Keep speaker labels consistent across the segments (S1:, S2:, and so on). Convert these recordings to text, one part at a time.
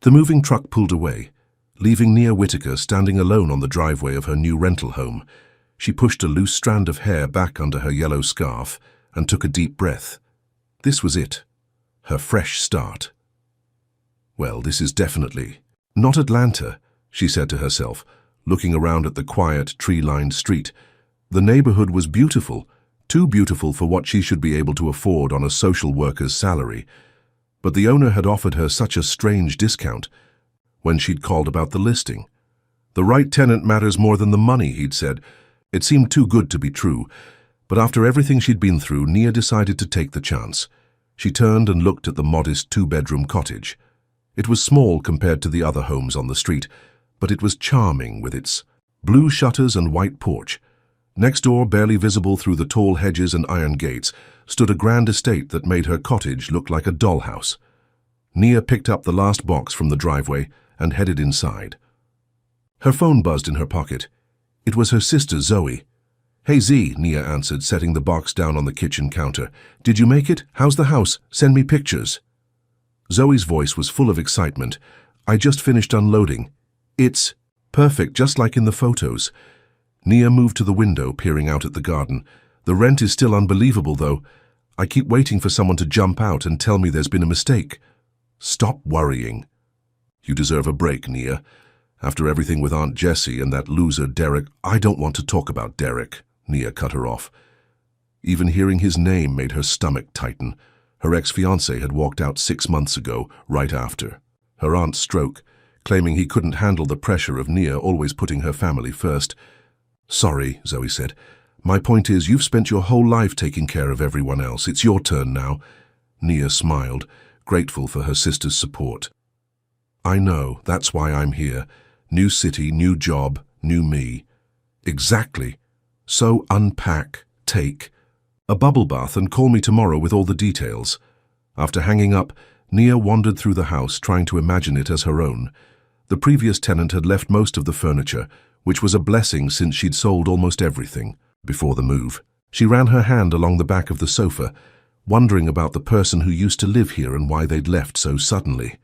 S1: The moving truck pulled away, leaving Nia Whitaker standing alone on the driveway of her new rental home. She pushed a loose strand of hair back under her yellow scarf and took a deep breath. This was it, her fresh start. Well, this is definitely not Atlanta, she said to herself, looking around at the quiet, tree-lined street. The neighborhood was beautiful, too beautiful for what she should be able to afford on a social worker's salary. But the owner had offered her such a strange discount when she'd called about the listing. The right tenant matters more than the money, he'd said. It seemed too good to be true, but after everything she'd been through, Nia decided to take the chance. She turned and looked at the modest two-bedroom cottage. It was small compared to the other homes on the street, but it was charming with its blue shutters and white porch. Next door, barely visible through the tall hedges and iron gates, stood a grand estate that made her cottage look like a dollhouse. Nia picked up the last box from the driveway and headed inside. Her phone buzzed in her pocket. It was her sister, Zoe. "Hey, Z," Nia answered, setting the box down on the kitchen counter. "Did you make it? How's the house? Send me pictures." Zoe's voice was full of excitement. "I just finished unloading. It's perfect, just like in the photos." Nia moved to the window, peering out at the garden. "The rent is still unbelievable, though. I keep waiting for someone to jump out and tell me there's been a mistake." "Stop worrying." "You deserve a break, Nia. After everything with Aunt Jessie and that loser Derek—" "I don't want to talk about Derek," Nia cut her off. Even hearing his name made her stomach tighten. Her ex-fiancé had walked out 6 months ago, right after her aunt's stroke, claiming he couldn't handle the pressure of Nia always putting her family first. "Sorry," Zoe said. "My point is, you've spent your whole life taking care of everyone else. It's your turn now." Nia smiled, grateful for her sister's support. "I know, that's why I'm here. New city, new job, new me." "Exactly. So unpack, take a bubble bath and call me tomorrow with all the details." After hanging up, Nia wandered through the house, trying to imagine it as her own. The previous tenant had left most of the furniture, which was a blessing since she'd sold almost everything before the move. She ran her hand along the back of the sofa, wondering about the person who used to live here and why they'd left so suddenly.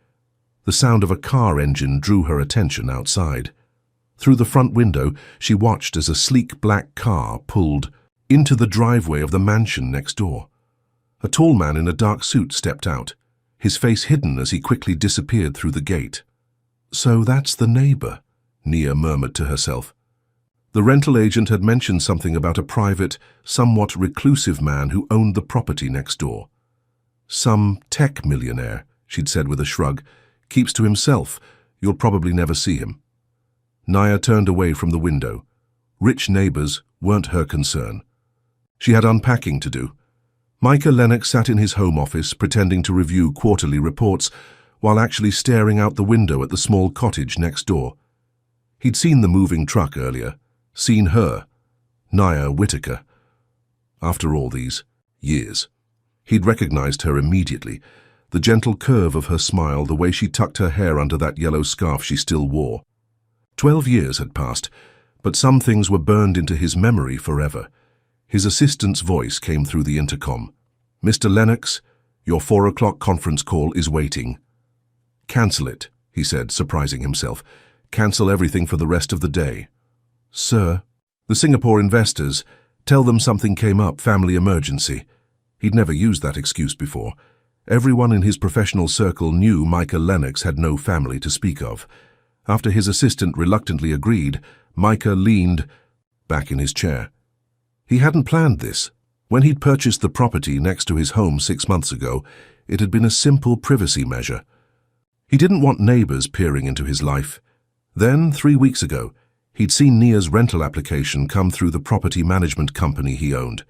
S1: The sound of a car engine drew her attention outside. Through the front window, she watched as a sleek black car pulled into the driveway of the mansion next door. A tall man in a dark suit stepped out, his face hidden as he quickly disappeared through the gate. "So that's the neighbor," Nia murmured to herself. The rental agent had mentioned something about a private, somewhat reclusive man who owned the property next door. "Some tech millionaire," she'd said with a shrug. "Keeps to himself. You'll probably never see him." Nia turned away from the window. Rich neighbors weren't her concern. She had unpacking to do. Micah Lennox sat in his home office pretending to review quarterly reports while actually staring out the window at the small cottage next door. He'd seen the moving truck earlier, seen her, Nia Whitaker. After all these years, he'd recognized her immediately. The gentle curve of her smile, the way she tucked her hair under that yellow scarf she still wore. 12 years had passed, but some things were burned into his memory forever. His assistant's voice came through the intercom. "Mr. Lennox, your 4 o'clock conference call is waiting." "Cancel it," he said, surprising himself. "Cancel everything for the rest of the day." "Sir, the Singapore investors, tell them something came up, family emergency." He'd never used that excuse before. Everyone in his professional circle knew Micah Lennox had no family to speak of. After his assistant reluctantly agreed, Micah leaned back in his chair. He hadn't planned this. When he'd purchased the property next to his home 6 months ago, it had been a simple privacy measure. He didn't want neighbors peering into his life. Then, 3 weeks ago, he'd seen Nia's rental application come through the property management company he owned.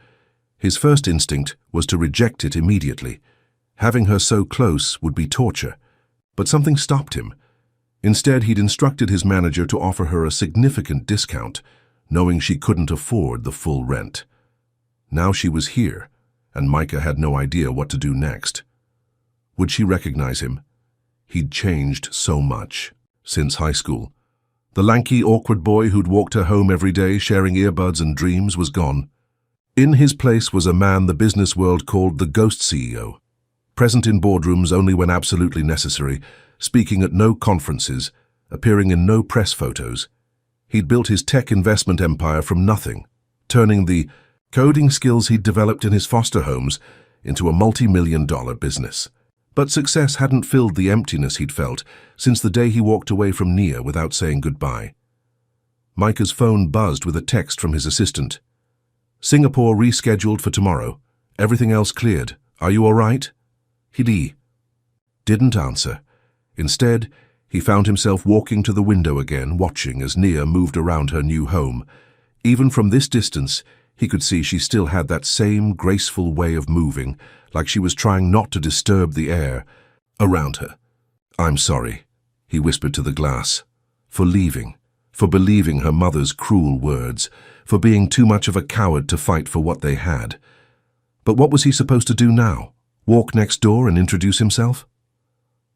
S1: His first instinct was to reject it immediately. Having her so close would be torture. But something stopped him. Instead, he'd instructed his manager to offer her a significant discount, knowing she couldn't afford the full rent. Now she was here, and Micah had no idea what to do next. Would she recognize him? He'd changed so much since high school. The lanky, awkward boy who'd walked her home every day sharing earbuds and dreams was gone. In his place was a man the business world called the ghost CEO, present in boardrooms only when absolutely necessary, speaking at no conferences, appearing in no press photos. He'd built his tech investment empire from nothing, turning the coding skills he'd developed in his foster homes into a multi-million-dollar business. But success hadn't filled the emptiness he'd felt since the day he walked away from Nia without saying goodbye. Micah's phone buzzed with a text from his assistant. "Singapore rescheduled for tomorrow. Everything else cleared. Are you all right?" He didn't answer. Instead, he found himself walking to the window again, watching as Nia moved around her new home. Even from this distance, he could see she still had that same graceful way of moving, like she was trying not to disturb the air around her. "I'm sorry," he whispered to the glass, "for leaving, for believing her mother's cruel words, for being too much of a coward to fight for what they had." But what was he supposed to do now? Walk next door and introduce himself?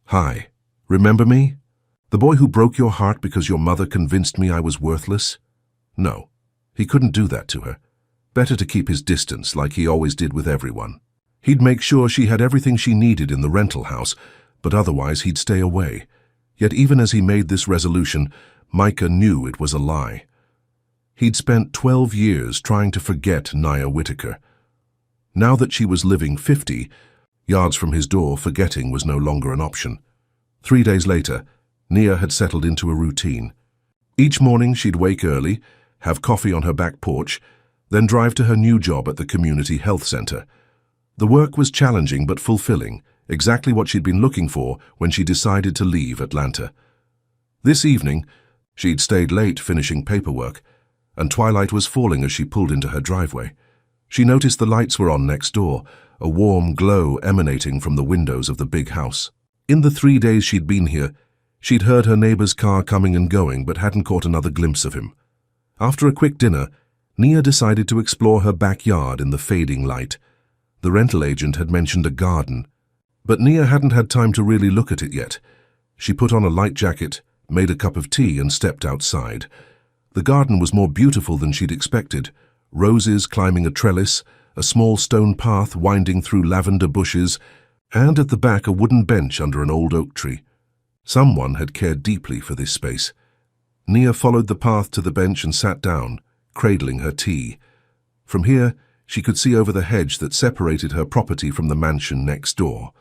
S1: "Hi, remember me? The boy who broke your heart because your mother convinced me I was worthless?" No, he couldn't do that to her. Better to keep his distance like he always did with everyone. He'd make sure she had everything she needed in the rental house, but otherwise he'd stay away. Yet even as he made this resolution, Micah knew it was a lie. He'd spent 12 years trying to forget Nia Whitaker. Now that she was living 50 yards from his door, forgetting was no longer an option. 3 days later, Nia had settled into a routine. Each morning she'd wake early, have coffee on her back porch, then drive to her new job at the community health center. The work was challenging but fulfilling, exactly what she'd been looking for when she decided to leave Atlanta. This evening, she'd stayed late finishing paperwork, and twilight was falling as she pulled into her driveway. She noticed the lights were on next door, a warm glow emanating from the windows of the big house. In the 3 days she'd been here, she'd heard her neighbor's car coming and going but hadn't caught another glimpse of him. After a quick dinner, Nia decided to explore her backyard in the fading light. The rental agent had mentioned a garden, but Nia hadn't had time to really look at it yet. She put on a light jacket, made a cup of tea, and stepped outside. The garden was more beautiful than she'd expected. Roses climbing a trellis, a small stone path winding through lavender bushes, and at the back a wooden bench under an old oak tree. Someone had cared deeply for this space. Nia followed the path to the bench and sat down, cradling her tea. From here, she could see over the hedge that separated her property from the mansion next door.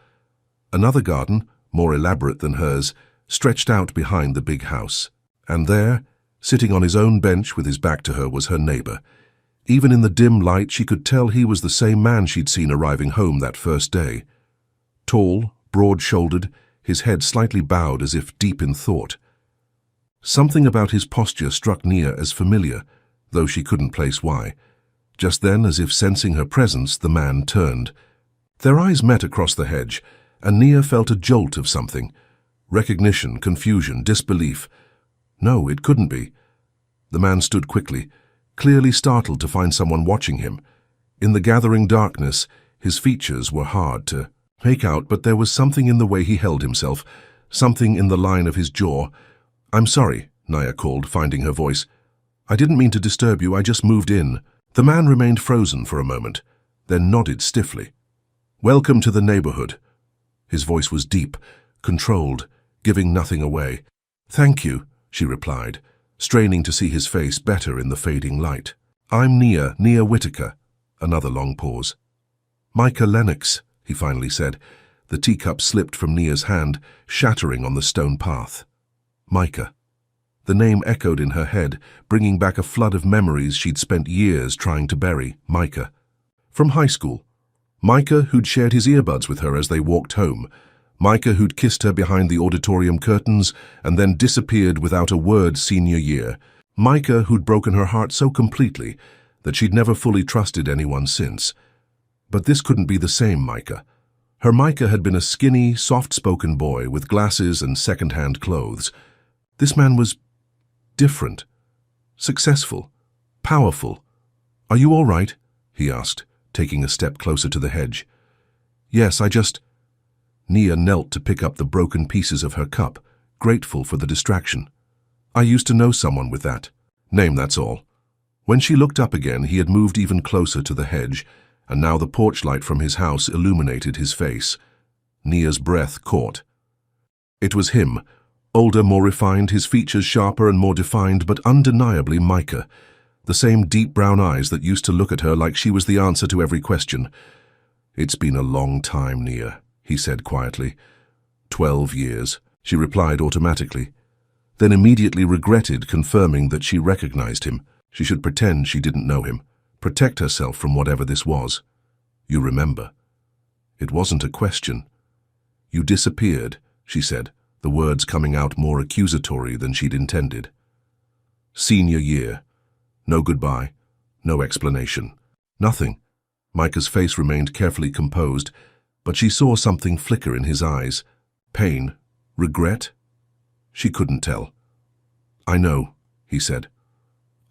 S1: Another garden, more elaborate than hers, stretched out behind the big house. And there, sitting on his own bench with his back to her, was her neighbor. Even in the dim light, she could tell he was the same man she'd seen arriving home that first day. Tall, broad-shouldered, his head slightly bowed as if deep in thought. Something about his posture struck Nia as familiar, though she couldn't place why. Just then, as if sensing her presence, the man turned. Their eyes met across the hedge, and Nia felt a jolt of something. Recognition, confusion, disbelief. No, it couldn't be. The man stood quickly, clearly startled to find someone watching him. In the gathering darkness, his features were hard to make out, but there was something in the way he held himself, something in the line of his jaw. "I'm sorry," Nia called, finding her voice. "I didn't mean to disturb you, I just moved in." The man remained frozen for a moment, then nodded stiffly. "Welcome to the neighborhood." His voice was deep, controlled, giving nothing away. "Thank you," she replied, straining to see his face better in the fading light. "I'm Nia Whitaker." Another long pause. "Micah Lennox," he finally said. The teacup slipped from Nia's hand, shattering on the stone path. Micah. The name echoed in her head, bringing back a flood of memories she'd spent years trying to bury. Micah. From high school. Micah who'd shared his earbuds with her as they walked home. Micah who'd kissed her behind the auditorium curtains and then disappeared without a word senior year. Micah who'd broken her heart so completely that she'd never fully trusted anyone since. But this couldn't be the same Micah. Her Micah had been a skinny, soft-spoken boy with glasses and second-hand clothes. This man was different, successful, powerful. "Are you all right?" he asked, taking a step closer to the hedge. "Yes, Nia knelt to pick up the broken pieces of her cup, grateful for the distraction. "I used to know someone with that name, that's all." When she looked up again, he had moved even closer to the hedge, and now the porch light from his house illuminated his face. Nia's breath caught. It was him, older, more refined, his features sharper and more defined, but undeniably Micah. The same deep brown eyes that used to look at her like she was the answer to every question. "It's been a long time, Nia," he said quietly. 12 years, she replied automatically, then immediately regretted confirming that she recognized him. She should pretend she didn't know him, protect herself from whatever this was. "You remember?" It wasn't a question. "You disappeared," she said, the words coming out more accusatory than she'd intended. "Senior year. No goodbye, no explanation. Nothing." Micah's face remained carefully composed, but she saw something flicker in his eyes. Pain? Regret? She couldn't tell. "I know," he said.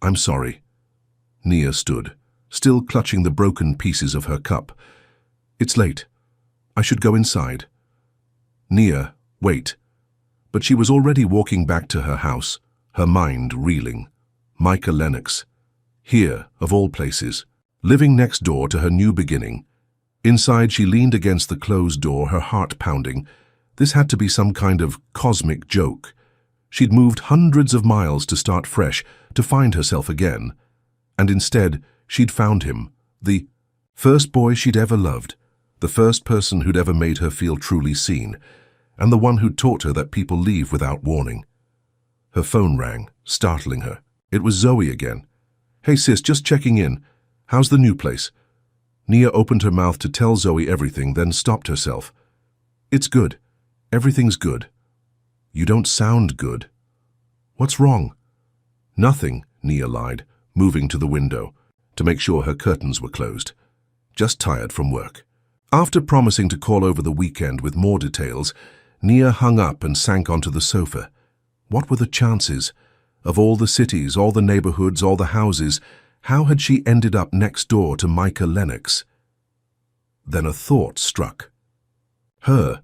S1: "I'm sorry." Nia stood, still clutching the broken pieces of her cup. "It's late. I should go inside." "Nia, wait." But she was already walking back to her house, her mind reeling. Micah Lennox. Here, of all places, living next door to her new beginning. Inside, she leaned against the closed door, her heart pounding. This had to be some kind of cosmic joke. She'd moved hundreds of miles to start fresh, to find herself again. And instead, she'd found him, the first boy she'd ever loved, the first person who'd ever made her feel truly seen, and the one who'd taught her that people leave without warning. Her phone rang, startling her. It was Zoe again. "Hey sis, just checking in. How's the new place?" Nia opened her mouth to tell Zoe everything, then stopped herself. "It's good. Everything's good." "You don't sound good." "What's wrong?" "Nothing," Nia lied, moving to the window to make sure her curtains were closed. "Just tired from work." After promising to call over the weekend with more details, Nia hung up and sank onto the sofa. What were the chances? Of all the cities, all the neighborhoods, all the houses, how had she ended up next door to Micah Lennox? Then a thought struck. Her,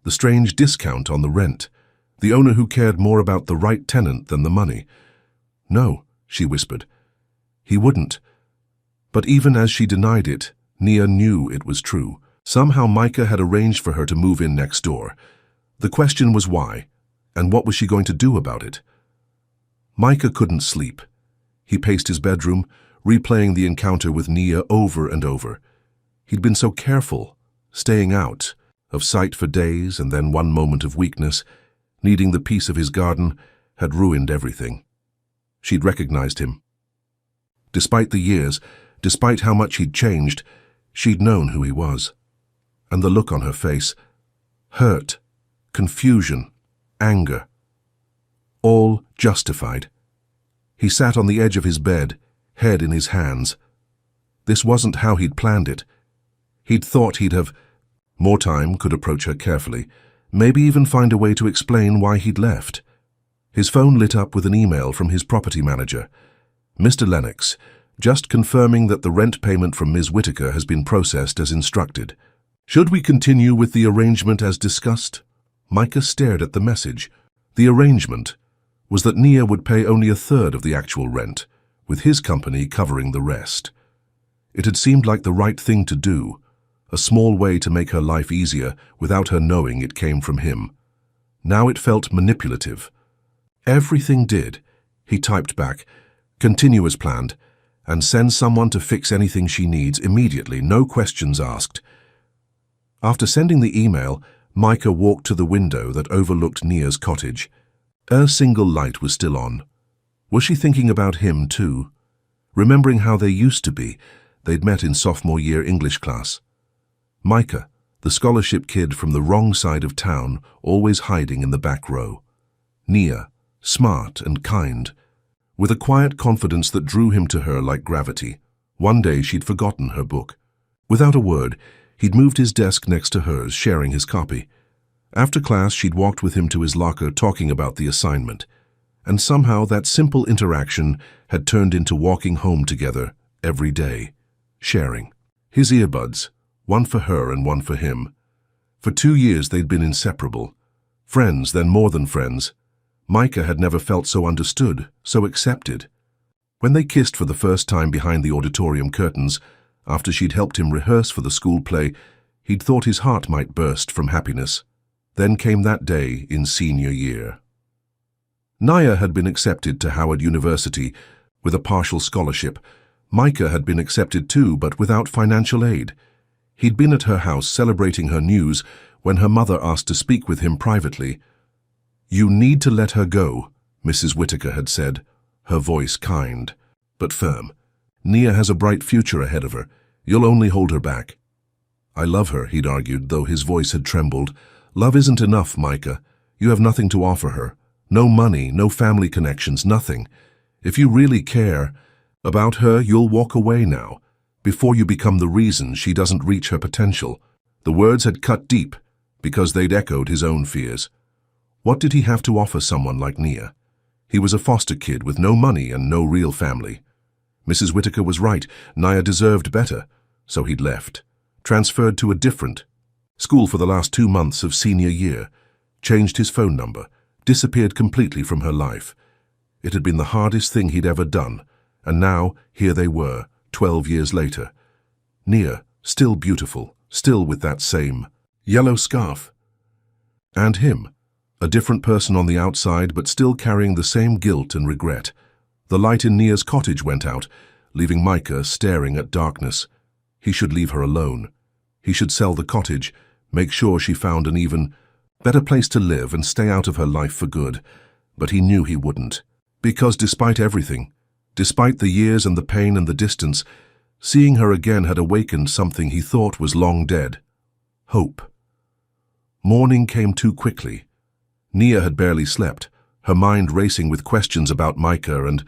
S1: the strange discount on the rent, the owner who cared more about the right tenant than the money. "No," she whispered. "He wouldn't." But even as she denied it, Nia knew it was true. Somehow Micah had arranged for her to move in next door. The question was why, and what was she going to do about it? Micah couldn't sleep. He paced his bedroom, replaying the encounter with Nia over and over. He'd been so careful, staying out of sight for days, and then one moment of weakness, needing the peace of his garden, had ruined everything. She'd recognized him. Despite the years, despite how much he'd changed, she'd known who he was. And the look on her face, hurt, confusion, anger, all justified. He sat on the edge of his bed, head in his hands. This wasn't how he'd planned it. He'd thought he'd have more time, could approach her carefully, maybe even find a way to explain why he'd left. His phone lit up with an email from his property manager. "Mr. Lennox, just confirming that the rent payment from Ms. Whitaker has been processed as instructed. Should we continue with the arrangement as discussed?" Micah stared at the message. The arrangement was that Nia would pay only a third of the actual rent, with his company covering the rest. It had seemed like the right thing to do, a small way to make her life easier without her knowing it came from him. Now it felt manipulative. "Everything did," he typed back, "continue as planned, and send someone to fix anything she needs immediately, no questions asked." After sending the email, Micah walked to the window that overlooked Nia's cottage. Her single light was still on. Was she thinking about him too? Remembering how they used to be, they'd met in sophomore year English class. Micah, the scholarship kid from the wrong side of town, always hiding in the back row. Nia, smart and kind, with a quiet confidence that drew him to her like gravity. One day she'd forgotten her book. Without a word, he'd moved his desk next to hers, sharing his copy. After class, she'd walked with him to his locker, talking about the assignment. And somehow that simple interaction had turned into walking home together every day, sharing. His earbuds, one for her and one for him. For 2 years they'd been inseparable. Friends, then more than friends. Micah had never felt so understood, so accepted. When they kissed for the first time behind the auditorium curtains, after she'd helped him rehearse for the school play, he'd thought his heart might burst from happiness. Then came that day in senior year. Naya had been accepted to Howard University with a partial scholarship. Micah had been accepted too, but without financial aid. He'd been at her house celebrating her news when her mother asked to speak with him privately. "You need to let her go," Mrs. Whitaker had said, her voice kind, but firm. "Nia has a bright future ahead of her. You'll only hold her back." "I love her," he'd argued, though his voice had trembled. "Love isn't enough, Micah. You have nothing to offer her. No money, no family connections, nothing. If you really care about her, you'll walk away now, before you become the reason she doesn't reach her potential." The words had cut deep, because they'd echoed his own fears. What did he have to offer someone like Nia? He was a foster kid with no money and no real family. Mrs. Whitaker was right. Nia deserved better, so he'd left. Transferred to a different school for the last 2 months of senior year, changed his phone number, disappeared completely from her life. It had been the hardest thing he'd ever done, and now here they were, 12 years later. Nia, still beautiful, still with that same yellow scarf. And him, a different person on the outside, but still carrying the same guilt and regret. The light in Nia's cottage went out, leaving Micah staring at darkness. He should leave her alone. He should sell the cottage, make sure she found an even better place to live and stay out of her life for good. But he knew he wouldn't. Because despite everything, despite the years and the pain and the distance, seeing her again had awakened something he thought was long dead. Hope. Morning came too quickly. Nia had barely slept, her mind racing with questions about Micah and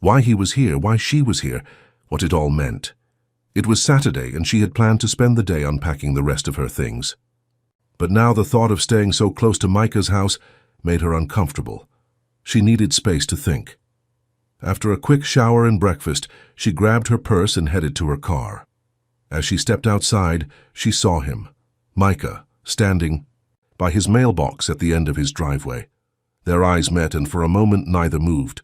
S1: why he was here, why she was here, what it all meant. It was Saturday, and she had planned to spend the day unpacking the rest of her things. But now the thought of staying so close to Micah's house made her uncomfortable. She needed space to think. After a quick shower and breakfast, she grabbed her purse and headed to her car. As she stepped outside, she saw him, Micah, standing by his mailbox at the end of his driveway. Their eyes met, and for a moment neither moved.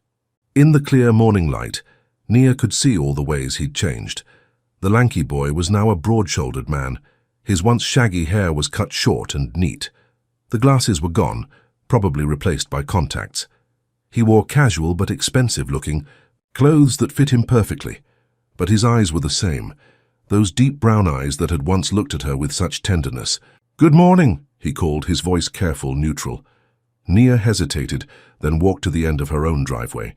S1: In the clear morning light, Nia could see all the ways he'd changed. The lanky boy was now a broad-shouldered man. His once shaggy hair was cut short and neat. The glasses were gone, probably replaced by contacts. He wore casual but expensive-looking clothes that fit him perfectly, but his eyes were the same, those deep brown eyes that had once looked at her with such tenderness. "Good morning," he called, his voice careful, neutral. Nia hesitated, then walked to the end of her own driveway.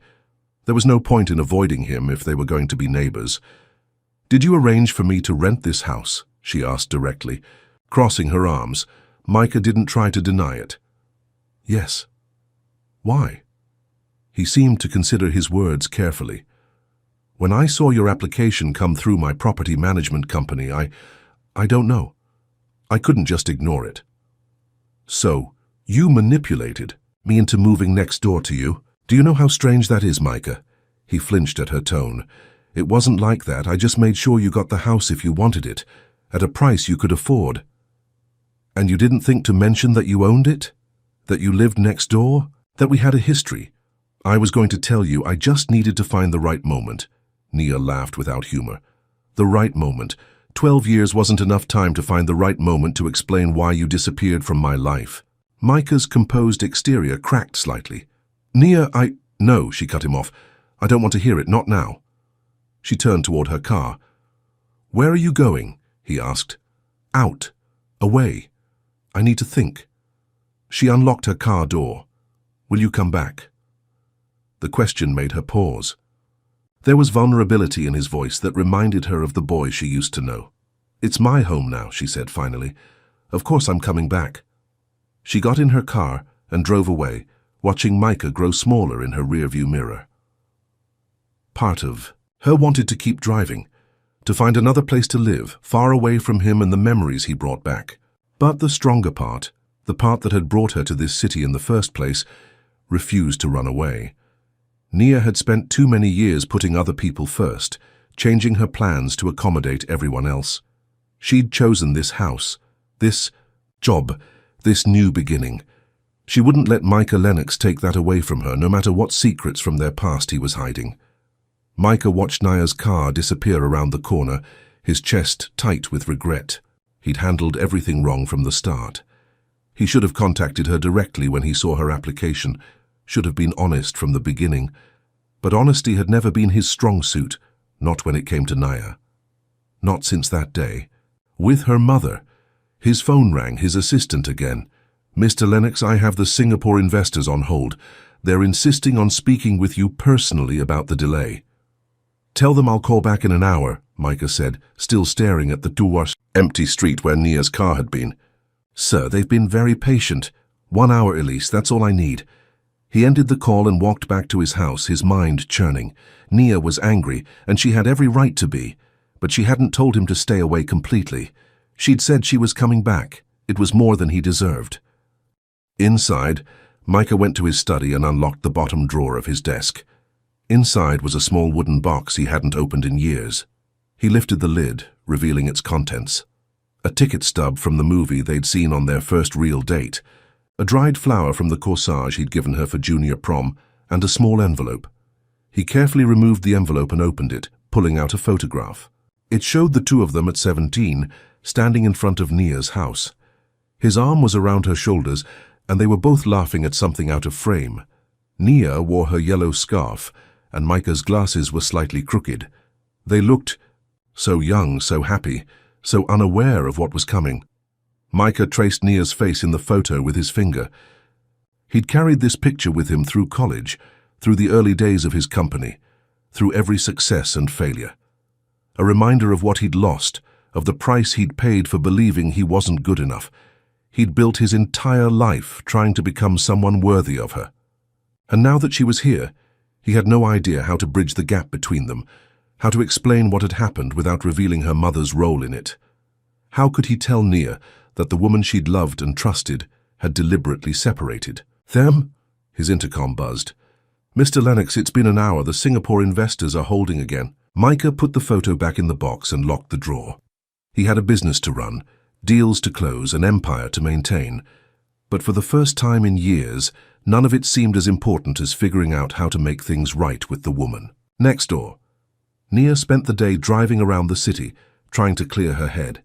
S1: There was no point in avoiding him if they were going to be neighbors. "Did you arrange for me to rent this house?" she asked directly. Crossing her arms, Micah didn't try to deny it. "Yes." "Why?" He seemed to consider his words carefully. "When I saw your application come through my property management company, I don't know. I couldn't just ignore it." "So, you manipulated me into moving next door to you? Do you know how strange that is, Micah?" He flinched at her tone. "It wasn't like that. I just made sure you got the house if you wanted it, at a price you could afford." "And you didn't think to mention that you owned it? That you lived next door? That we had a history?" "I was going to tell you, I just needed to find the right moment." Nia laughed without humor. "The right moment. 12 years wasn't enough time to find the right moment to explain why you disappeared from my life." Micah's composed exterior cracked slightly. "Nia, No," she cut him off. "I don't want to hear it, not now." She turned toward her car. "Where are you going?" he asked. "Out. Away. I need to think." She unlocked her car door. "Will you come back?" The question made her pause. There was vulnerability in his voice that reminded her of the boy she used to know. "It's my home now," she said finally. "Of course I'm coming back." She got in her car and drove away, watching Micah grow smaller in her rearview mirror. Part of her wanted to keep driving, to find another place to live, far away from him and the memories he brought back. But the stronger part, the part that had brought her to this city in the first place, refused to run away. Nia had spent too many years putting other people first, changing her plans to accommodate everyone else. She'd chosen this house, this job, this new beginning. She wouldn't let Micah Lennox take that away from her, no matter what secrets from their past he was hiding. Micah watched Nia's car disappear around the corner, his chest tight with regret. He'd handled everything wrong from the start. He should have contacted her directly when he saw her application, should have been honest from the beginning. But honesty had never been his strong suit, not when it came to Naya. Not since that day. With her mother. His phone rang, his assistant again. "Mr. Lennox, I have the Singapore investors on hold. They're insisting on speaking with you personally about the delay." "Tell them I'll call back in an hour," Micah said, still staring at the Tuwas empty street where Nia's car had been. "Sir, they've been very patient. 1 hour, Elise, that's all I need." He ended the call and walked back to his house, his mind churning. Nia was angry, and she had every right to be, but she hadn't told him to stay away completely. She'd said she was coming back. It was more than he deserved. Inside, Micah went to his study and unlocked the bottom drawer of his desk. Inside was a small wooden box he hadn't opened in years. He lifted the lid, revealing its contents. A ticket stub from the movie they'd seen on their first real date, a dried flower from the corsage he'd given her for junior prom, and a small envelope. He carefully removed the envelope and opened it, pulling out a photograph. It showed the two of them at 17, standing in front of Nia's house. His arm was around her shoulders, and they were both laughing at something out of frame. Nia wore her yellow scarf, and Micah's glasses were slightly crooked. They looked so young, so happy, so unaware of what was coming. Micah traced Nia's face in the photo with his finger. He'd carried this picture with him through college, through the early days of his company, through every success and failure. A reminder of what he'd lost, of the price he'd paid for believing he wasn't good enough. He'd built his entire life trying to become someone worthy of her. And now that she was here, he had no idea how to bridge the gap between them, how to explain what had happened without revealing her mother's role in it. How could he tell Nia that the woman she'd loved and trusted had deliberately separated them? His intercom buzzed. "Mr. Lennox, it's been an hour. The Singapore investors are holding again." Micah put the photo back in the box and locked the drawer. He had a business to run, deals to close, an empire to maintain. But for the first time in years, none of it seemed as important as figuring out how to make things right with the woman. Next door. Nia spent the day driving around the city, trying to clear her head.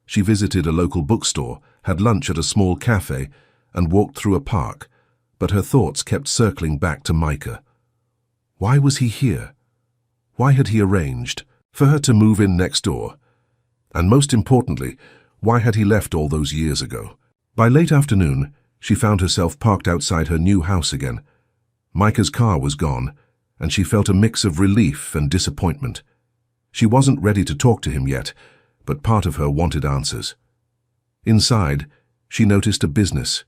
S1: She visited a local bookstore, had lunch at a small cafe, and walked through a park, but her thoughts kept circling back to Micah. Why was he here? Why had he arranged for her to move in next door? And most importantly, why had he left all those years ago? By late afternoon, she found herself parked outside her new house again. Micah's car was gone, and she felt a mix of relief and disappointment. She wasn't ready to talk to him yet, but part of her wanted answers. Inside, she noticed a business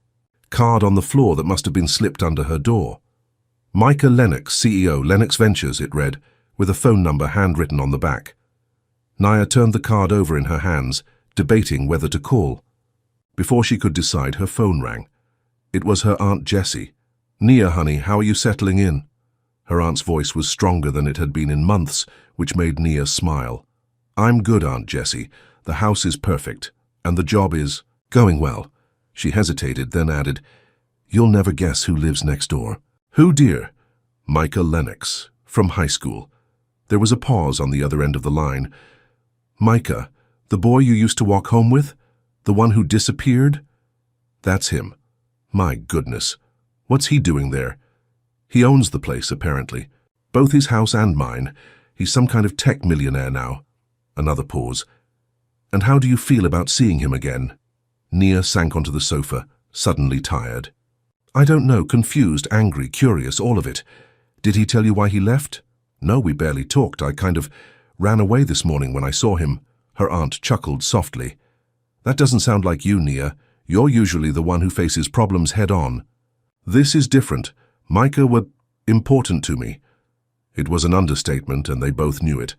S1: card on the floor that must have been slipped under her door. Micah Lennox, CEO, Lennox Ventures, it read, with a phone number handwritten on the back. Nia turned the card over in her hands, debating whether to call. Before she could decide, her phone rang. It was her Aunt Jessie. "Nia, honey, how are you settling in?" Her aunt's voice was stronger than it had been in months, which made Nia smile. "I'm good, Aunt Jessie. The house is perfect, and the job is going well." She hesitated, then added, "You'll never guess who lives next door." "Who, dear?" "Micah Lennox, from high school." There was a pause on the other end of the line. "Micah, the boy you used to walk home with? The one who disappeared?" "That's him." "My goodness. What's he doing there?" "He owns the place, apparently. Both his house and mine. He's some kind of tech millionaire now." Another pause. "And how do you feel about seeing him again?" Nia sank onto the sofa, suddenly tired. "I don't know, confused, angry, curious, all of it. Did he tell you why he left?" "No, we barely talked. I kind of ran away this morning when I saw him." Her aunt chuckled softly. "That doesn't sound like you, Nia. You're usually the one who faces problems head-on." "This is different. Micah were important to me." It was an understatement, and they both knew it.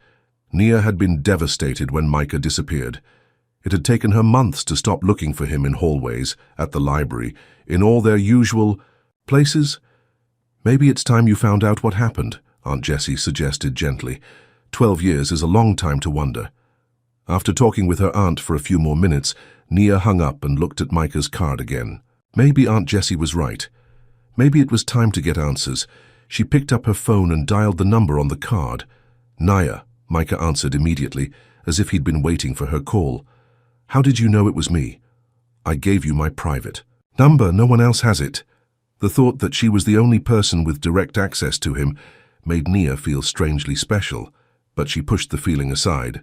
S1: Nia had been devastated when Micah disappeared. It had taken her months to stop looking for him in hallways, at the library, in all their usual places. "Maybe it's time you found out what happened," Aunt Jessie suggested gently. 12 years is a long time to wonder. After talking with her aunt for a few more minutes, Nia hung up and looked at Micah's card again. Maybe Aunt Jessie was right. Maybe it was time to get answers. She picked up her phone and dialed the number on the card. "Nia," Micah answered immediately, as if he'd been waiting for her call. "How did you know it was me?" "I gave you my private." Number, no one else has it. The thought that she was the only person with direct access to him made Nia feel strangely special, but she pushed the feeling aside.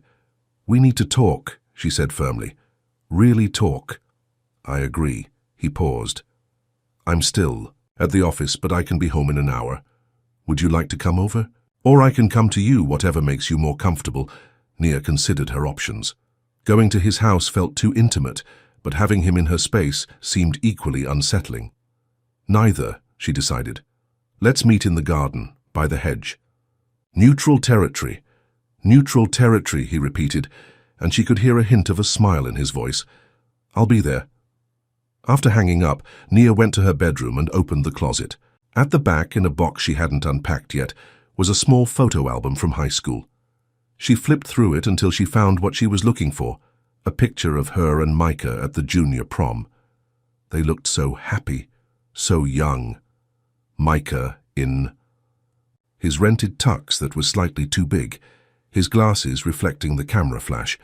S1: We need to talk, she said firmly. Really talk. I agree. He paused. I'm still at the office, but I can be home in an hour. Would you like to come over? Or I can come to you, whatever makes you more comfortable. Nia considered her options. Going to his house felt too intimate, but having him in her space seemed equally unsettling. Neither, she decided. Let's meet in the garden, by the hedge. Neutral territory. Neutral territory, he repeated, and she could hear a hint of a smile in his voice. I'll be there. After hanging up, Nia went to her bedroom and opened the closet. At the back, in a box she hadn't unpacked yet, was a small photo album from high school. She flipped through it until she found what she was looking for, a picture of her and Micah at the junior prom. They looked so happy, so young. Micah in his rented tux that was slightly too big, his glasses reflecting the camera flash.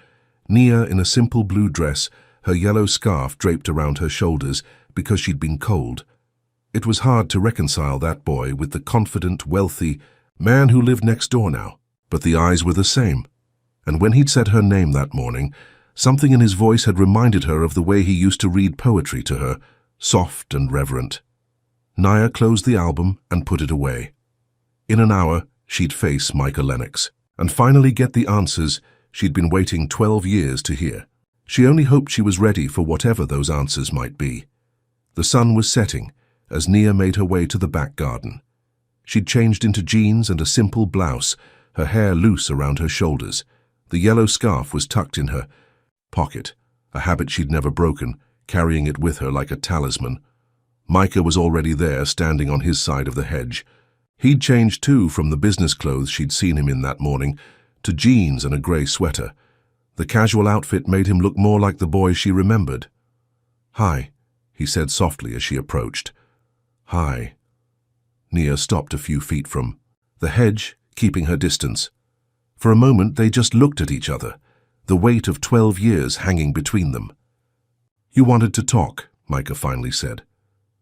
S1: Nia in a simple blue dress, her yellow scarf draped around her shoulders because she'd been cold. It was hard to reconcile that boy with the confident, wealthy man who lived next door now. But the eyes were the same. And when he'd said her name that morning, something in his voice had reminded her of the way he used to read poetry to her, soft and reverent. Nia closed the album and put it away. In an hour, she'd face Micah Lennox and finally get the answers she'd been waiting 12 years to hear. She only hoped she was ready for whatever those answers might be. The sun was setting as Nia made her way to the back garden. She'd changed into jeans and a simple blouse, her hair loose around her shoulders. The yellow scarf was tucked in her pocket, a habit she'd never broken, carrying it with her like a talisman. Micah was already there, standing on his side of the hedge. He'd changed too from the business clothes she'd seen him in that morning to jeans and a grey sweater. The casual outfit made him look more like the boy she remembered. "Hi," he said softly as she approached. "Hi." Nia stopped a few feet from the hedge, keeping her distance. For a moment they just looked at each other, the weight of 12 years hanging between them. "You wanted to talk," Micah finally said.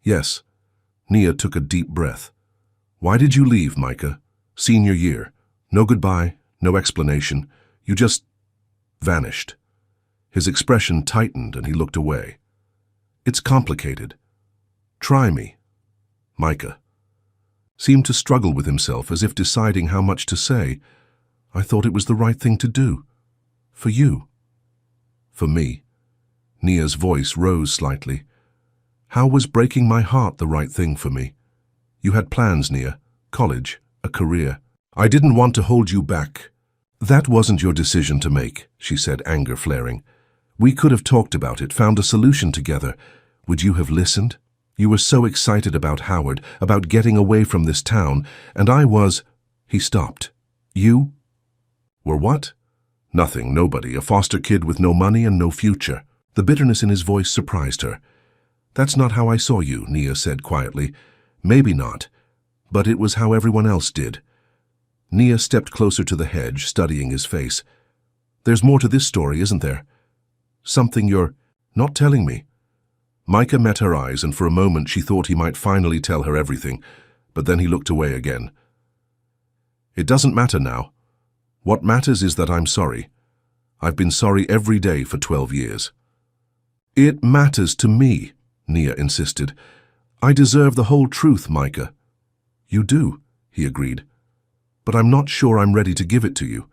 S1: "Yes." Nia took a deep breath. "Why did you leave, Micah? Senior year. No goodbye, no explanation. You just vanished." His expression tightened and he looked away. "It's complicated. Try me." Micah seemed to struggle with himself, as if deciding how much to say. "I thought it was the right thing to do. For you." "For me." Nia's voice rose slightly. "How was breaking my heart the right thing for me? You had plans, Nia. College, a career. I didn't want to hold you back." "That wasn't your decision to make," she said, anger flaring. "We could have talked about it, found a solution together. Would you have listened? You were so excited about Howard, about getting away from this town, and I was—" He stopped. "You were what?" "Nothing, nobody, a foster kid with no money and no future." The bitterness in his voice surprised her. "That's not how I saw you," Nia said quietly. "Maybe not, but it was how everyone else did." Nia stepped closer to the hedge, studying his face. "There's more to this story, isn't there? Something you're not telling me." Micah met her eyes, and for a moment she thought he might finally tell her everything, but then he looked away again. "It doesn't matter now. What matters is that I'm sorry. I've been sorry every day for 12 years. "It matters to me," Nia insisted. "I deserve the whole truth, Micah." "You do," he agreed. "But I'm not sure I'm ready to give it to you."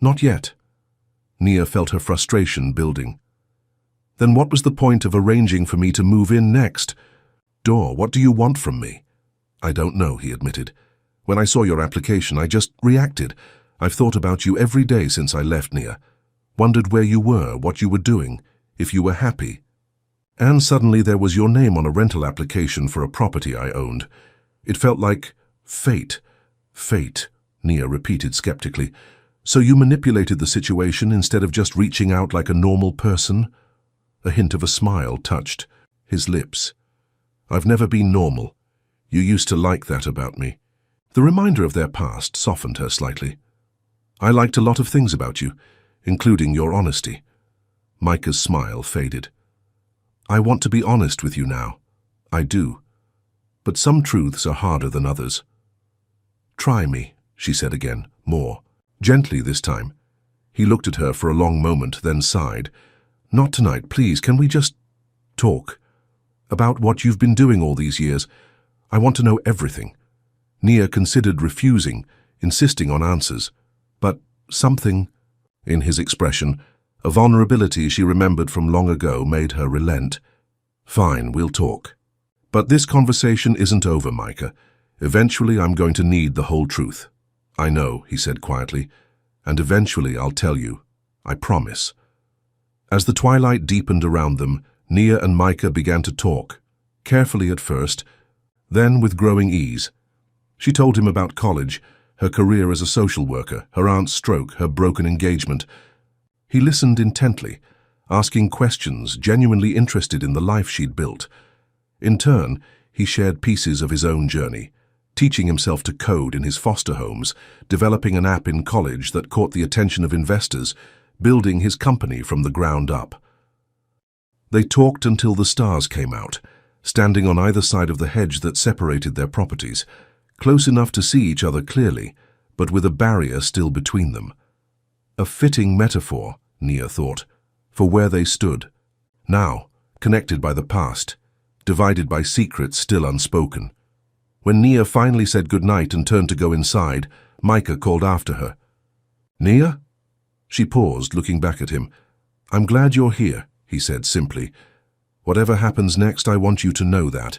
S1: "Not yet." Nia felt her frustration building. "Then what was the point of arranging for me to move in next? What do you want from me?" "I don't know," he admitted. "When I saw your application, I just reacted. I've thought about you every day since I left, Nia. Wondered where you were, what you were doing, if you were happy. And suddenly there was your name on a rental application for a property I owned. It felt like fate." "Fate," Nia repeated skeptically. "So you manipulated the situation instead of just reaching out like a normal person?" A hint of a smile touched his lips. "I've never been normal. You used to like that about me." The reminder of their past softened her slightly. "I liked a lot of things about you, including your honesty." Micah's smile faded. I want to be honest with you now. I do. But some truths are harder than others. Try me, she said again, more gently this time. He looked at her for a long moment, then sighed. Not tonight, please. Can we just talk? About what you've been doing all these years. I want to know everything. Nia considered refusing, insisting on answers. But something in his expression, a vulnerability she remembered from long ago, made her relent. Fine, we'll talk. But this conversation isn't over, Micah. Eventually I'm going to need the whole truth. I know, he said quietly, and eventually I'll tell you. I promise. As the twilight deepened around them, Nia and Micah began to talk, carefully at first, then with growing ease. She told him about college, her career as a social worker, her aunt's stroke, her broken engagement. He listened intently, asking questions, genuinely interested in the life she'd built. In turn, he shared pieces of his own journey, teaching himself to code in his foster homes, developing an app in college that caught the attention of investors, building his company from the ground up. They talked until the stars came out, standing on either side of the hedge that separated their properties, close enough to see each other clearly, but with a barrier still between them. A fitting metaphor, Nia thought, for where they stood, now connected by the past, divided by secrets still unspoken. When Nia finally said goodnight and turned to go inside, Micah called after her. Nia? She paused, looking back at him. I'm glad you're here, he said simply. Whatever happens next, I want you to know that.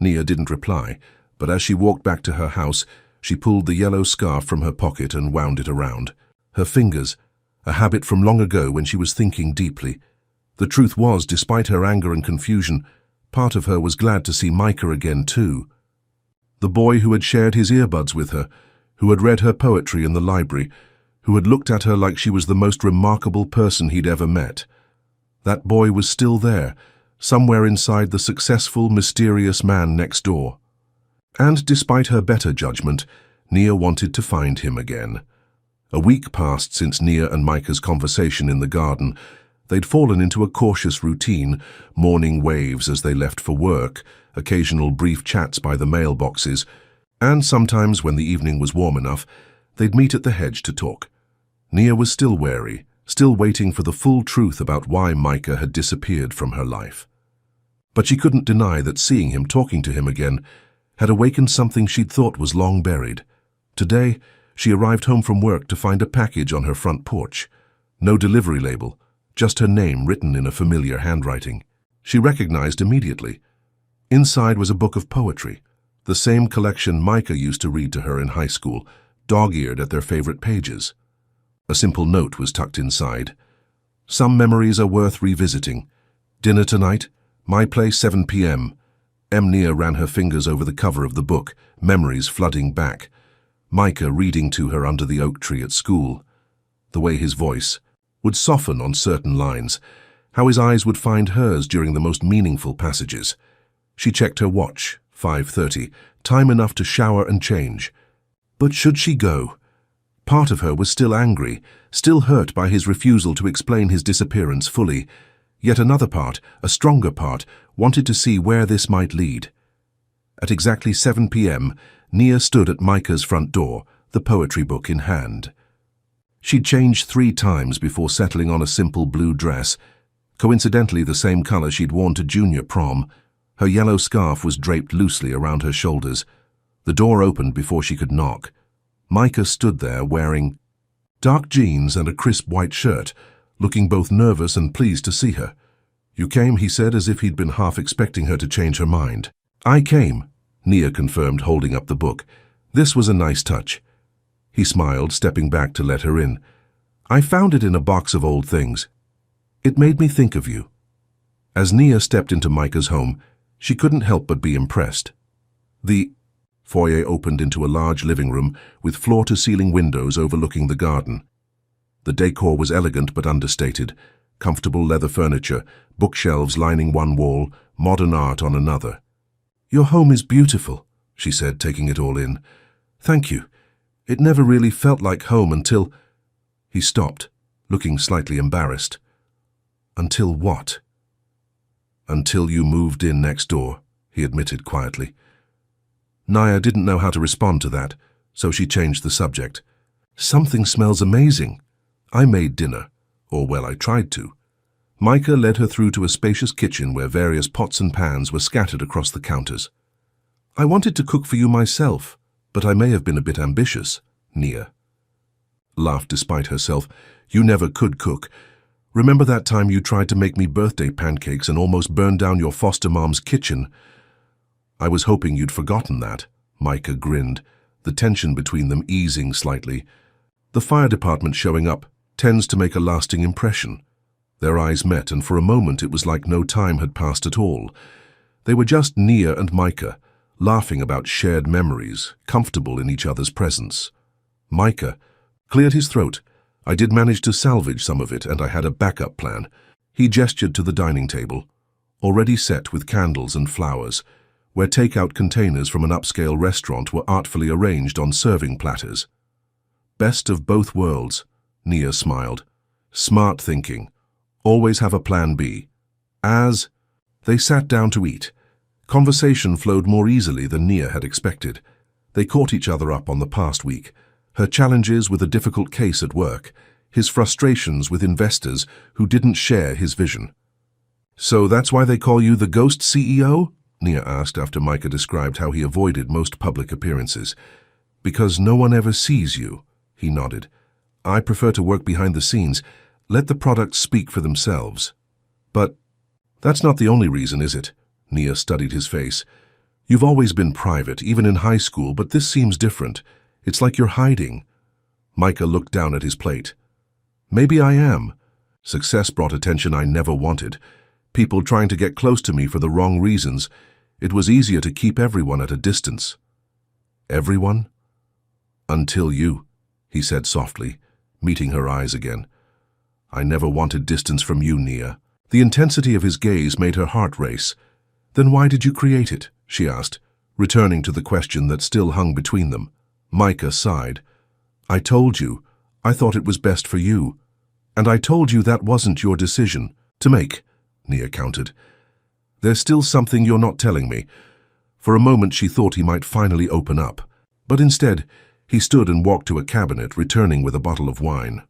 S1: Nia didn't reply, but as she walked back to her house, she pulled the yellow scarf from her pocket and wound it around. Her fingers, a habit from long ago when she was thinking deeply. The truth was, despite her anger and confusion, part of her was glad to see Micah again too. The boy who had shared his earbuds with her, who had read her poetry in the library, who had looked at her like she was the most remarkable person he'd ever met. That boy was still there, somewhere inside the successful, mysterious man next door. And despite her better judgment, Nia wanted to find him again. A week passed since Nia and Micah's conversation in the garden. They'd fallen into a cautious routine, morning waves as they left for work, occasional brief chats by the mailboxes, and sometimes, when the evening was warm enough, they'd meet at the hedge to talk. Nia was still wary, still waiting for the full truth about why Micah had disappeared from her life. But she couldn't deny that seeing him, talking to him again, had awakened something she'd thought was long buried. Today, she arrived home from work to find a package on her front porch. No delivery label, just her name written in a familiar handwriting. She recognized immediately. Inside was a book of poetry, the same collection Micah used to read to her in high school, dog-eared at their favorite pages. A simple note was tucked inside. Some memories are worth revisiting. Dinner tonight? My place, 7 p.m. Nia ran her fingers over the cover of the book, memories flooding back. Micah reading to her under the oak tree at school. The way his voice would soften on certain lines, how his eyes would find hers during the most meaningful passages. She checked her watch, 5:30, time enough to shower and change. But should she go? Part of her was still angry, still hurt by his refusal to explain his disappearance fully. Yet another part, a stronger part, wanted to see where this might lead. At exactly 7 p.m., Nia stood at Micah's front door, the poetry book in hand. She'd changed 3 times before settling on a simple blue dress, coincidentally the same color she'd worn to junior prom. Her yellow scarf was draped loosely around her shoulders. The door opened before she could knock. Micah stood there wearing dark jeans and a crisp white shirt, looking both nervous and pleased to see her. You came, he said, as if he'd been half expecting her to change her mind. I came, Nia confirmed, holding up the book. This was a nice touch. He smiled, stepping back to let her in. I found it in a box of old things. It made me think of you. As Nia stepped into Micah's home, she couldn't help but be impressed. The foyer opened into a large living room with floor-to-ceiling windows overlooking the garden. The decor was elegant but understated. Comfortable leather furniture, bookshelves lining one wall, modern art on another. Your home is beautiful, she said, taking it all in. Thank you. It never really felt like home until... He stopped, looking slightly embarrassed. Until what? Until you moved in next door, he admitted quietly. Nia didn't know how to respond to that, so she changed the subject. Something smells amazing. I made dinner, or well, I tried to. Micah led her through to a spacious kitchen where various pots and pans were scattered across the counters. I wanted to cook for you myself, but I may have been a bit ambitious, Nia laughed despite herself. You never could cook. Remember that time you tried to make me birthday pancakes and almost burned down your foster mom's kitchen? I was hoping you'd forgotten that, Micah grinned, the tension between them easing slightly. The fire department showing up tends to make a lasting impression. Their eyes met, and for a moment it was like no time had passed at all. They were just Nia and Micah, laughing about shared memories, comfortable in each other's presence. Micah cleared his throat. I did manage to salvage some of it, and I had a backup plan. He gestured to the dining table, already set with candles and flowers, where take-out containers from an upscale restaurant were artfully arranged on serving platters. Best of both worlds, Nia smiled. Smart thinking. Always have a plan B. As they sat down to eat, conversation flowed more easily than Nia had expected. They caught each other up on the past week, her challenges with a difficult case at work, his frustrations with investors who didn't share his vision. So that's why they call you the Ghost CEO? Nia asked after Micah described how he avoided most public appearances. Because no one ever sees you, he nodded. I prefer to work behind the scenes. Let the products speak for themselves. But that's not the only reason, is it? Nia studied his face. You've always been private, even in high school, but this seems different. It's like you're hiding. Micah looked down at his plate. Maybe I am. Success brought attention I never wanted. People trying to get close to me for the wrong reasons. It was easier to keep everyone at a distance. Everyone? Until you, he said softly, meeting her eyes again. I never wanted distance from you, Nia. The intensity of his gaze made her heart race. Then why did you create it? She asked, returning to the question that still hung between them. Micah sighed. I told you. I thought it was best for you. And I told you that wasn't your decision to make, Nia countered. There's still something you're not telling me. For a moment she thought he might finally open up, but instead he stood and walked to a cabinet, returning with a bottle of wine.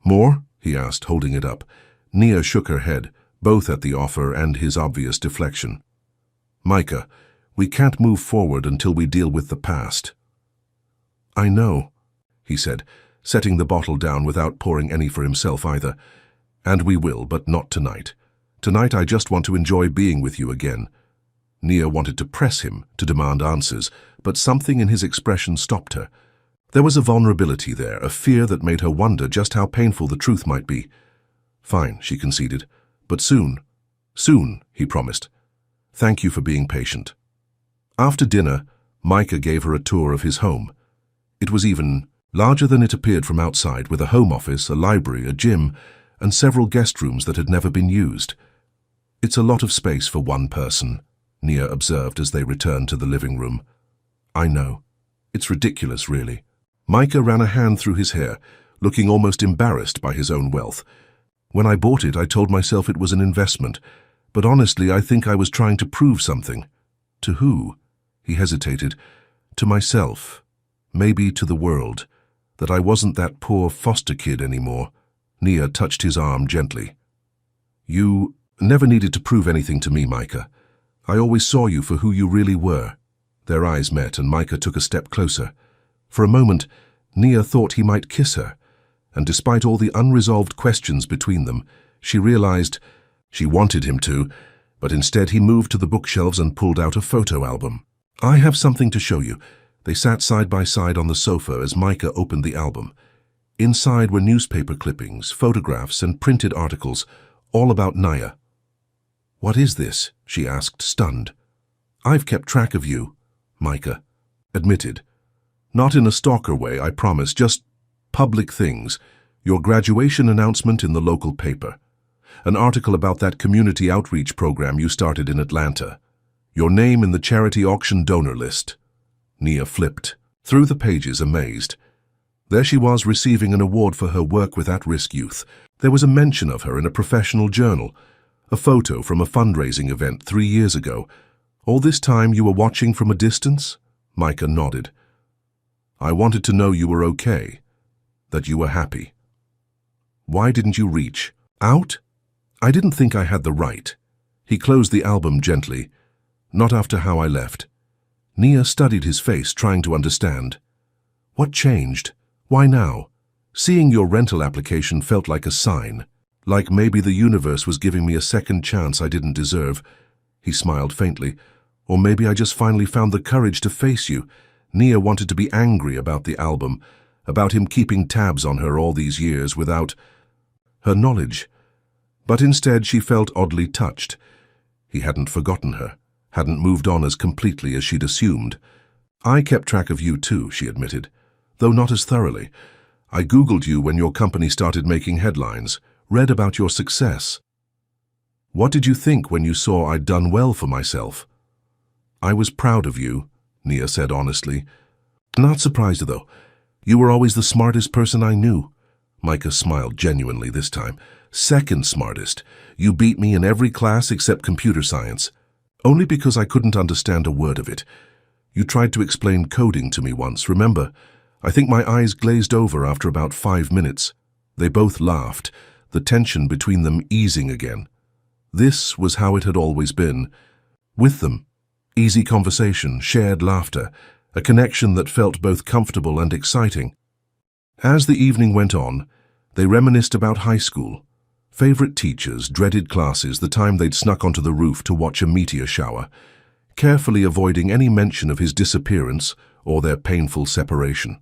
S1: More? He asked, holding it up. Nia shook her head, both at the offer and his obvious deflection. Micah, we can't move forward until we deal with the past. I know, he said, setting the bottle down without pouring any for himself either. And we will, but not tonight. Tonight I just want to enjoy being with you again. Nia wanted to press him, to demand answers, but something in his expression stopped her. There was a vulnerability there, a fear that made her wonder just how painful the truth might be. Fine, she conceded. But soon. Soon, he promised. Thank you for being patient. After dinner, Micah gave her a tour of his home. It was even larger than it appeared from outside, with a home office, a library, a gym, and several guest rooms that had never been used. It's a lot of space for one person, Nia observed as they returned to the living room. I know. It's ridiculous, really. Micah ran a hand through his hair, looking almost embarrassed by his own wealth. When I bought it, I told myself it was an investment, but honestly, I think I was trying to prove something. To who? He hesitated. To myself. Maybe to the world. That I wasn't that poor foster kid anymore. Nia touched his arm gently. You never needed to prove anything to me, Micah. I always saw you for who you really were. Their eyes met, and Micah took a step closer. For a moment, Nia thought he might kiss her, and despite all the unresolved questions between them, she realized she wanted him to, but instead he moved to the bookshelves and pulled out a photo album. I have something to show you. They sat side by side on the sofa as Micah opened the album. Inside were newspaper clippings, photographs, and printed articles, all about Nia. What is this? She asked, stunned. I've kept track of you, Micah admitted. Not in a stalker way, I promise, just public things. Your graduation announcement in the local paper. An article about that community outreach program you started in Atlanta. Your name in the charity auction donor list. Nia flipped through the pages, amazed. There she was, receiving an award for her work with at-risk youth. There was a mention of her in a professional journal. A photo from a fundraising event 3 years ago. All this time you were watching from a distance? Micah nodded. I wanted to know you were okay, that you were happy. Why didn't you reach out? I didn't think I had the right. He closed the album gently. Not after how I left. Nia studied his face, trying to understand. What changed? Why now? Seeing your rental application felt like a sign, like maybe the universe was giving me a second chance I didn't deserve. He smiled faintly. Or maybe I just finally found the courage to face you. Nia wanted to be angry about the album, about him keeping tabs on her all these years without her knowledge. But instead she felt oddly touched. He hadn't forgotten her, hadn't moved on as completely as she'd assumed. I kept track of you too, she admitted, though not as thoroughly. I Googled you when your company started making headlines, read about your success. What did you think when you saw I'd done well for myself? I was proud of you, Nia said honestly. Not surprised, though. You were always the smartest person I knew. Micah smiled genuinely this time. Second smartest. You beat me in every class except computer science. Only because I couldn't understand a word of it. You tried to explain coding to me once, remember? I think my eyes glazed over after about 5 minutes. They both laughed, the tension between them easing again. This was how it had always been. With them. Easy conversation, shared laughter, a connection that felt both comfortable and exciting. As the evening went on, they reminisced about high school. Favorite teachers, dreaded classes, the time they'd snuck onto the roof to watch a meteor shower, carefully avoiding any mention of his disappearance or their painful separation.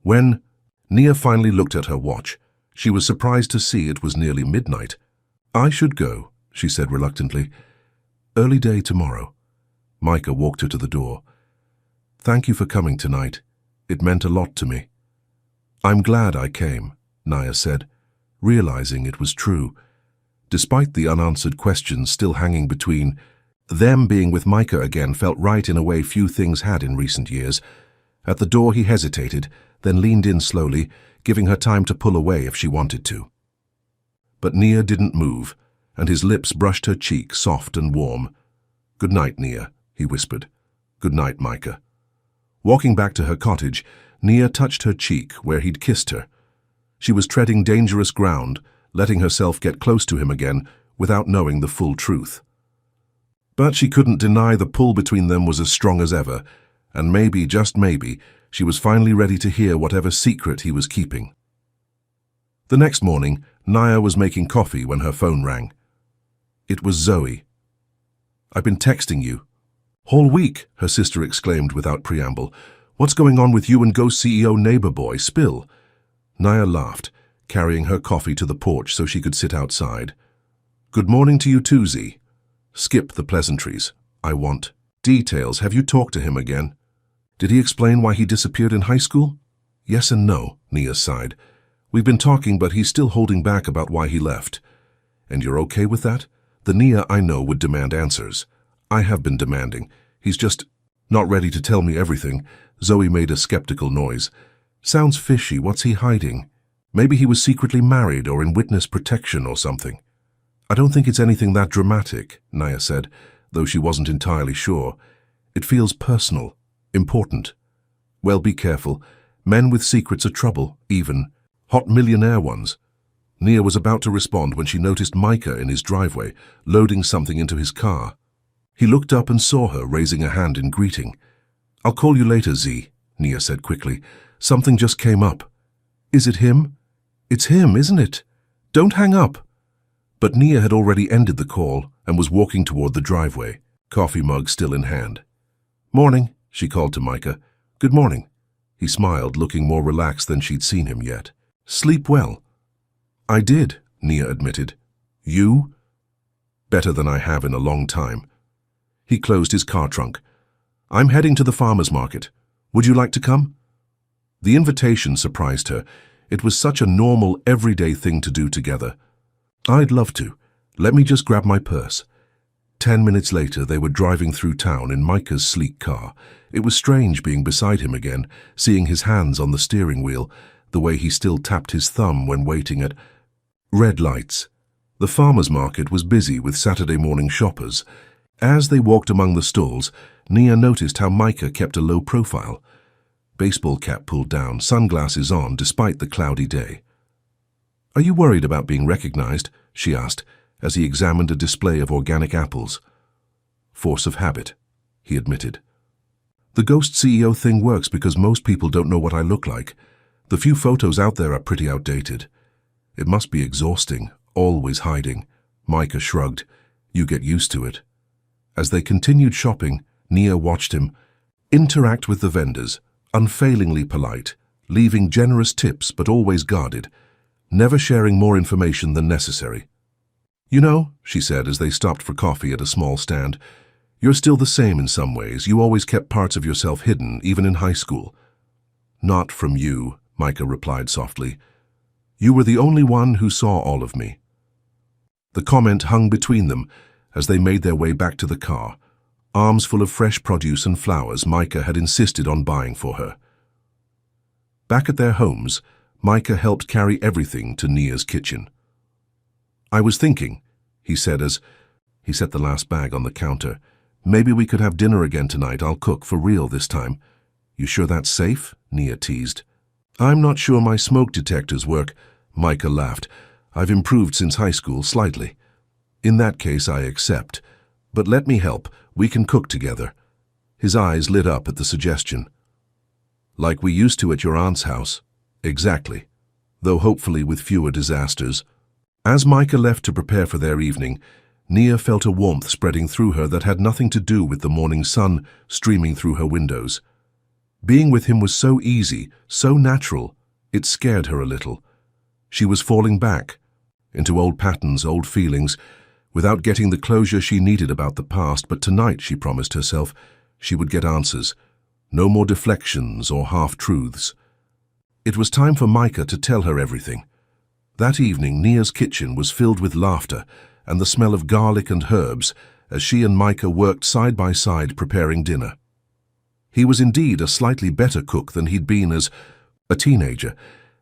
S1: When Nia finally looked at her watch, she was surprised to see it was nearly midnight. I should go, she said reluctantly. Early day tomorrow. Micah walked her to the door. Thank you for coming tonight. It meant a lot to me. I'm glad I came, Nia said, realizing it was true. Despite the unanswered questions still hanging between, them being with Micah again felt right in a way few things had in recent years. At the door he hesitated, then leaned in slowly, giving her time to pull away if she wanted to. But Nia didn't move, and his lips brushed her cheek, soft and warm. Good night, Nia, he whispered. Good night, Micah. Walking back to her cottage, Nia touched her cheek where he'd kissed her. She was treading dangerous ground, letting herself get close to him again without knowing the full truth. But she couldn't deny the pull between them was as strong as ever, and maybe, just maybe, she was finally ready to hear whatever secret he was keeping. The next morning, Nia was making coffee when her phone rang. It was Zoe. I've been texting you. Whole week, her sister exclaimed without preamble. What's going on with you and Ghost CEO neighbor boy, Spill? Nia laughed, carrying her coffee to the porch so she could sit outside. Good morning to you too, Z. Skip the pleasantries. I want details. Have you talked to him again? Did he explain why he disappeared in high school? Yes and no, Nia sighed. We've been talking, but he's still holding back about why he left. And you're okay with that? The Nia I know would demand answers. I have been demanding. He's just not ready to tell me everything. Zoe made a skeptical noise. Sounds fishy. What's he hiding? Maybe he was secretly married or in witness protection or something. I don't think it's anything that dramatic, Nia said, though she wasn't entirely sure. It feels personal, important. Well, be careful. Men with secrets are trouble, even hot millionaire ones. Nia was about to respond when she noticed Micah in his driveway, loading something into his car. He looked up and saw her, raising a hand in greeting. I'll call you later, Z, Nia said quickly. Something just came up. Is it him? It's him, isn't it? Don't hang up. But Nia had already ended the call and was walking toward the driveway, coffee mug still in hand. Morning, she called to Micah. Good morning. He smiled, looking more relaxed than she'd seen him yet. Sleep well. I did, Nia admitted. You? Better than I have in a long time. He closed his car trunk. I'm heading to the farmer's market. Would you like to come? The invitation surprised her. It was such a normal, everyday thing to do together. I'd love to. Let me just grab my purse. 10 minutes later, they were driving through town in Micah's sleek car. It was strange being beside him again, seeing his hands on the steering wheel, the way he still tapped his thumb when waiting at red lights. The farmer's market was busy with Saturday morning shoppers. As they walked among the stalls, Nia noticed how Micah kept a low profile. Baseball cap pulled down, sunglasses on despite the cloudy day. "Are you worried about being recognized?" she asked, as he examined a display of organic apples. "Force of habit," he admitted. "The ghost CEO thing works because most people don't know what I look like. The few photos out there are pretty outdated. It must be exhausting, always hiding." Micah shrugged. "You get used to it." As they continued shopping, Nia watched him interact with the vendors, unfailingly polite, leaving generous tips but always guarded, never sharing more information than necessary. "You know," she said as they stopped for coffee at a small stand, "you're still the same in some ways. You always kept parts of yourself hidden, even in high school." "Not from you," Micah replied softly. "You were the only one who saw all of me." The comment hung between them as they made their way back to the car, arms full of fresh produce and flowers Micah had insisted on buying for her. Back at their homes, Micah helped carry everything to Nia's kitchen. "I was thinking," he said as he set the last bag on the counter, "maybe we could have dinner again tonight. I'll cook for real this time." "You sure that's safe?" Nia teased. "I'm not sure my smoke detectors work," Micah laughed. "I've improved since high school, slightly." "In that case, I accept. But let me help. We can cook together." His eyes lit up at the suggestion. "Like we used to at your aunt's house." "Exactly. Though hopefully with fewer disasters." As Micah left to prepare for their evening, Nia felt a warmth spreading through her that had nothing to do with the morning sun streaming through her windows. Being with him was so easy, so natural, it scared her a little. She was falling back into old patterns, old feelings, without getting the closure she needed about the past, but tonight, she promised herself, she would get answers. No more deflections or half-truths. It was time for Micah to tell her everything. That evening, Nia's kitchen was filled with laughter and the smell of garlic and herbs as she and Micah worked side by side preparing dinner. He was indeed a slightly better cook than he'd been as a teenager,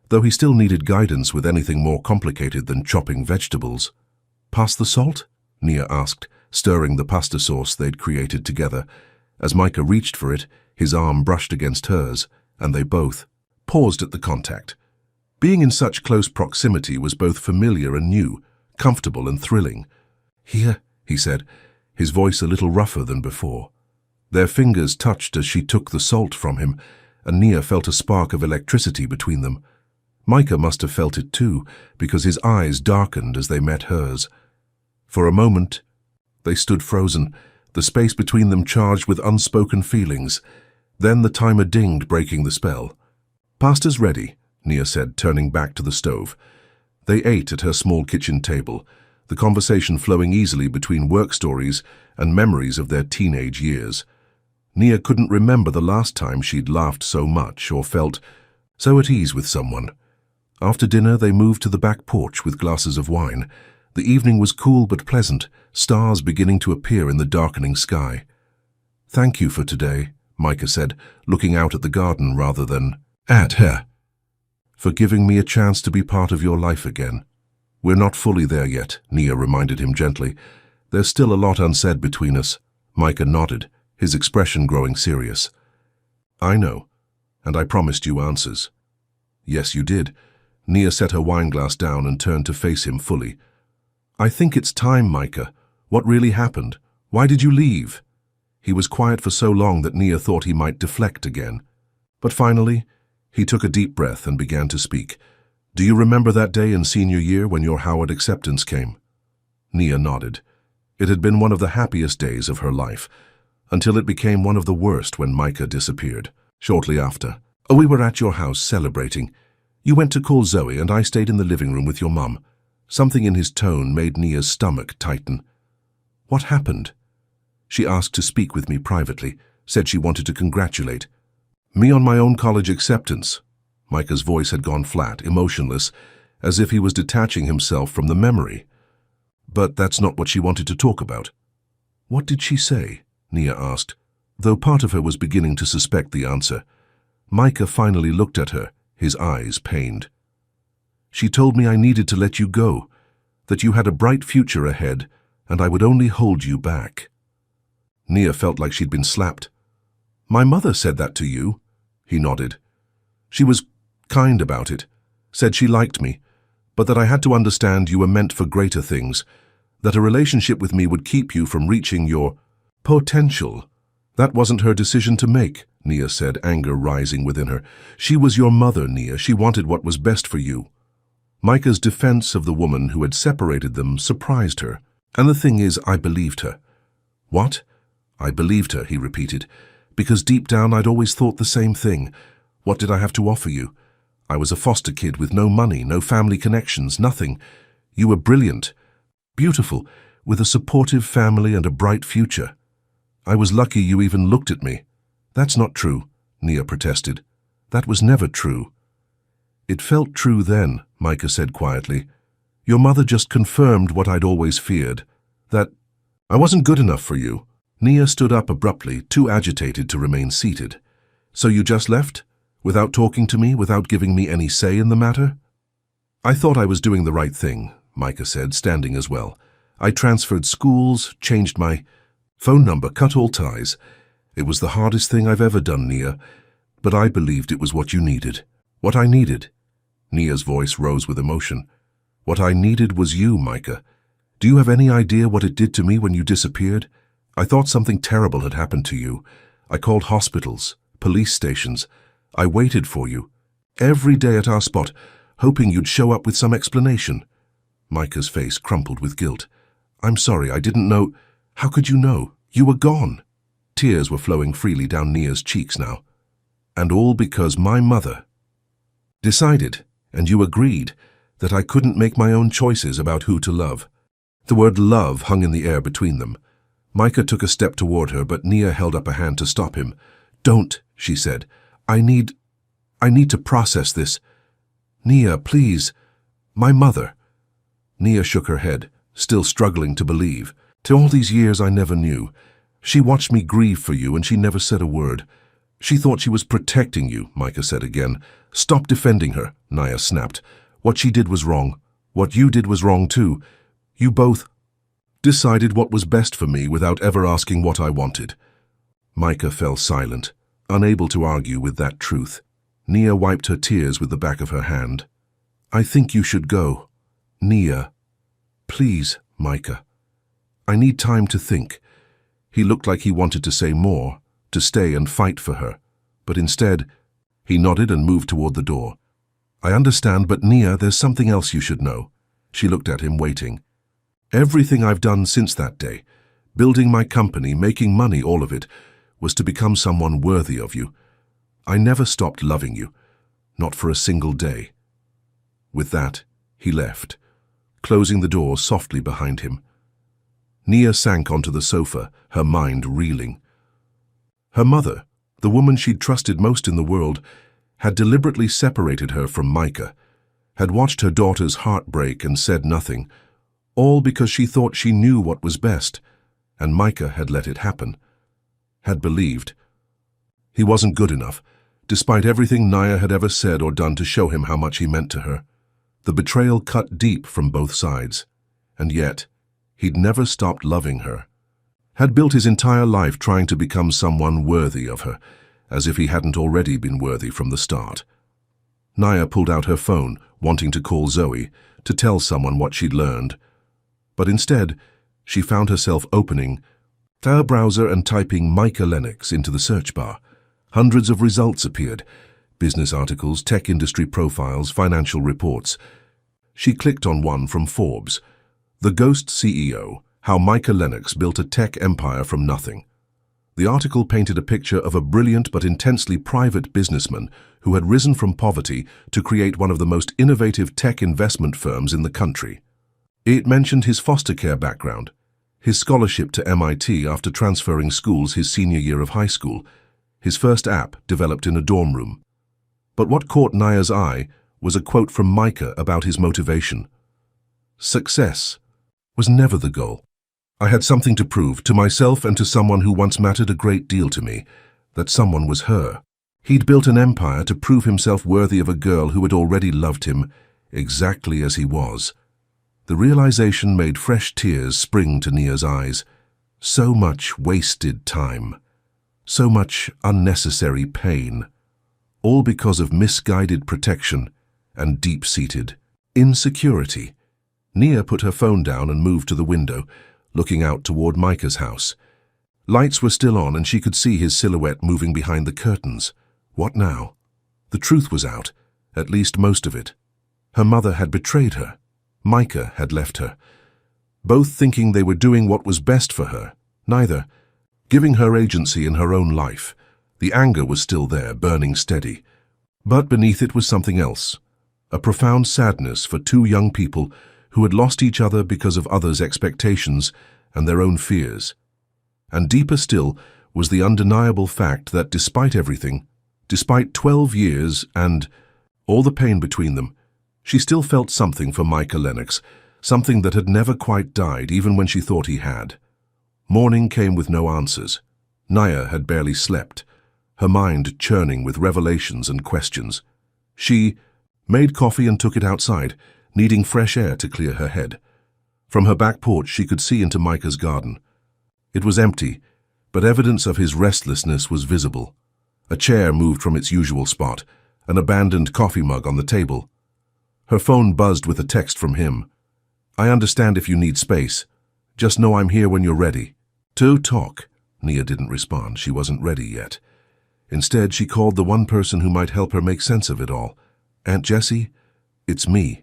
S1: though he still needed guidance with anything more complicated than chopping vegetables. "Pass the salt?" Nia asked, stirring the pasta sauce they'd created together. As Micah reached for it, his arm brushed against hers, and they both paused at the contact. Being in such close proximity was both familiar and new, comfortable and thrilling. "Here," he said, his voice a little rougher than before. Their fingers touched as she took the salt from him, and Nia felt a spark of electricity between them. Micah must have felt it too, because his eyes darkened as they met hers. For a moment, they stood frozen, the space between them charged with unspoken feelings. Then the timer dinged, breaking the spell. "Pasta's ready," Nia said, turning back to the stove. They ate at her small kitchen table, the conversation flowing easily between work stories and memories of their teenage years. Nia couldn't remember the last time she'd laughed so much or felt so at ease with someone. After dinner, they moved to the back porch with glasses of wine. The evening was cool but pleasant, stars beginning to appear in the darkening sky. "Thank you for today," Micah said, looking out at the garden rather than at her. "For giving me a chance to be part of your life again." "We're not fully there yet," Nia reminded him gently. "There's still a lot unsaid between us." Micah nodded, his expression growing serious. "I know, and I promised you answers." "Yes, you did." Nia set her wineglass down and turned to face him fully. "I think it's time, Micah. What really happened? Why did you leave?" He was quiet for so long that Nia thought he might deflect again. But finally, he took a deep breath and began to speak. "Do you remember that day in senior year when your Howard acceptance came?" Nia nodded. It had been one of the happiest days of her life, until it became one of the worst when Micah disappeared. Shortly after, "We were at your house celebrating. You went to call Zoe and I stayed in the living room with your mum." Something in his tone made Nia's stomach tighten. "What happened?" "She asked to speak with me privately, said she wanted to congratulate me on my own college acceptance." Micah's voice had gone flat, emotionless, as if he was detaching himself from the memory. "But that's not what she wanted to talk about." "What did she say?" Nia asked, though part of her was beginning to suspect the answer. Micah finally looked at her, his eyes pained. "She told me I needed to let you go. that you had a bright future ahead, and I would only hold you back. Nia felt like she'd been slapped. My mother said that to you? He nodded. She was kind about it, said she liked me, but that I had to understand you were meant for greater things, that a relationship with me would keep you from reaching your potential. That wasn't her decision to make, Nia said, anger rising within her. She was your mother, Nia. She wanted what was best for you. Micah's defense of the woman who had separated them surprised her, and the thing is, I believed her. What? I believed her, he repeated, because deep down I'd always thought the same thing. What did I have to offer you? I was a foster kid with no money, no family connections, nothing. You were brilliant, beautiful, with a supportive family and a bright future. I was lucky you even looked at me. That's not true, Nia protested. That was never true. It felt true then, Micah said quietly. Your mother just confirmed what I'd always feared, that I wasn't good enough for you. Nia stood up abruptly, too agitated to remain seated. So you just left? Without talking to me, without giving me any say in the matter? I thought I was doing the right thing, Micah said, standing as well. I transferred schools, changed my phone number, cut all ties. It was the hardest thing I've ever done, Nia, but I believed it was what you needed. What I needed. Nia's voice rose with emotion. What I needed was you, Micah. Do you have any idea what it did to me when you disappeared? I thought something terrible had happened to you. I called hospitals, police stations. I waited for you, every day at our spot, hoping you'd show up with some explanation. Micah's face crumpled with guilt. I'm sorry, I didn't know. How could you know? You were gone. Tears were flowing freely down Nia's cheeks now. And all because my mother decided, and you agreed, that I couldn't make my own choices about who to love. The word love hung in the air between them. Micah took a step toward her, but Nia held up a hand to stop him. Don't, she said. I need to process this. Nia, please. My mother. Nia shook her head, still struggling to believe. To all these years I never knew. She watched me grieve for you and she never said a word. She thought she was protecting you, Micah said again. Stop defending her, Nia snapped. What she did was wrong. What you did was wrong too. You both decided what was best for me without ever asking what I wanted. Micah fell silent, unable to argue with that truth. Nia wiped her tears with the back of her hand. I think you should go. Nia. Please, Micah. I need time to think. He looked like he wanted to say more, to stay and fight for her, but instead, he nodded and moved toward the door. I understand, but Nia, there's something else you should know. She looked at him, waiting. Everything I've done since that day, building my company, making money, all of it, was to become someone worthy of you. I never stopped loving you, not for a single day. With that, he left, closing the door softly behind him. Nia sank onto the sofa, her mind reeling. Her mother, the woman she'd trusted most in the world, had deliberately separated her from Micah, had watched her daughter's heart break and said nothing, all because she thought she knew what was best, and Micah had let it happen. Had believed. He wasn't good enough, despite everything Nia had ever said or done to show him how much he meant to her. The betrayal cut deep from both sides, and yet, he'd never stopped loving her. Had built his entire life trying to become someone worthy of her, as if he hadn't already been worthy from the start. Nia pulled out her phone, wanting to call Zoe, to tell someone what she'd learned. But instead, she found herself opening her browser and typing Micah Lennox into the search bar. Hundreds of results appeared. Business articles, tech industry profiles, financial reports. She clicked on one from Forbes. The Ghost CEO, How Micah Lennox Built a Tech Empire from Nothing. The article painted a picture of a brilliant but intensely private businessman who had risen from poverty to create one of the most innovative tech investment firms in the country. It mentioned his foster care background, his scholarship to MIT after transferring schools his senior year of high school, his first app developed in a dorm room. But what caught Nia's eye was a quote from Micah about his motivation. Success was never the goal. I had something to prove to myself and to someone who once mattered a great deal to me, that someone was her. He'd built an empire to prove himself worthy of a girl who had already loved him exactly as he was. The realization made fresh tears spring to Nia's eyes. So much wasted time. So much unnecessary pain. All because of misguided protection and deep-seated insecurity. Nia put her phone down and moved to the window, looking out toward Micah's house. Lights were still on and she could see his silhouette moving behind the curtains. What now? The truth was out, at least most of it. Her mother had betrayed her. Micah had left her. Both thinking they were doing what was best for her, neither giving her agency in her own life. The anger was still there, burning steady. But beneath it was something else. A profound sadness for two young people who had lost each other because of others' expectations and their own fears. And deeper still was the undeniable fact that despite everything, despite 12 years and all the pain between them, she still felt something for Micah Lennox, something that had never quite died even when she thought he had. Morning came with no answers. Nia had barely slept, her mind churning with revelations and questions. She made coffee and took it outside, needing fresh air to clear her head. From her back porch she could see into Micah's garden. It was empty, but evidence of his restlessness was visible. A chair moved from its usual spot, an abandoned coffee mug on the table. Her phone buzzed with a text from him. "I understand if you need space. Just know I'm here when you're ready." "To talk." Nia didn't respond. She wasn't ready yet. Instead, she called the one person who might help her make sense of it all. "Aunt Jessie, it's me.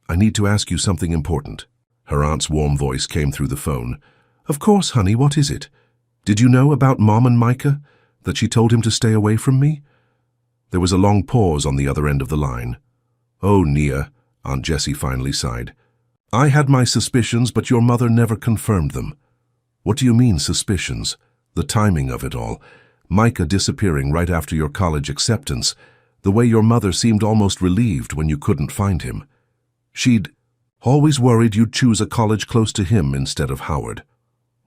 S1: I need to ask you something important." Her aunt's warm voice came through the phone. "Of course, honey, what is it? Did you know about Mom and Micah? That she told him to stay away from me?" There was a long pause on the other end of the line. "Oh, Nia," Aunt Jessie finally sighed. "I had my suspicions, but your mother never confirmed them." "What do you mean, suspicions?" "The timing of it all. Micah disappearing right after your college acceptance. The way your mother seemed almost relieved when you couldn't find him. She'd always worried you'd choose a college close to him instead of Howard."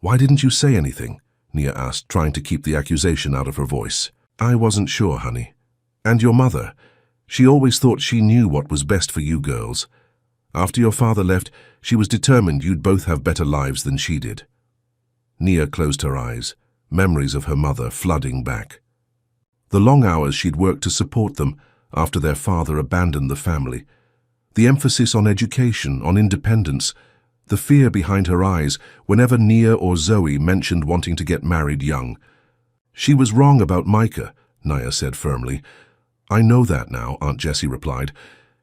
S1: "Why didn't you say anything?" Nia asked, trying to keep the accusation out of her voice. "I wasn't sure, honey. And your mother. She always thought she knew what was best for you girls. After your father left, she was determined you'd both have better lives than she did." Nia closed her eyes, memories of her mother flooding back. The long hours she'd worked to support them after their father abandoned the family. The emphasis on education, on independence, the fear behind her eyes whenever Nia or Zoe mentioned wanting to get married young. "She was wrong about Micah," Nia said firmly. "I know that now," Aunt Jessie replied.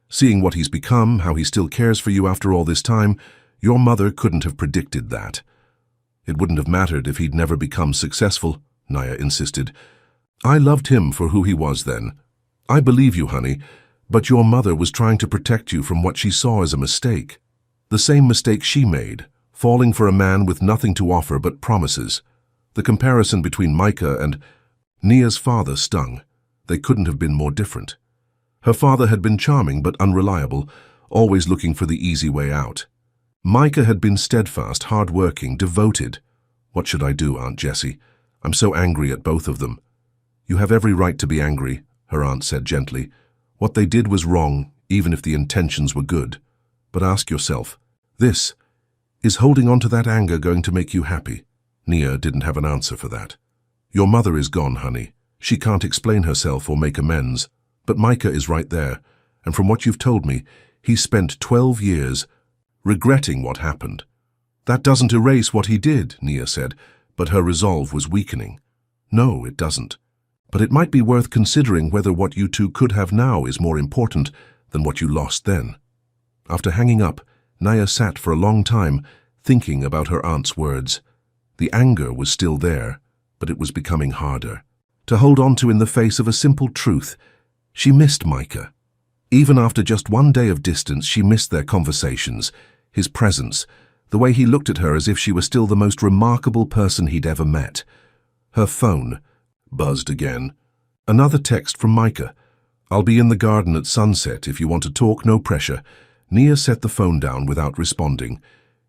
S1: "Seeing what he's become, how he still cares for you after all this time, your mother couldn't have predicted that." "It wouldn't have mattered if he'd never become successful," Nia insisted. "I loved him for who he was then. I believe you, honey, but your mother was trying to protect you from what she saw as a mistake. The same mistake she made, falling for a man with nothing to offer but promises. The comparison between Micah and Nia's father stung. They couldn't have been more different. Her father had been charming but unreliable, always looking for the easy way out. Micah had been steadfast, hard-working, devoted. What should I do, Aunt Jessie? I'm so angry at both of them." "You have every right to be angry," her aunt said gently. "What they did was wrong, even if the intentions were good. But ask yourself, is holding on to that anger going to make you happy?" Nia didn't have an answer for that. "Your mother is gone, honey. She can't explain herself or make amends. But Micah is right there, and from what you've told me, he's spent 12 years regretting what happened." "That doesn't erase what he did," Nia said, but her resolve was weakening. "No, it doesn't. But it might be worth considering whether what you two could have now is more important than what you lost then." After hanging up, Nia sat for a long time, thinking about her aunt's words. The anger was still there, but it was becoming harder to hold on to in the face of a simple truth. She missed Micah. Even after just one day of distance, she missed their conversations, his presence, the way he looked at her as if she were still the most remarkable person he'd ever met. Her phone buzzed again. Another text from Micah. "I'll be in the garden at sunset. If you want to talk, no pressure." Nia set the phone down without responding.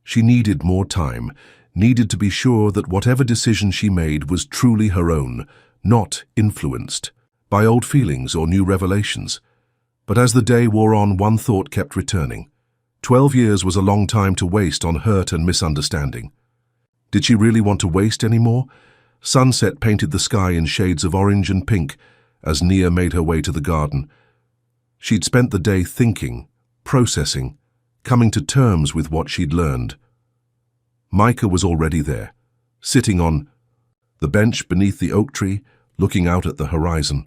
S1: She needed more time, needed to be sure that whatever decision she made was truly her own, not influenced by old feelings or new revelations. But as the day wore on, one thought kept returning. 12 years was a long time to waste on hurt and misunderstanding. Did she really want to waste any more? Sunset painted the sky in shades of orange and pink as Nia made her way to the garden. She'd spent the day thinking, processing, coming to terms with what she'd learned. Micah was already there, sitting on the bench beneath the oak tree, looking out at the horizon.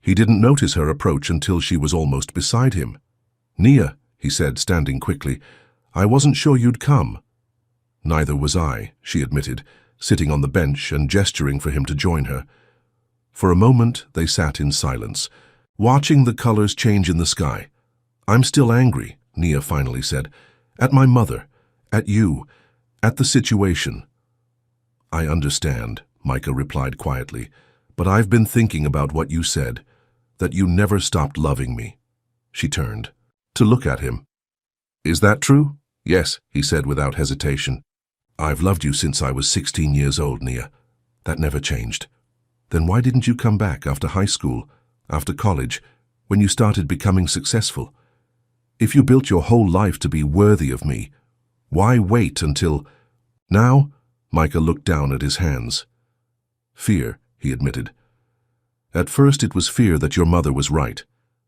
S1: He didn't notice her approach until she was almost beside him. "Nia," he said, standing quickly, "I wasn't sure you'd come." "Neither was I," she admitted, sitting on the bench and gesturing for him to join her. For a moment they sat in silence, watching the colors change in the sky. "I'm still angry," Nia finally said, "at my mother, at you, at the situation." "I understand," Micah replied quietly, "but I've been thinking about what you said, that you never stopped loving me." She turned to look at him. "Is that true?" "Yes," he said without hesitation. "I've loved you since I was 16 years old, Nia. That never changed." "Then why didn't you come back after high school, after college, when you started becoming successful? If you built your whole life to be worthy of me, why wait until—" "Now?" Micah looked down at his hands. "Fear," he admitted. "At first it was fear that your mother was right,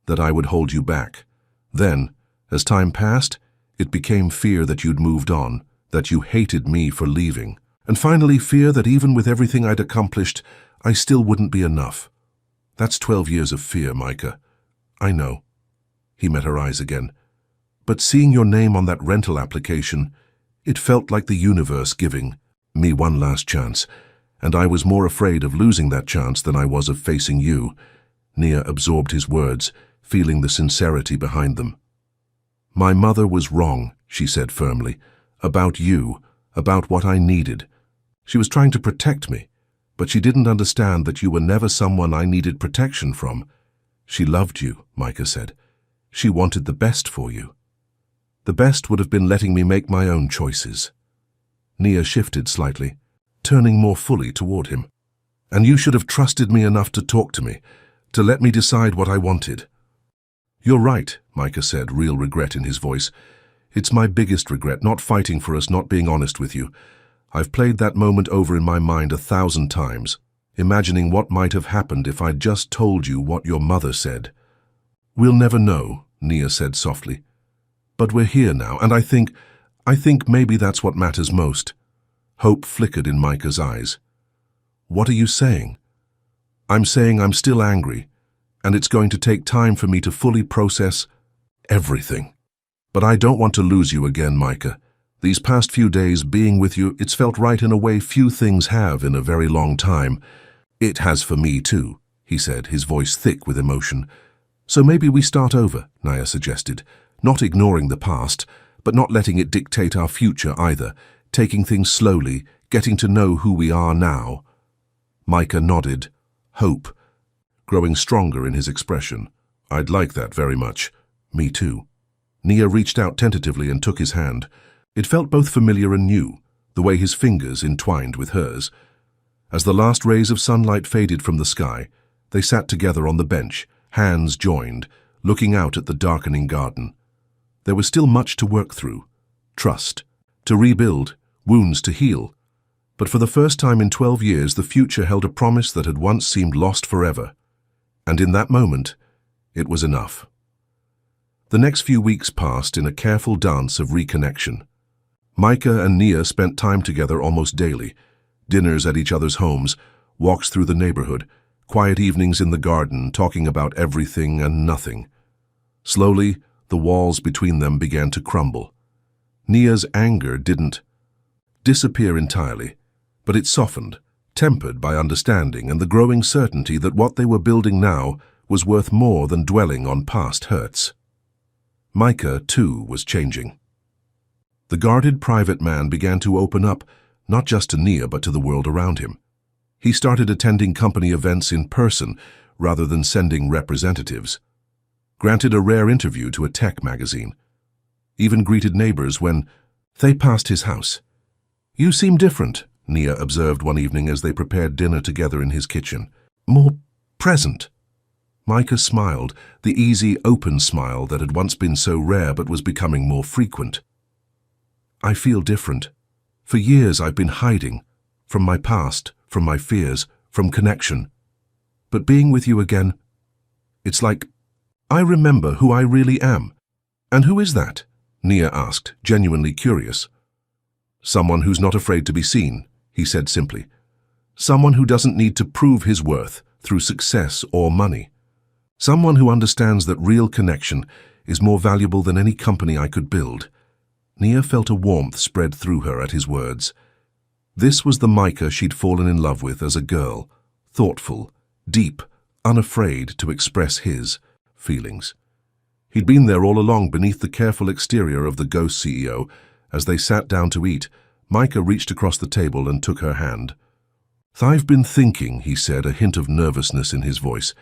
S1: that I would hold you back. Then, as time passed, it became fear that you'd moved on, that you hated me for leaving. And finally fear that even with everything I'd accomplished, I still wouldn't be enough. That's 12 years of fear, Micah. I know." He met her eyes again. "But seeing your name on that rental application, it felt like the universe giving me one last chance, and I was more afraid of losing that chance than I was of facing you." Nia absorbed his words, feeling the sincerity behind them. "My mother was wrong," she said firmly, "about you, about what I needed. She was trying to protect me, but she didn't understand that you were never someone I needed protection from. She loved you," Micah said. "She wanted the best for you. The best would have been letting me make my own choices." Nia shifted slightly, turning more fully toward him. "And you should have trusted me enough to talk to me, to let me decide what I wanted." "You're right," Micah said, real regret in his voice. "It's my biggest regret, not fighting for us, not being honest with you. I've played that moment over in my mind 1,000 times, imagining what might have happened if I'd just told you what your mother said." "We'll never know," Nia said softly. "But we're here now, and I think maybe that's what matters most." Hope flickered in Micah's eyes. "What are you saying?" "I'm saying I'm still angry, and it's going to take time for me to fully process everything. But I don't want to lose you again, Micah. These past few days being with you, it's felt right in a way few things have in a very long time." "It has for me too," he said, his voice thick with emotion. "So maybe we start over," Nia suggested, "not ignoring the past, but not letting it dictate our future either, taking things slowly, getting to know who we are now." Micah nodded, hope growing stronger in his expression. "I'd like that very much." "Me too." Nia reached out tentatively and took his hand. It felt both familiar and new, the way his fingers entwined with hers. As the last rays of sunlight faded from the sky, they sat together on the bench, hands joined, looking out at the darkening garden. There was still much to work through. Trust, to rebuild, wounds to heal. But for the first time in 12 years, the future held a promise that had once seemed lost forever. And in that moment, it was enough. The next few weeks passed in a careful dance of reconnection. Micah and Nia spent time together almost daily, dinners at each other's homes, walks through the neighborhood, quiet evenings in the garden, talking about everything and nothing. Slowly, the walls between them began to crumble. Nia's anger didn't disappear entirely, but it softened, tempered by understanding and the growing certainty that what they were building now was worth more than dwelling on past hurts. Micah, too, was changing. The guarded private man began to open up, not just to Nia but to the world around him. He started attending company events in person rather than sending representatives, granted a rare interview to a tech magazine, even greeted neighbors when they passed his house. "You seem different," Nia observed one evening as they prepared dinner together in his kitchen. "More present." Micah smiled, the easy, open smile that had once been so rare but was becoming more frequent. I feel different. For years I've been hiding. From my past, from my fears, from connection. But being with you again, it's like I remember who I really am. And who is that? Nia asked, genuinely curious. Someone who's not afraid to be seen, he said simply. Someone who doesn't need to prove his worth through success or money. Someone who understands that real connection is more valuable than any company I could build. Nia felt a warmth spread through her at his words. This was the Micah she'd fallen in love with as a girl, thoughtful, deep, unafraid to express his feelings. He'd been there all along beneath the careful exterior of the ghost CEO. As they sat down to eat, Micah reached across the table and took her hand. I've been thinking, he said, a hint of nervousness in his voice.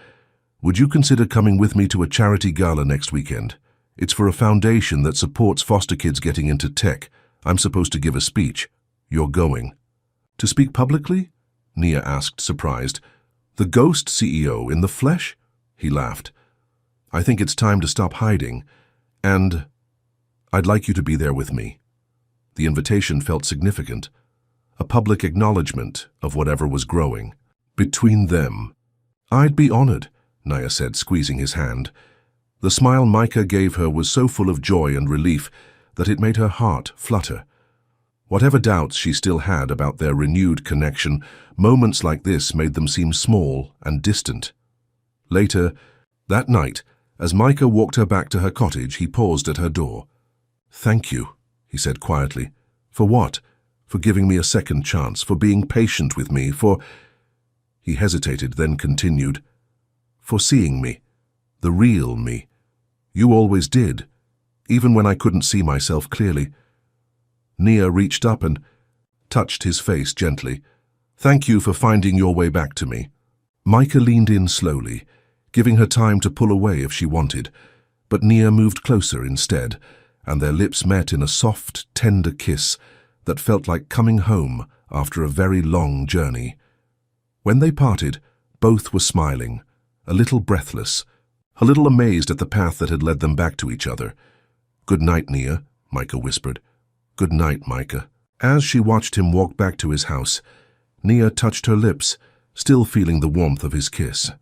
S1: Would you consider coming with me to a charity gala next weekend? It's for a foundation that supports foster kids getting into tech. I'm supposed to give a speech. You're going. To speak publicly? Nia asked, surprised. The ghost CEO in the flesh? He laughed. I think it's time to stop hiding, and I'd like you to be there with me. The invitation felt significant, a public acknowledgement of whatever was growing between them. I'd be honored, Nia said, squeezing his hand. The smile Micah gave her was so full of joy and relief that it made her heart flutter. Whatever doubts she still had about their renewed connection, moments like this made them seem small and distant. Later, that night, as Micah walked her back to her cottage, he paused at her door. Thank you, he said quietly. For what? For giving me a second chance, for being patient with me, for... He hesitated, then continued. For seeing me, the real me. You always did, even when I couldn't see myself clearly. Nia reached up and touched his face gently. Thank you for finding your way back to me. Micah leaned in slowly, giving her time to pull away if she wanted, but Nia moved closer instead, and their lips met in a soft, tender kiss that felt like coming home after a very long journey. When they parted, both were smiling, a little breathless, a little amazed at the path that had led them back to each other. Good night, Nia, Micah whispered. Good night, Micah. As she watched him walk back to his house, Nia touched her lips, still feeling the warmth of his kiss.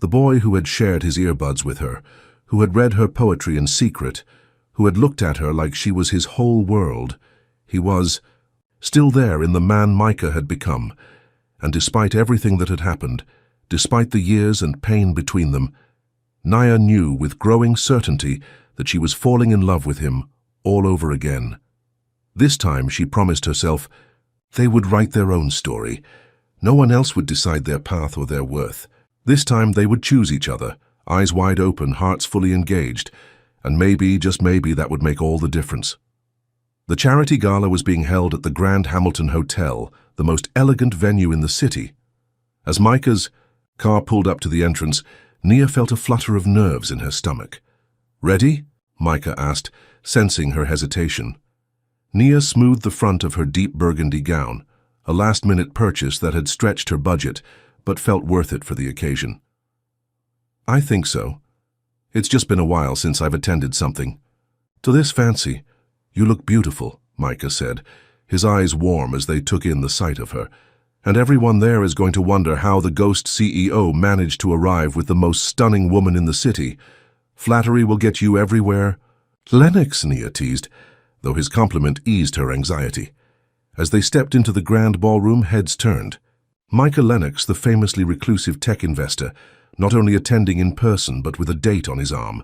S1: The boy who had shared his earbuds with her, who had read her poetry in secret, who had looked at her like she was his whole world, he was still there in the man Micah had become, and despite everything that had happened, despite the years and pain between them, Nia knew with growing certainty that she was falling in love with him all over again. This time, she promised herself, they would write their own story. No one else would decide their path or their worth. This time they would choose each other, eyes wide open, hearts fully engaged, and maybe, just maybe, that would make all the difference. The charity gala was being held at the Grand Hamilton Hotel, the most elegant venue in the city. As Micah's car pulled up to the entrance, Nia felt a flutter of nerves in her stomach. Ready? Micah asked, sensing her hesitation. Nia smoothed the front of her deep burgundy gown, a last-minute purchase that had stretched her budget, but felt worth it for the occasion. I think so. It's just been a while since I've attended something. To this fancy. You look beautiful, Micah said, his eyes warm as they took in the sight of her. And everyone there is going to wonder how the ghost CEO managed to arrive with the most stunning woman in the city. Flattery will get you everywhere. Lennox, Nia teased, though his compliment eased her anxiety. As they stepped into the grand ballroom, heads turned. Micah Lennox, the famously reclusive tech investor, not only attending in person but with a date on his arm.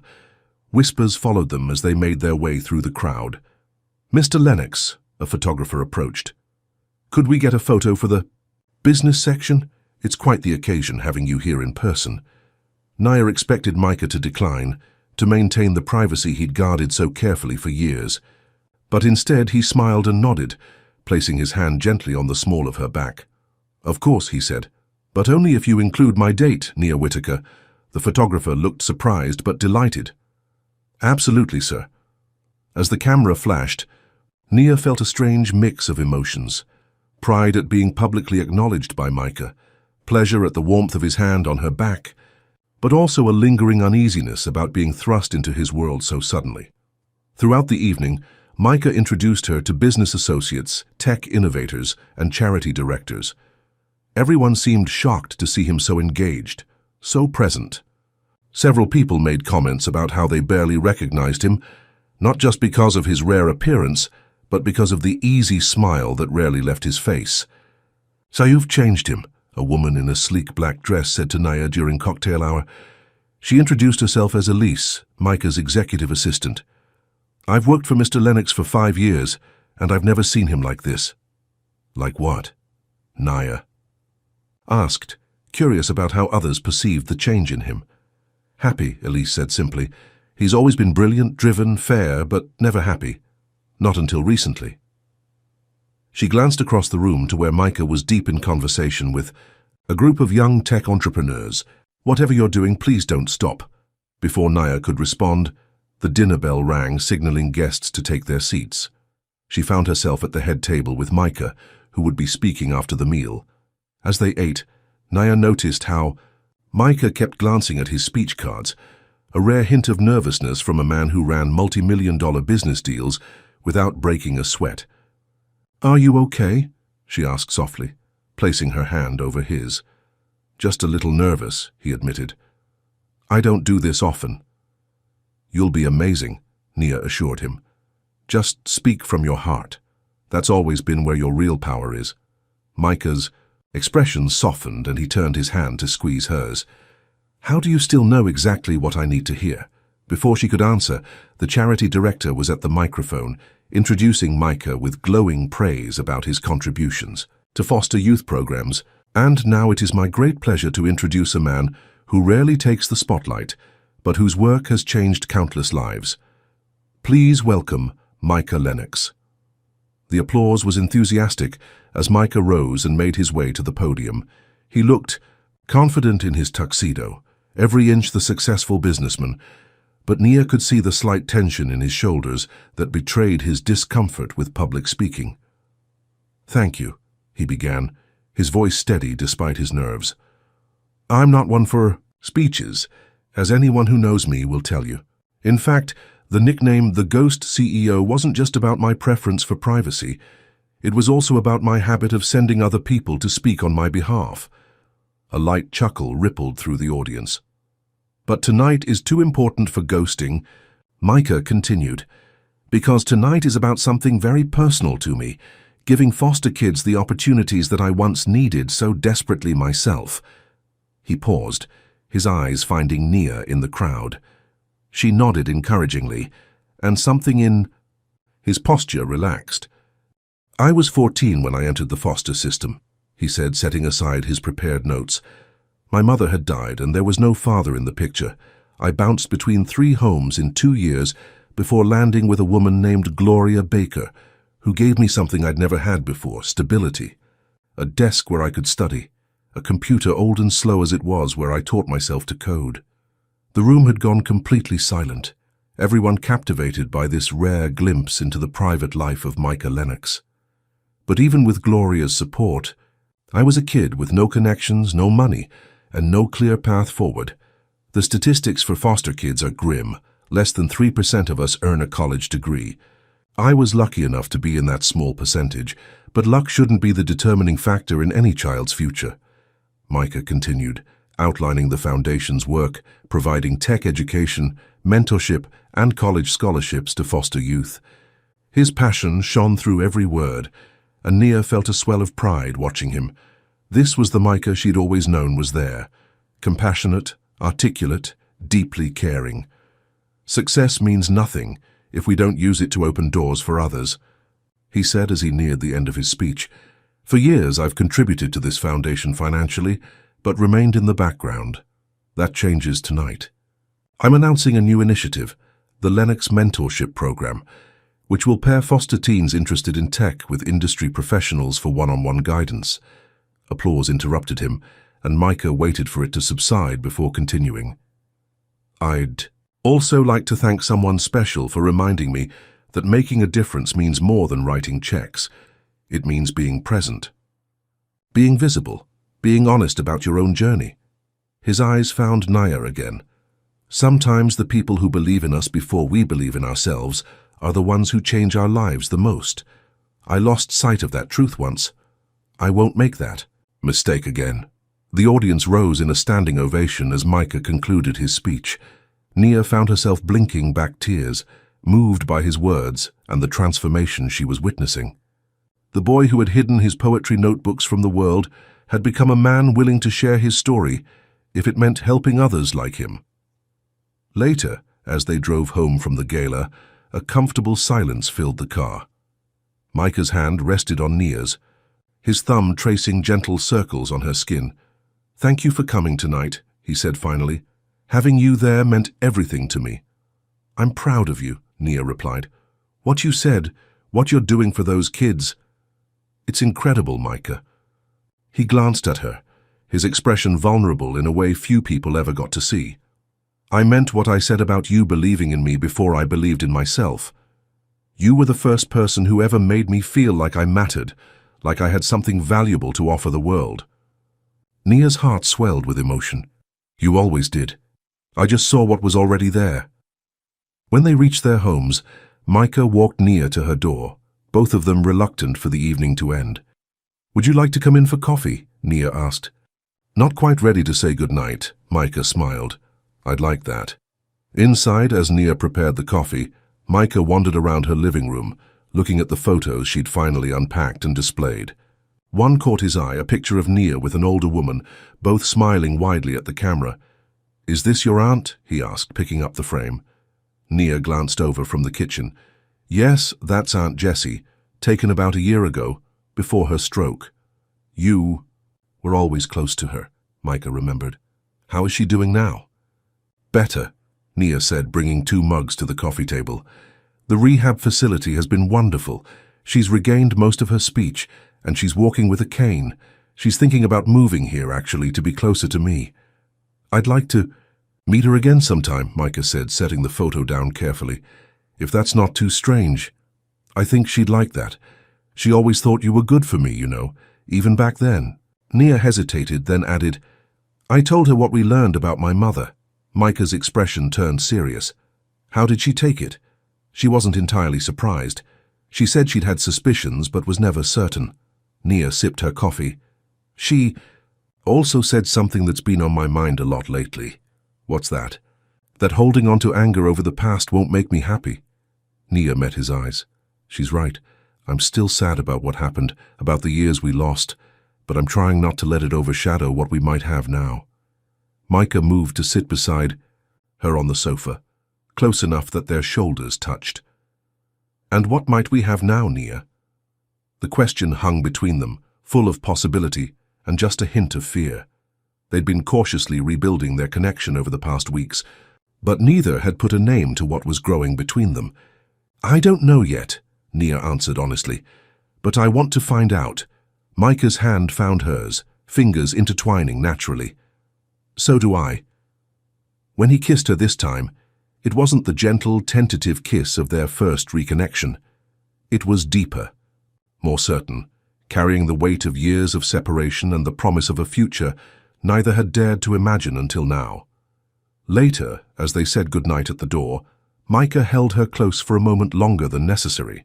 S1: Whispers followed them as they made their way through the crowd. Mr. Lennox, a photographer approached. Could we get a photo for the business section? It's quite the occasion having you here in person. Nia expected Micah to decline, to maintain the privacy he'd guarded so carefully for years. But instead he smiled and nodded, placing his hand gently on the small of her back. Of course, he said, but only if you include my date, Nia Whitaker. The photographer looked surprised but delighted. Absolutely, sir. As the camera flashed, Nia felt a strange mix of emotions. Pride at being publicly acknowledged by Micah, pleasure at the warmth of his hand on her back, but also a lingering uneasiness about being thrust into his world so suddenly. Throughout the evening, Micah introduced her to business associates, tech innovators, and charity directors. Everyone seemed shocked to see him so engaged, so present. Several people made comments about how they barely recognized him, not just because of his rare appearance, but because of the easy smile that rarely left his face. "So you've changed him," a woman in a sleek black dress said to Naya during cocktail hour. She introduced herself as Elise, Micah's executive assistant. "I've worked for Mr. Lennox for 5 years, and I've never seen him like this." "Like what?" Naya asked, curious about how others perceived the change in him. "Happy," Elise said simply. "He's always been brilliant, driven, fair, but never happy. Not until recently." She glanced across the room to where Micah was deep in conversation with a group of young tech entrepreneurs. "Whatever you're doing, please don't stop." Before Naya could respond, the dinner bell rang, signaling guests to take their seats. She found herself at the head table with Micah, who would be speaking after the meal. As they ate, Naya noticed how Micah kept glancing at his speech cards, a rare hint of nervousness from a man who ran multi-million-dollar business deals without breaking a sweat. "Are you okay?" she asked softly, placing her hand over his. "Just a little nervous," he admitted. "I don't do this often." "You'll be amazing," Nia assured him. "Just speak from your heart. That's always been where your real power is." Micah's expression softened and he turned his hand to squeeze hers. "How do you still know exactly what I need to hear?" Before she could answer, the charity director was at the microphone, introducing Micah with glowing praise about his contributions to foster youth programs. "And now it is my great pleasure to introduce a man who rarely takes the spotlight, but whose work has changed countless lives. Please welcome Micah Lennox." The applause was enthusiastic as Micah rose and made his way to the podium. He looked confident in his tuxedo, every inch the successful businessman, but Nia could see the slight tension in his shoulders that betrayed his discomfort with public speaking. "Thank you," he began, his voice steady despite his nerves. "I'm not one for speeches, as anyone who knows me will tell you. In fact, the nickname The Ghost CEO wasn't just about my preference for privacy. It was also about my habit of sending other people to speak on my behalf." A light chuckle rippled through the audience. "But tonight is too important for ghosting," Micah continued, "because tonight is about something very personal to me, giving foster kids the opportunities that I once needed so desperately myself." He paused, his eyes finding Nia in the crowd. She nodded encouragingly, and something in his posture relaxed. "I was 14 when I entered the foster system," he said, setting aside his prepared notes. "My mother had died, and there was no father in the picture. I bounced between 3 homes in 2 years before landing with a woman named Gloria Baker, who gave me something I'd never had before, stability. A desk where I could study, a computer old and slow as it was where I taught myself to code." The room had gone completely silent, everyone captivated by this rare glimpse into the private life of Micah Lennox. But even with Gloria's support, I was a kid with no connections, no money, and no clear path forward. The statistics for foster kids are grim. Less than 3% of us earn a college degree. I was lucky enough to be in that small percentage, but luck shouldn't be the determining factor in any child's future. Micah continued, outlining the Foundation's work, providing tech education, mentorship, and college scholarships to foster youth. His passion shone through every word, and Nia felt a swell of pride watching him. This was the Micah she'd always known was there, compassionate, articulate, deeply caring. "Success means nothing if we don't use it to open doors for others," he said as he neared the end of his speech. "For years I've contributed to this foundation financially, but remained in the background. That changes tonight. I'm announcing a new initiative, the Lennox Mentorship Program, which will pair foster teens interested in tech with industry professionals for one-on-one guidance." Applause interrupted him, and Micah waited for it to subside before continuing. "I'd also like to thank someone special for reminding me that making a difference means more than writing checks. It means being present, being visible, being honest about your own journey." His eyes found Nia again. Sometimes the people who believe in us before we believe in ourselves are the ones who change our lives the most. I lost sight of that truth once. I won't make that mistake again. The audience rose in a standing ovation as Micah concluded his speech. Nia found herself blinking back tears, moved by his words and the transformation she was witnessing. The boy who had hidden his poetry notebooks from the world had become a man willing to share his story if it meant helping others like him. Later, as they drove home from the gala, a comfortable silence filled the car. Micah's hand rested on Nia's, his thumb tracing gentle circles on her skin. "Thank you for coming tonight," he said finally. "Having you there meant everything to me." "I'm proud of you," Nia replied. "What you said, what you're doing for those kids. It's incredible, Micah." He glanced at her, his expression vulnerable in a way few people ever got to see. "I meant what I said about you believing in me before I believed in myself. You were the first person who ever made me feel like I mattered, like I had something valuable to offer the world." Nia's heart swelled with emotion. "You always did. I just saw what was already there." When they reached their homes, Micah walked Nia to her door, both of them reluctant for the evening to end. "Would you like to come in for coffee?" Nia asked. Not quite ready to say goodnight, Micah smiled. "I'd like that." Inside, as Nia prepared the coffee, Micah wandered around her living room, looking at the photos she'd finally unpacked and displayed. One caught his eye, a picture of Nia with an older woman, both smiling widely at the camera. "Is this your aunt?" he asked, picking up the frame. Nia glanced over from the kitchen. "Yes, that's Aunt Jessie, taken about a year ago, before her stroke. You were always close to her," Micah remembered. "How is she doing now?" "Better," Nia said, bringing 2 mugs to the coffee table. "The rehab facility has been wonderful. She's regained most of her speech, and she's walking with a cane. She's thinking about moving here, actually, to be closer to me." "I'd like to meet her again sometime," Micah said, setting the photo down carefully. "If that's not too strange. I think she'd like that. She always thought you were good for me, you know, even back then." Nia hesitated, then added, "I told her what we learned about my mother." Micah's expression turned serious. "How did she take it?" She wasn't entirely surprised. She said she'd had suspicions but was never certain. Nia sipped her coffee. "She also said something that's been on my mind a lot lately." "What's that?" "That holding on to anger over the past won't make me happy." Nia met his eyes. "She's right. I'm still sad about what happened, about the years we lost, but I'm trying not to let it overshadow what we might have now." Micah moved to sit beside her on the sofa, close enough that their shoulders touched. "And what might we have now, Nia?" The question hung between them, full of possibility and just a hint of fear. They'd been cautiously rebuilding their connection over the past weeks, but neither had put a name to what was growing between them. "I don't know yet," Nia answered honestly, "but I want to find out." Micah's hand found hers, fingers intertwining naturally. "So do I." When he kissed her this time, it wasn't the gentle, tentative kiss of their first reconnection. It was deeper, more certain, carrying the weight of years of separation and the promise of a future neither had dared to imagine until now. Later, as they said goodnight at the door, Micah held her close for a moment longer than necessary.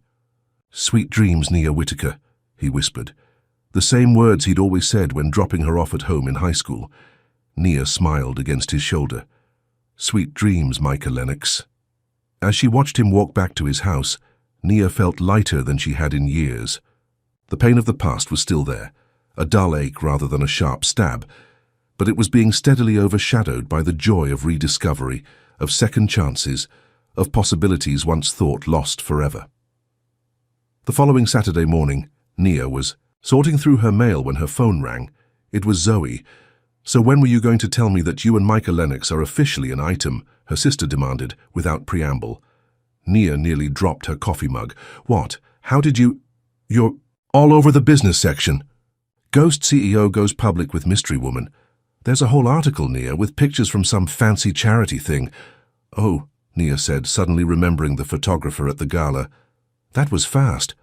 S1: "Sweet dreams, Nia Whitaker," he whispered. The same words he'd always said when dropping her off at home in high school. Nia smiled against his shoulder. "Sweet dreams, Micah Lennox." As she watched him walk back to his house, Nia felt lighter than she had in years. The pain of the past was still there, a dull ache rather than a sharp stab, but it was being steadily overshadowed by the joy of rediscovery, of second chances, of possibilities once thought lost forever. The following Saturday morning, Nia was sorting through her mail when her phone rang. It was Zoe. "So when were you going to tell me that you and Micah Lennox are officially an item?" her sister demanded, without preamble. Nia nearly dropped her coffee mug. "What? How did you—" "You're all over the business section. Ghost CEO goes public with mystery woman. There's a whole article, Nia, with pictures from some fancy charity thing." "Oh," Nia said, suddenly remembering the photographer at the gala. "That was fast."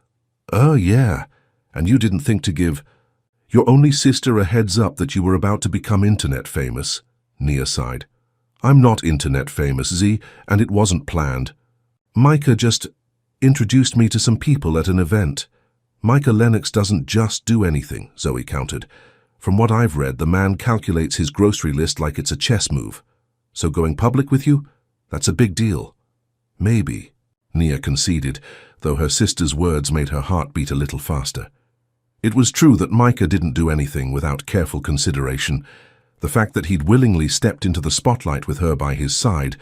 S1: "Oh, yeah. And you didn't think to give your only sister a heads up that you were about to become internet famous?" Nia sighed. I'm not internet famous, Z, and it wasn't planned. Micah just introduced me to some people at an event. Micah Lennox doesn't just do anything, Zoe countered. From what I've read, the man calculates his grocery list like it's a chess move. So going public with you? That's a big deal. Maybe, Nia conceded, though her sister's words made her heart beat a little faster. It was true that Micah didn't do anything without careful consideration. The fact that he'd willingly stepped into the spotlight with her by his side,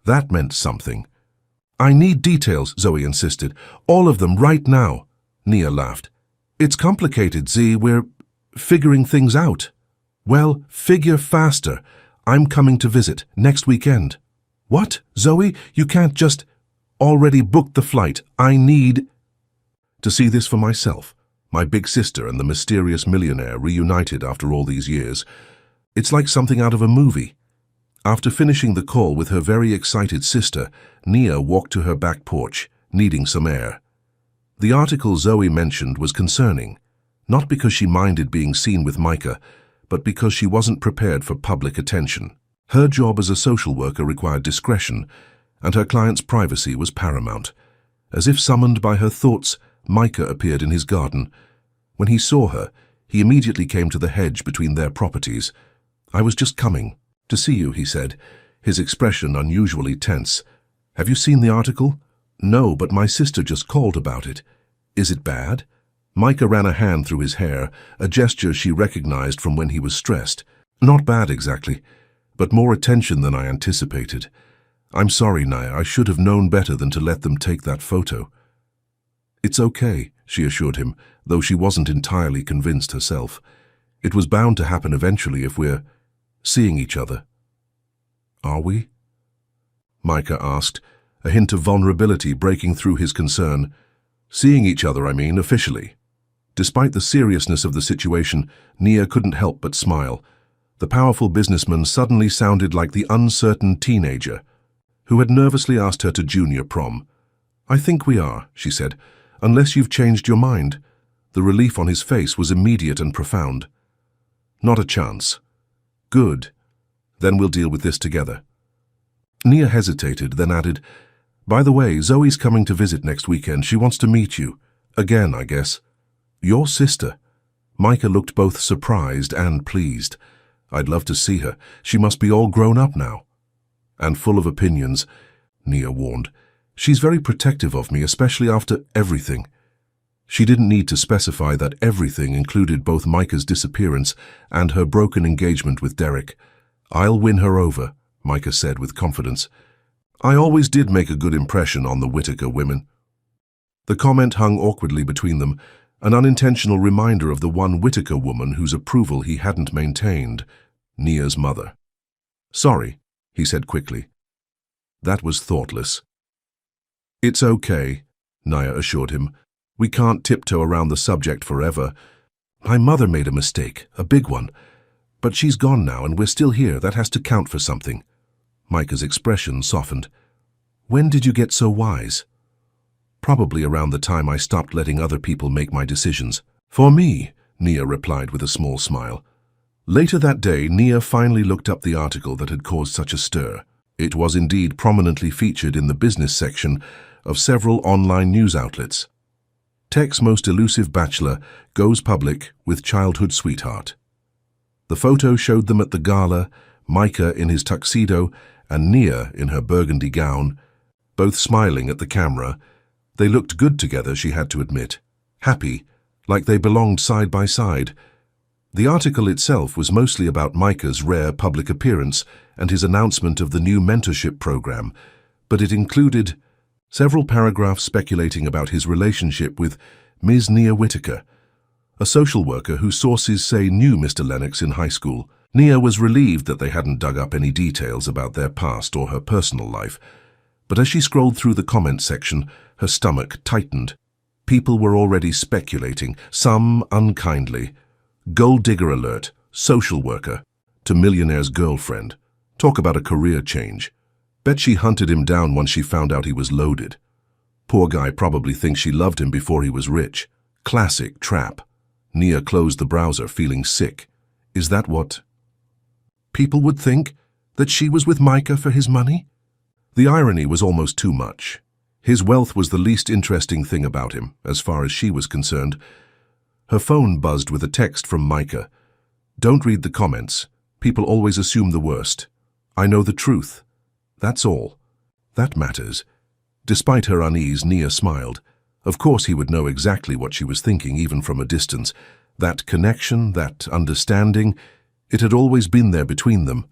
S1: that meant something. I need details, Zoe insisted. All of them right now. Nia laughed. It's complicated, Z. We're figuring things out. Well, figure faster. I'm coming to visit next weekend. What, Zoe? You can't just already booked the flight. I need to see this for myself. My big sister and the mysterious millionaire reunited after all these years. It's like something out of a movie. After finishing the call with her very excited sister, Nia walked to her back porch, needing some air. The article Zoe mentioned was concerning, not because she minded being seen with Micah, but because she wasn't prepared for public attention. Her job as a social worker required discretion, and her client's privacy was paramount. As if summoned by her thoughts, Micah appeared in his garden. When he saw her, he immediately came to the hedge between their properties. I was just coming to see you, he said, his expression unusually tense. Have you seen the article? No, but my sister just called about it. Is it bad? Micah ran a hand through his hair, a gesture she recognized from when he was stressed. Not bad exactly, but more attention than I anticipated. I'm sorry, Nia, I should have known better than to let them take that photo. It's okay, she assured him, though she wasn't entirely convinced herself. It was bound to happen eventually if we're seeing each other. Are we? Micah asked, a hint of vulnerability breaking through his concern. Seeing each other, I mean, officially. Despite the seriousness of the situation, Nia couldn't help but smile. The powerful businessman suddenly sounded like the uncertain teenager who had nervously asked her to junior prom. I think we are, she said, unless you've changed your mind. The relief on his face was immediate and profound. Not a chance. Good. Then we'll deal with this together. Nia hesitated, then added, by the way, Zoe's coming to visit next weekend. She wants to meet you. Again, I guess. Your sister? Micah looked both surprised and pleased. I'd love to see her. She must be all grown up now. And full of opinions, Nia warned. She's very protective of me, especially after everything. She didn't need to specify that everything included both Micah's disappearance and her broken engagement with Derek. I'll win her over, Micah said with confidence. I always did make a good impression on the Whittaker women. The comment hung awkwardly between them, an unintentional reminder of the one Whittaker woman whose approval he hadn't maintained, Nia's mother. Sorry, he said quickly. That was thoughtless. It's okay, Nia assured him. We can't tiptoe around the subject forever. My mother made a mistake, a big one. But she's gone now and we're still here. That has to count for something. Micah's expression softened. When did you get so wise? Probably around the time I stopped letting other people make my decisions. For me, Nia replied with a small smile. Later that day, Nia finally looked up the article that had caused such a stir. It was indeed prominently featured in the business section of several online news outlets. Tech's most elusive bachelor goes public with childhood sweetheart. The photo showed them at the gala, Micah in his tuxedo and Nia in her burgundy gown, both smiling at the camera. They looked good together, she had to admit. Happy, like they belonged side by side. The article itself was mostly about Micah's rare public appearance and his announcement of the new mentorship program, but it included several paragraphs speculating about his relationship with Ms. Nia Whittaker, a social worker whose sources say knew Mr. Lennox in high school. Nia was relieved that they hadn't dug up any details about their past or her personal life, but as she scrolled through the comment section, her stomach tightened. People were already speculating, some unkindly. Gold digger alert, social worker, to Millionaire's girlfriend. Talk about a career change. Bet she hunted him down once she found out he was loaded. Poor guy probably thinks she loved him before he was rich. Classic trap. Nia closed the browser, feeling sick. Is that what People would think that she was with Micah for his money? The irony was almost too much. His wealth was the least interesting thing about him, as far as she was concerned. Her phone buzzed with a text from Micah. "Don't read the comments. People always assume the worst. I know the truth. That's all. That matters." Despite her unease, Nia smiled. Of course he would know exactly what she was thinking, even from a distance. That connection, that understanding, it had always been there between them.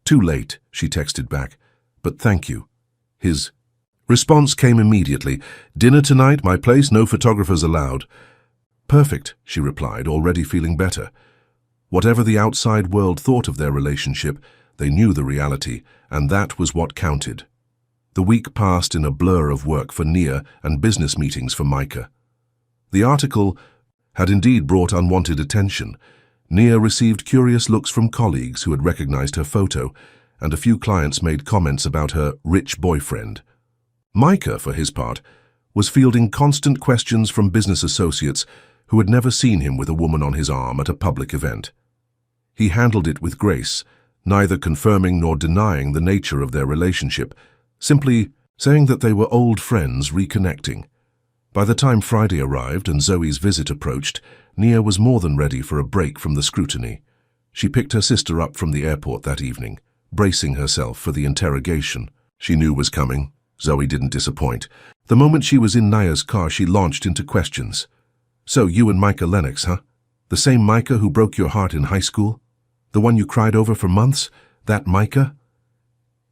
S1: "Too late," she texted back. "But thank you." His response came immediately. "Dinner tonight, my place, no photographers allowed." "Perfect," she replied, already feeling better. Whatever the outside world thought of their relationship, they knew the reality, and that was what counted. The week passed in a blur of work for Nia and business meetings for Micah. The article had indeed brought unwanted attention. Nia received curious looks from colleagues who had recognized her photo, and a few clients made comments about her rich boyfriend. Micah, for his part, was fielding constant questions from business associates who had never seen him with a woman on his arm at a public event. He handled it with grace, neither confirming nor denying the nature of their relationship, simply saying that they were old friends reconnecting. By the time Friday arrived and Zoe's visit approached, Nia was more than ready for a break from the scrutiny. She picked her sister up from the airport that evening, bracing herself for the interrogation. She knew was coming. Zoe didn't disappoint. The moment she was in Nia's car, she launched into questions. "So you and Micah Lennox, huh? The same Micah who broke your heart in high school? The one you cried over for months? That Micah?"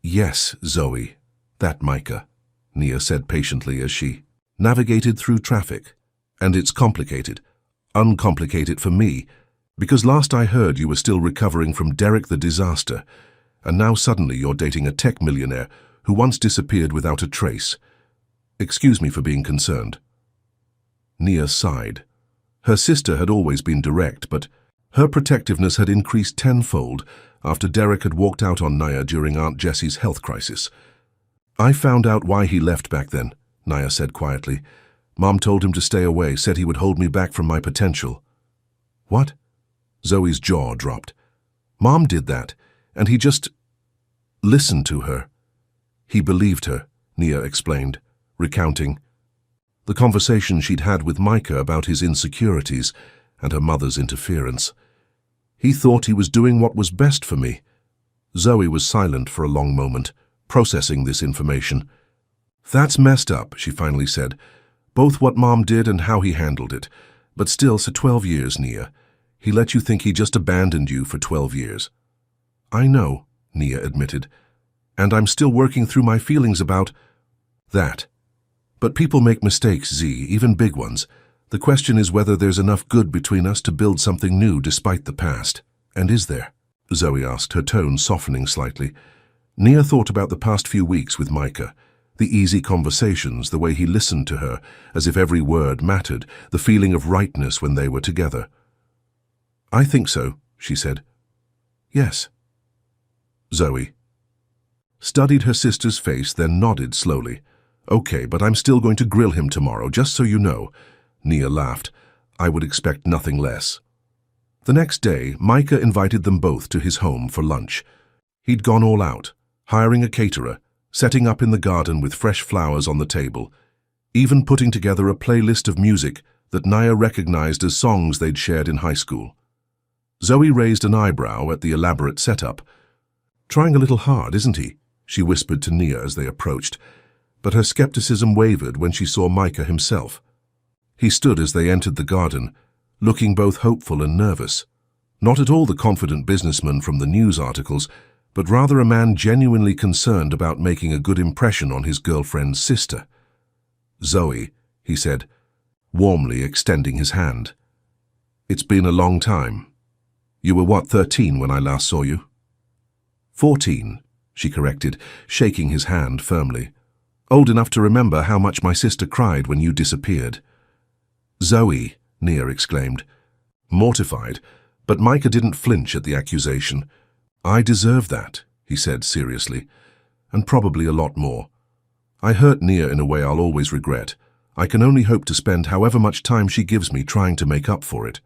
S1: "Yes, Zoe, that Micah," Nia said patiently as she navigated through traffic. "And it's complicated. Uncomplicated for me, because last I heard you were still recovering from Derek the disaster, and now suddenly you're dating a tech millionaire who once disappeared without a trace. Excuse me for being concerned." Nia sighed. Her sister had always been direct, but her protectiveness had increased tenfold after Derek had walked out on Nia during Aunt Jessie's health crisis. "I found out why he left back then," Nia said quietly. "Mom told him to stay away, said he would hold me back from my potential." "What?" Zoe's jaw dropped. "Mom did that, and he just listened to her." "He believed her," Nia explained, recounting the conversation she'd had with Micah about his insecurities and her mother's interference. "He thought he was doing what was best for me." Zoe was silent for a long moment, processing this information. "That's messed up," she finally said. "Both what Mom did and how he handled it. But still, so 12 years, Nia. He let you think he just abandoned you for 12 years. "I know," Nia admitted. "And I'm still working through my feelings about that. But people make mistakes, Z, even big ones. The question is whether there's enough good between us to build something new despite the past. And is there?" Zoe asked, her tone softening slightly. Nia thought about the past few weeks with Micah. The easy conversations, the way he listened to her, as if every word mattered, the feeling of rightness when they were together. "I think so," she said. "Yes." Zoe studied her sister's face, then nodded slowly. "Okay, but I'm still going to grill him tomorrow, just so you know." Nia laughed. "I would expect nothing less." The next day, Micah invited them both to his home for lunch. He'd gone all out, hiring a caterer, setting up in the garden with fresh flowers on the table, even putting together a playlist of music that Nia recognized as songs they'd shared in high school. Zoe raised an eyebrow at the elaborate setup. "Trying a little hard, isn't he?" she whispered to Nia as they approached. But her skepticism wavered when she saw Micah himself. He stood as they entered the garden, looking both hopeful and nervous. Not at all the confident businessman from the news articles, but rather a man genuinely concerned about making a good impression on his girlfriend's sister. "Zoe," he said, warmly extending his hand. "It's been a long time. You were what, 13 when I last saw you?" 14, she corrected, shaking his hand firmly. "Old enough to remember how much my sister cried when you disappeared." "Zoe," Nia exclaimed, mortified, but Micah didn't flinch at the accusation. "I deserve that," he said seriously, "and probably a lot more. I hurt Nia in a way I'll always regret. I can only hope to spend however much time she gives me trying to make up for it."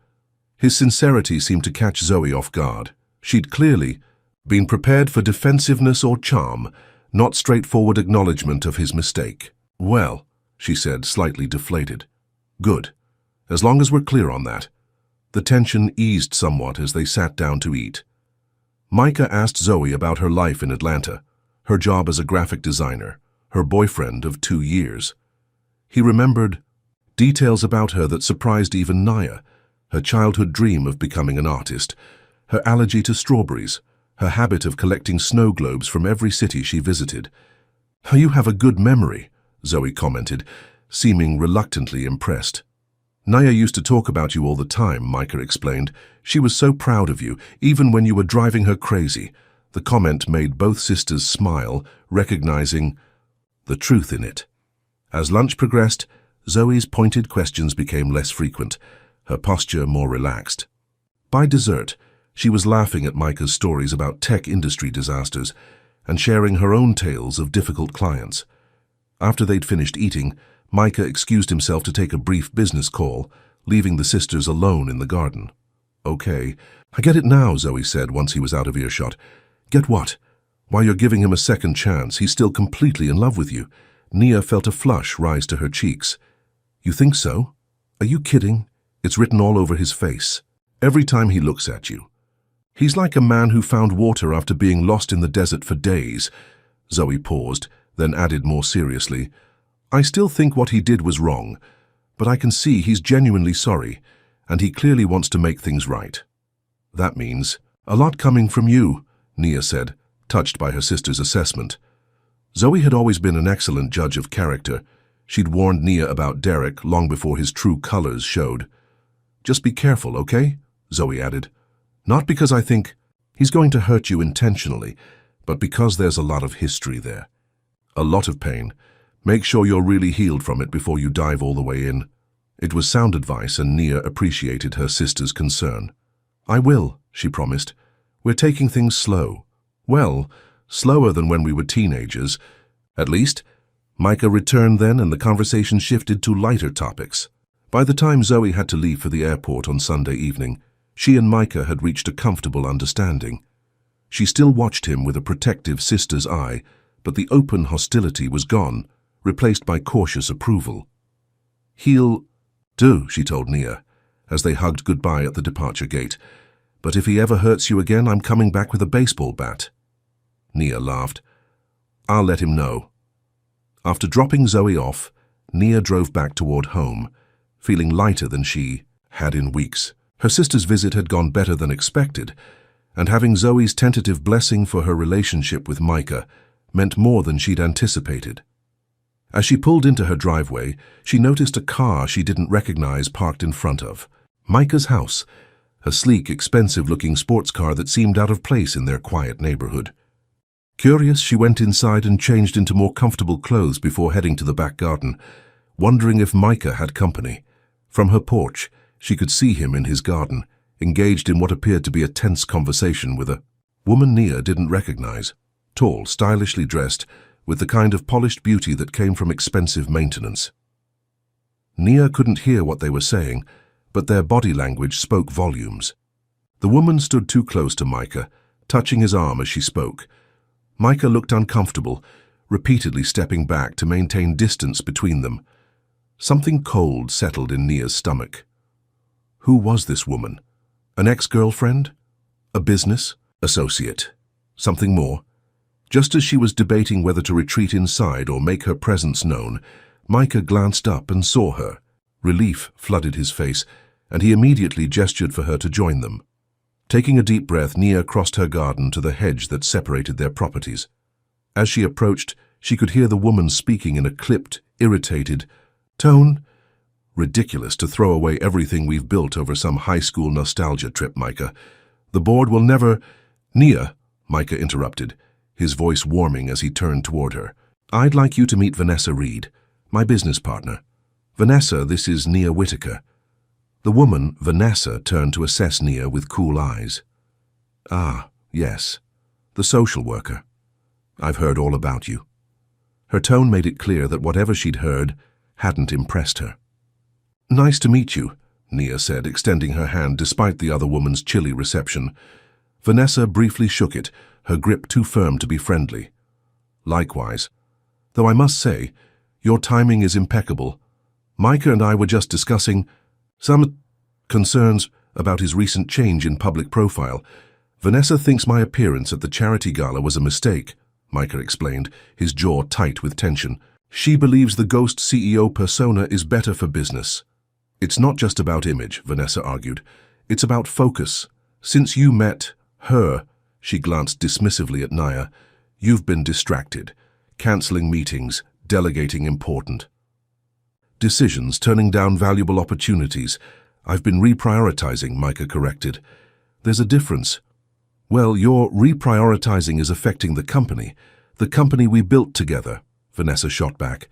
S1: His sincerity seemed to catch Zoe off guard. She'd clearly, Been prepared for defensiveness or charm, not straightforward acknowledgement of his mistake. Well, she said, slightly deflated. Good. As long as we're clear on that. The tension eased somewhat as they sat down to eat. Micah asked Zoe about her life in Atlanta, her job as a graphic designer, her boyfriend of 2 years. He remembered details about her that surprised even Naya, her childhood dream of becoming an artist, her allergy to strawberries, her habit of collecting snow globes from every city she visited. "You have a good memory," Zoe commented, seeming reluctantly impressed. "Naya used to talk about you all the time," Micah explained. "She was so proud of you, even when you were driving her crazy." The comment made both sisters smile, recognizing the truth in it. As lunch progressed, Zoe's pointed questions became less frequent, her posture more relaxed. By dessert, she was laughing at Micah's stories about tech industry disasters and sharing her own tales of difficult clients. After they'd finished eating, Micah excused himself to take a brief business call, leaving the sisters alone in the garden. "Okay, I get it now," Zoe said once he was out of earshot. "Get what?" "While you're giving him a second chance, he's still completely in love with you." Nia felt a flush rise to her cheeks. "You think so? Are you kidding? It's written all over his face. Every time he looks at you. He's like a man who found water after being lost in the desert for days." Zoe paused, then added more seriously, "I still think what he did was wrong, but I can see he's genuinely sorry, and he clearly wants to make things right." "That means a lot coming from you," Nia said, touched by her sister's assessment. Zoe had always been an excellent judge of character. She'd warned Nia about Derek long before his true colors showed. "Just be careful, okay?" Zoe added. "Not because I think he's going to hurt you intentionally, but because there's a lot of history there. A lot of pain. Make sure you're really healed from it before you dive all the way in." It was sound advice, and Nia appreciated her sister's concern. "I will," she promised. "We're taking things slow. Well, slower than when we were teenagers. At least." Micah returned then, and the conversation shifted to lighter topics. By the time Zoe had to leave for the airport on Sunday evening, she and Micah had reached a comfortable understanding. She still watched him with a protective sister's eye, but the open hostility was gone, replaced by cautious approval. "He'll do," she told Nia, as they hugged goodbye at the departure gate. "But if he ever hurts you again, I'm coming back with a baseball bat." Nia laughed. "I'll let him know." After dropping Zoe off, Nia drove back toward home, feeling lighter than she had in weeks. Her sister's visit had gone better than expected, and having Zoe's tentative blessing for her relationship with Micah meant more than she'd anticipated. As she pulled into her driveway, she noticed a car she didn't recognize parked in front of Micah's house, a sleek, expensive-looking sports car that seemed out of place in their quiet neighborhood. Curious, she went inside and changed into more comfortable clothes before heading to the back garden, wondering if Micah had company. From her porch, she could see him in his garden, engaged in what appeared to be a tense conversation with a woman Nia didn't recognize, tall, stylishly dressed, with the kind of polished beauty that came from expensive maintenance. Nia couldn't hear what they were saying, but their body language spoke volumes. The woman stood too close to Micah, touching his arm as she spoke. Micah looked uncomfortable, repeatedly stepping back to maintain distance between them. Something cold settled in Nia's stomach. Who was this woman? An ex-girlfriend? A business associate? Something more? Just as she was debating whether to retreat inside or make her presence known, Micah glanced up and saw her. Relief flooded his face, and he immediately gestured for her to join them. Taking a deep breath, Nia crossed her garden to the hedge that separated their properties. As she approached, she could hear the woman speaking in a clipped, irritated tone. "Ridiculous to throw away everything we've built over some high school nostalgia trip, Micah. The board will never—" "Nia," Micah interrupted, his voice warming as he turned toward her. "I'd like you to meet Vanessa Reed, my business partner. Vanessa, this is Nia Whitaker." The woman, Vanessa, turned to assess Nia with cool eyes. "Ah, yes, the social worker. I've heard all about you." Her tone made it clear that whatever she'd heard hadn't impressed her. "Nice to meet you," Nia said, extending her hand despite the other woman's chilly reception. Vanessa briefly shook it, her grip too firm to be friendly. Likewise. Though I must say, your timing is impeccable. Micah and I were just discussing some concerns about his recent change in public profile. Vanessa thinks my appearance at the charity gala was a mistake, Micah explained, his jaw tight with tension. She believes the ghost CEO persona is better for business. It's not just about image, Vanessa argued. It's about focus. Since you met her, she glanced dismissively at Naya, you've been distracted, cancelling meetings, delegating important decisions, turning down valuable opportunities. I've been reprioritizing, Micah corrected. There's a difference. Well, your reprioritizing is affecting the company we built together, Vanessa shot back.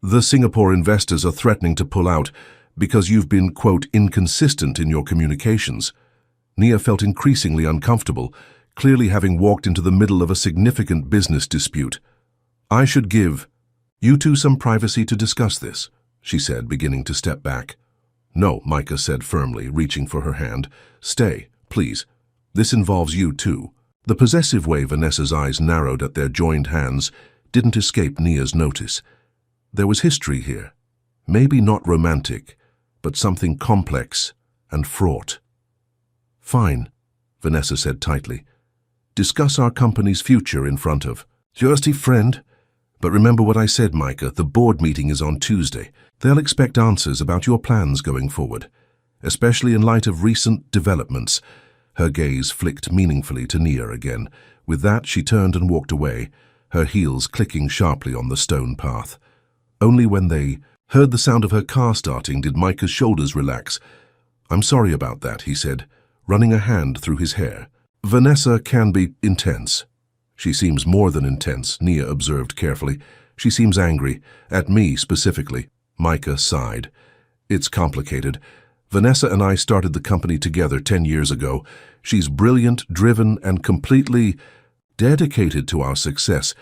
S1: The Singapore investors are threatening to pull out because you've been, quote, inconsistent in your communications. Nia felt increasingly uncomfortable, clearly having walked into the middle of a significant business dispute. I should give you two some privacy to discuss this, she said, beginning to step back. No, Micah said firmly, reaching for her hand. Stay, please. This involves you too. The possessive way Vanessa's eyes narrowed at their joined hands didn't escape Nia's notice. There was history here. Maybe not romantic, but something complex and fraught. Fine, Vanessa said tightly. Discuss our company's future in front of just a friend. But remember what I said, Micah, the board meeting is on Tuesday. They'll expect answers about your plans going forward, especially in light of recent developments. Her gaze flicked meaningfully to Nia again. With that, she turned and walked away, her heels clicking sharply on the stone path. Only when they heard the sound of her car starting did Micah's shoulders relax. I'm sorry about that, he said, running a hand through his hair. Vanessa can be intense. She seems more than intense, Nia observed carefully. She seems angry, at me specifically. Micah sighed. It's complicated. Vanessa and I started the company together 10 years ago. She's brilliant, driven, and completely dedicated to our success,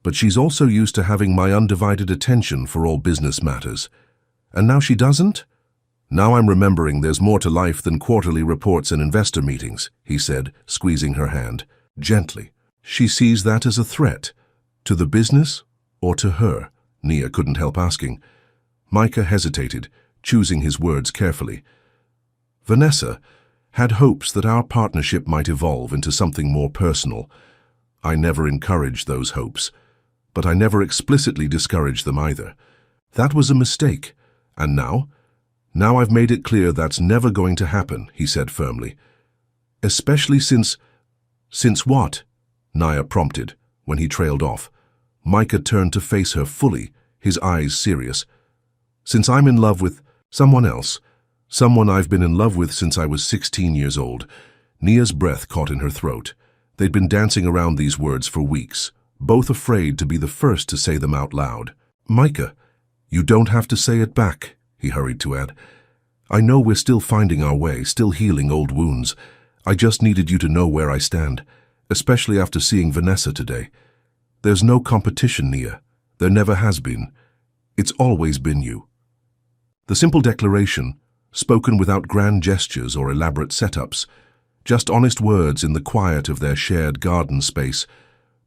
S1: but she's also used to having my undivided attention for all business matters. And now she doesn't? Now I'm remembering there's more to life than quarterly reports and investor meetings, he said, squeezing her hand, gently. She sees that as a threat. To the business or to her? Nia couldn't help asking. Micah hesitated, choosing his words carefully. Vanessa had hopes that our partnership might evolve into something more personal. I never encouraged those hopes, but I never explicitly discouraged them either. That was a mistake, and now I've made it clear that's never going to happen, he said firmly. Especially since what? Nia prompted, when he trailed off. Micah turned to face her fully, his eyes serious. Since I'm in love with someone else, someone I've been in love with since I was 16 years old. Nia's breath caught in her throat. They'd been dancing around these words for weeks, both afraid to be the first to say them out loud. Micah, you don't have to say it back, he hurried to add. I know we're still finding our way, still healing old wounds. I just needed you to know where I stand, especially after seeing Vanessa today. There's no competition, Nia. There never has been. It's always been you. The simple declaration, spoken without grand gestures or elaborate setups, just honest words in the quiet of their shared garden space,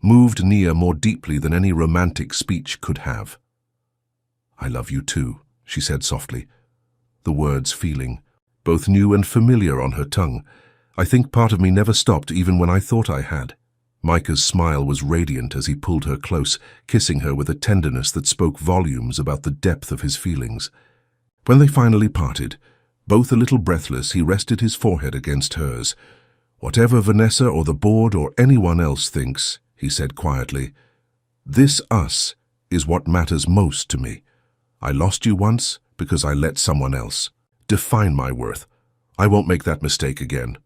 S1: moved Nia more deeply than any romantic speech could have. I love you too, she said softly, the words feeling both new and familiar on her tongue. I think part of me never stopped even when I thought I had. Micah's smile was radiant as he pulled her close, kissing her with a tenderness that spoke volumes about the depth of his feelings. When they finally parted, both a little breathless, he rested his forehead against hers. Whatever Vanessa or the board or anyone else thinks, he said quietly, this us is what matters most to me. I lost you once because I let someone else define my worth. I won't make that mistake again.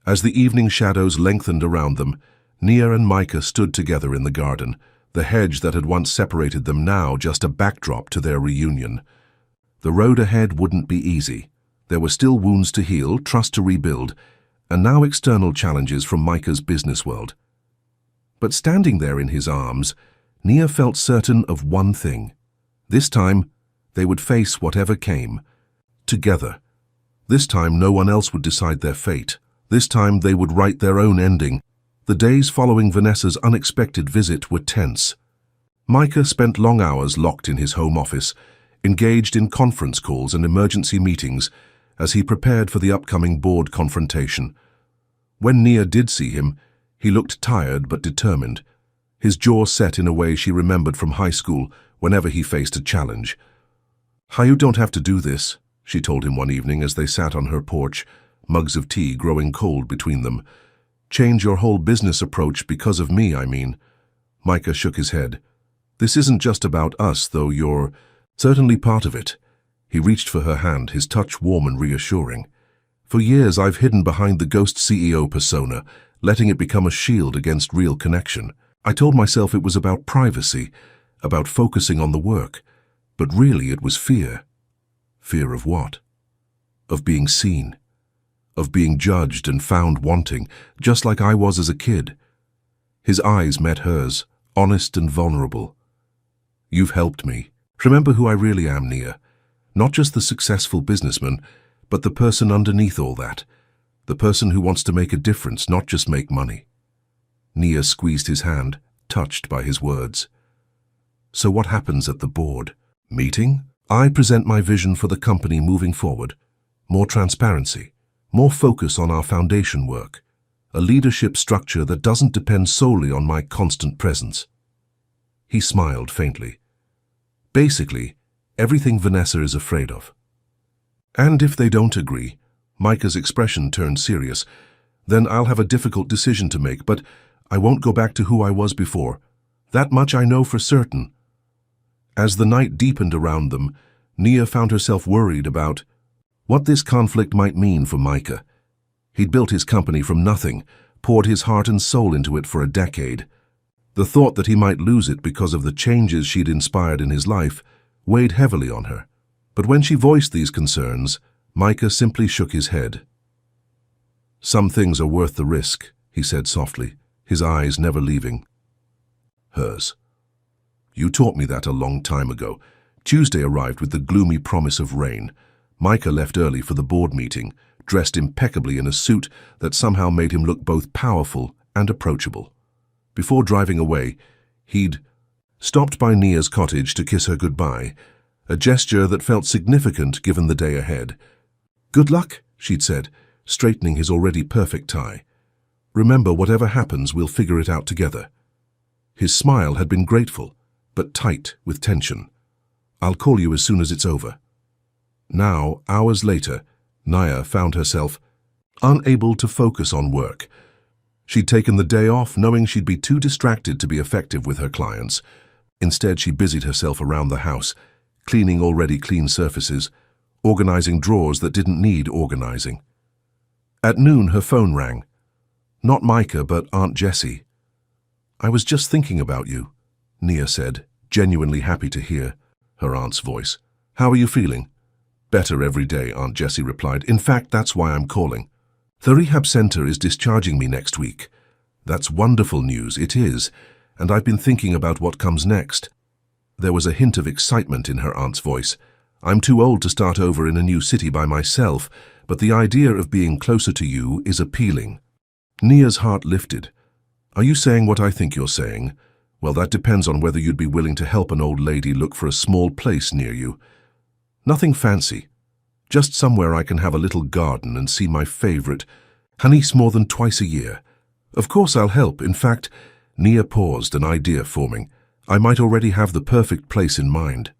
S1: As the evening shadows lengthened around them, Nia and Micah stood together in the garden, the hedge that had once separated them now just a backdrop to their reunion. The road ahead wouldn't be easy. There were still wounds to heal, trust to rebuild, and now external challenges from Micah's business world. But standing there in his arms, Nia felt certain of one thing. This time, they would face whatever came, together. This time, no one else would decide their fate. This time, they would write their own ending. The days following Vanessa's unexpected visit were tense. Micah spent long hours locked in his home office, engaged in conference calls and emergency meetings as he prepared for the upcoming board confrontation. When Nia did see him, he looked tired but determined, his jaw set in a way she remembered from high school whenever he faced a challenge. "You don't have to do this," she told him one evening as they sat on her porch, mugs of tea growing cold between them. "Change your whole business approach because of me, I mean." Micah shook his head. "This isn't just about us, though you're certainly part of it." He reached for her hand, his touch warm and reassuring. "For years I've hidden behind the ghost CEO persona, letting it become a shield against real connection. I told myself it was about privacy, about focusing on the work, but really it was fear. Fear of what? Of being seen. Of being judged and found wanting, just like I was as a kid." His eyes met hers, honest and vulnerable. "You've helped me. Remember who I really am, Nia. Not just the successful businessman, but the person underneath all that. The person who wants to make a difference, not just make money." Nia squeezed his hand, touched by his words. "So what happens at the board meeting? I present my vision for the company moving forward. More transparency, more focus on our foundation work, a leadership structure that doesn't depend solely on my constant presence." He smiled faintly. "Basically, everything Vanessa is afraid of." "And if they don't agree," Micah's expression turned serious, "then I'll have a difficult decision to make, but I won't go back to who I was before. That much I know for certain." As the night deepened around them, Nia found herself worried about what this conflict might mean for Micah. He'd built his company from nothing, poured his heart and soul into it for a decade. The thought that he might lose it because of the changes she'd inspired in his life weighed heavily on her. But when she voiced these concerns, Micah simply shook his head. "Some things are worth the risk," he said softly, his eyes never leaving hers. "You taught me that a long time ago." Tuesday arrived with the gloomy promise of rain. Micah left early for the board meeting, dressed impeccably in a suit that somehow made him look both powerful and approachable. Before driving away, he'd stopped by Nia's cottage to kiss her goodbye, a gesture that felt significant given the day ahead. "Good luck," she'd said, straightening his already perfect tie. "Remember, whatever happens, we'll figure it out together." His smile had been grateful, but tight with tension. "I'll call you as soon as it's over." Now, hours later, Nia found herself unable to focus on work. She'd taken the day off, knowing she'd be too distracted to be effective with her clients. Instead, she busied herself around the house, cleaning already clean surfaces, organizing drawers that didn't need organizing. At noon, her phone rang. Not Micah, but Aunt Jessie. "I was just thinking about you," Nia said, genuinely happy to hear her aunt's voice. "How are you feeling?" "Better every day," Aunt Jessie replied. "In fact, that's why I'm calling. The rehab center is discharging me next week." "That's wonderful news." "It is, and I've been thinking about what comes next." There was a hint of excitement in her aunt's voice. "I'm too old to start over in a new city by myself, but the idea of being closer to you is appealing." Nia's heart lifted. "Are you saying what I think you're saying? Well, that depends on whether you'd be willing to help an old lady look for a small place near you. Nothing fancy. Just somewhere I can have a little garden and see my favorite Hanis more than twice a year. Of course I'll help. In fact," Nia paused, an idea forming. "I might already have the perfect place in mind."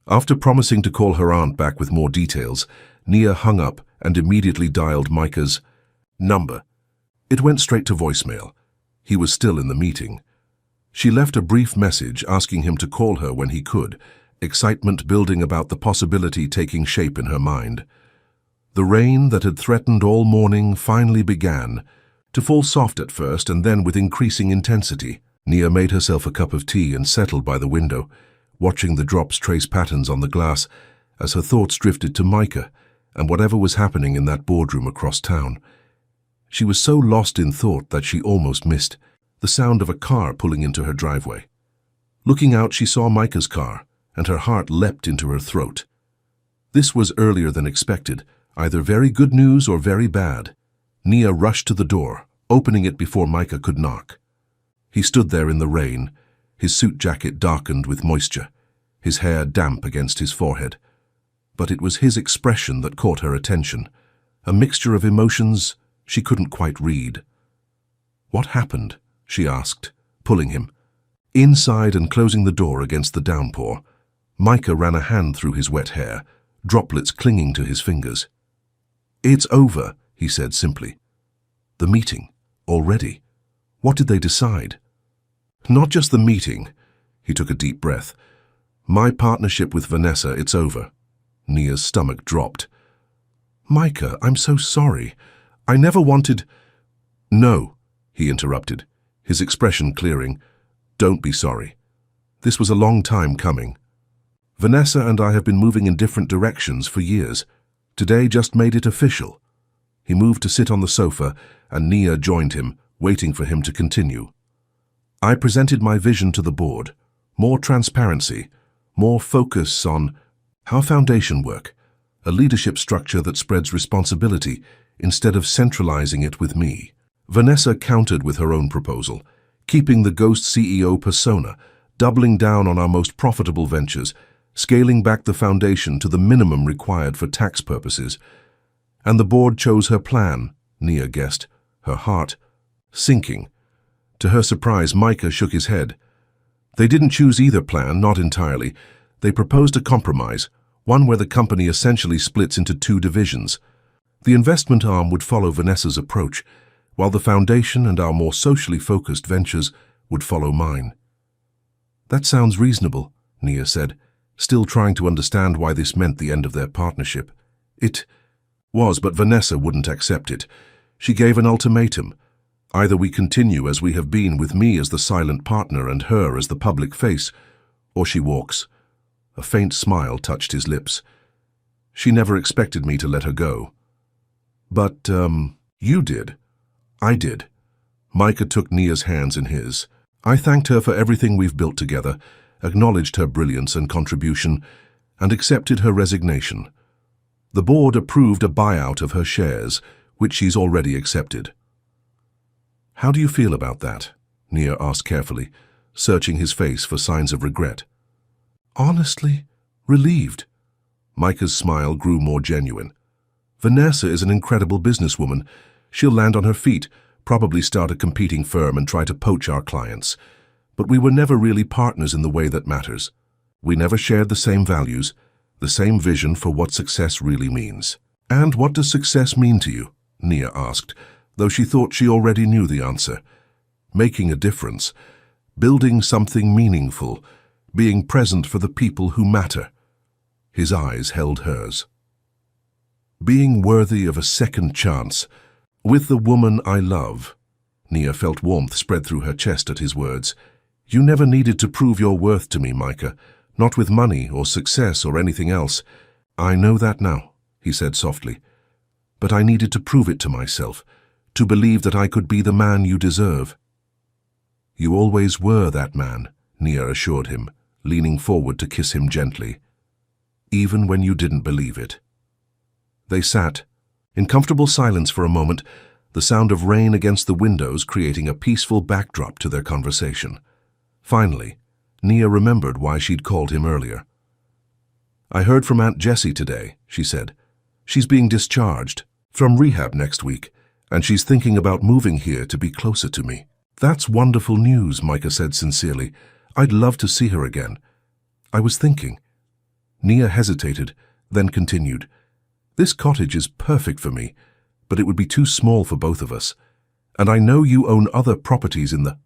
S1: After promising to call her aunt back with more details, Nia hung up and immediately dialed Micah's number. It went straight to voicemail. He was still in the meeting. She left a brief message asking him to call her when he could, excitement building about the possibility taking shape in her mind. The rain that had threatened all morning finally began, to fall soft at first and then with increasing intensity. Nia made herself a cup of tea and settled by the window, watching the drops trace patterns on the glass as her thoughts drifted to Micah and whatever was happening in that boardroom across town. She was so lost in thought that she almost missed the sound of a car pulling into her driveway. Looking out, she saw Micah's car, and her heart leapt into her throat. This was earlier than expected, either very good news or very bad. Nia rushed to the door, opening it before Micah could knock. He stood there in the rain, his suit jacket darkened with moisture, his hair damp against his forehead. But it was his expression that caught her attention, a mixture of emotions she couldn't quite read. "What happened?" she asked, pulling him. Inside and closing the door against the downpour, Micah ran a hand through his wet hair, droplets clinging to his fingers. "It's over," he said simply. "The meeting? Already? What did they decide?" "Not just the meeting." He took a deep breath. "My partnership with Vanessa, it's over." Nia's stomach dropped. "Micah, I'm so sorry. I never wanted—" "No," he interrupted, his expression clearing. "Don't be sorry. This was a long time coming. Vanessa and I have been moving in different directions for years. Today just made it official." He moved to sit on the sofa, and Nia joined him, waiting for him to continue. "I presented my vision to the board. More transparency, more focus on our foundation work, a leadership structure that spreads responsibility instead of centralizing it with me." Vanessa countered with her own proposal, keeping the ghost CEO persona, doubling down on our most profitable ventures, scaling back the foundation to the minimum required for tax purposes. And the board chose her plan, Nia guessed, her heart sinking. To her surprise, Micah shook his head. They didn't choose either plan, not entirely. They proposed a compromise, one where the company essentially splits into two divisions. The investment arm would follow Vanessa's approach, while the foundation and our more socially focused ventures would follow mine. "That sounds reasonable," Nia said, still trying to understand why this meant the end of their partnership. It was, but Vanessa wouldn't accept it. She gave an ultimatum. Either we continue as we have been with me as the silent partner and her as the public face, or she walks. A faint smile touched his lips. "She never expected me to let her go." "But, you did." "I did." Micah took Nia's hands in his. "I thanked her for everything we've built together, acknowledged her brilliance and contribution, and accepted her resignation. The board approved a buyout of her shares, which she's already accepted." "How do you feel about that?" Nia asked carefully, searching his face for signs of regret. "Honestly, relieved." Micah's smile grew more genuine. "Vanessa is an incredible businesswoman. She'll land on her feet, probably start a competing firm and try to poach our clients. But we were never really partners in the way that matters. We never shared the same values, the same vision for what success really means." "And what does success mean to you?" Nia asked, though she thought she already knew the answer. "Making a difference, building something meaningful, being present for the people who matter." His eyes held hers. "Being worthy of a second chance, with the woman I love." Nia felt warmth spread through her chest at his words. "You never needed to prove your worth to me, Micah, not with money or success or anything else. I know that now," he said softly. "But I needed to prove it to myself, to believe that I could be the man you deserve." "You always were that man," Nia assured him, leaning forward to kiss him gently. "Even when you didn't believe it." They sat in comfortable silence for a moment, the sound of rain against the windows creating a peaceful backdrop to their conversation. Finally, Nia remembered why she'd called him earlier. "I heard from Aunt Jessie today," she said. "She's being discharged from rehab next week, and she's thinking about moving here to be closer to me." "That's wonderful news," Micah said sincerely. "I'd love to see her again. I was thinking." Nia hesitated, then continued. "This cottage is perfect for me, but it would be too small for both of us. And I know you own other properties in the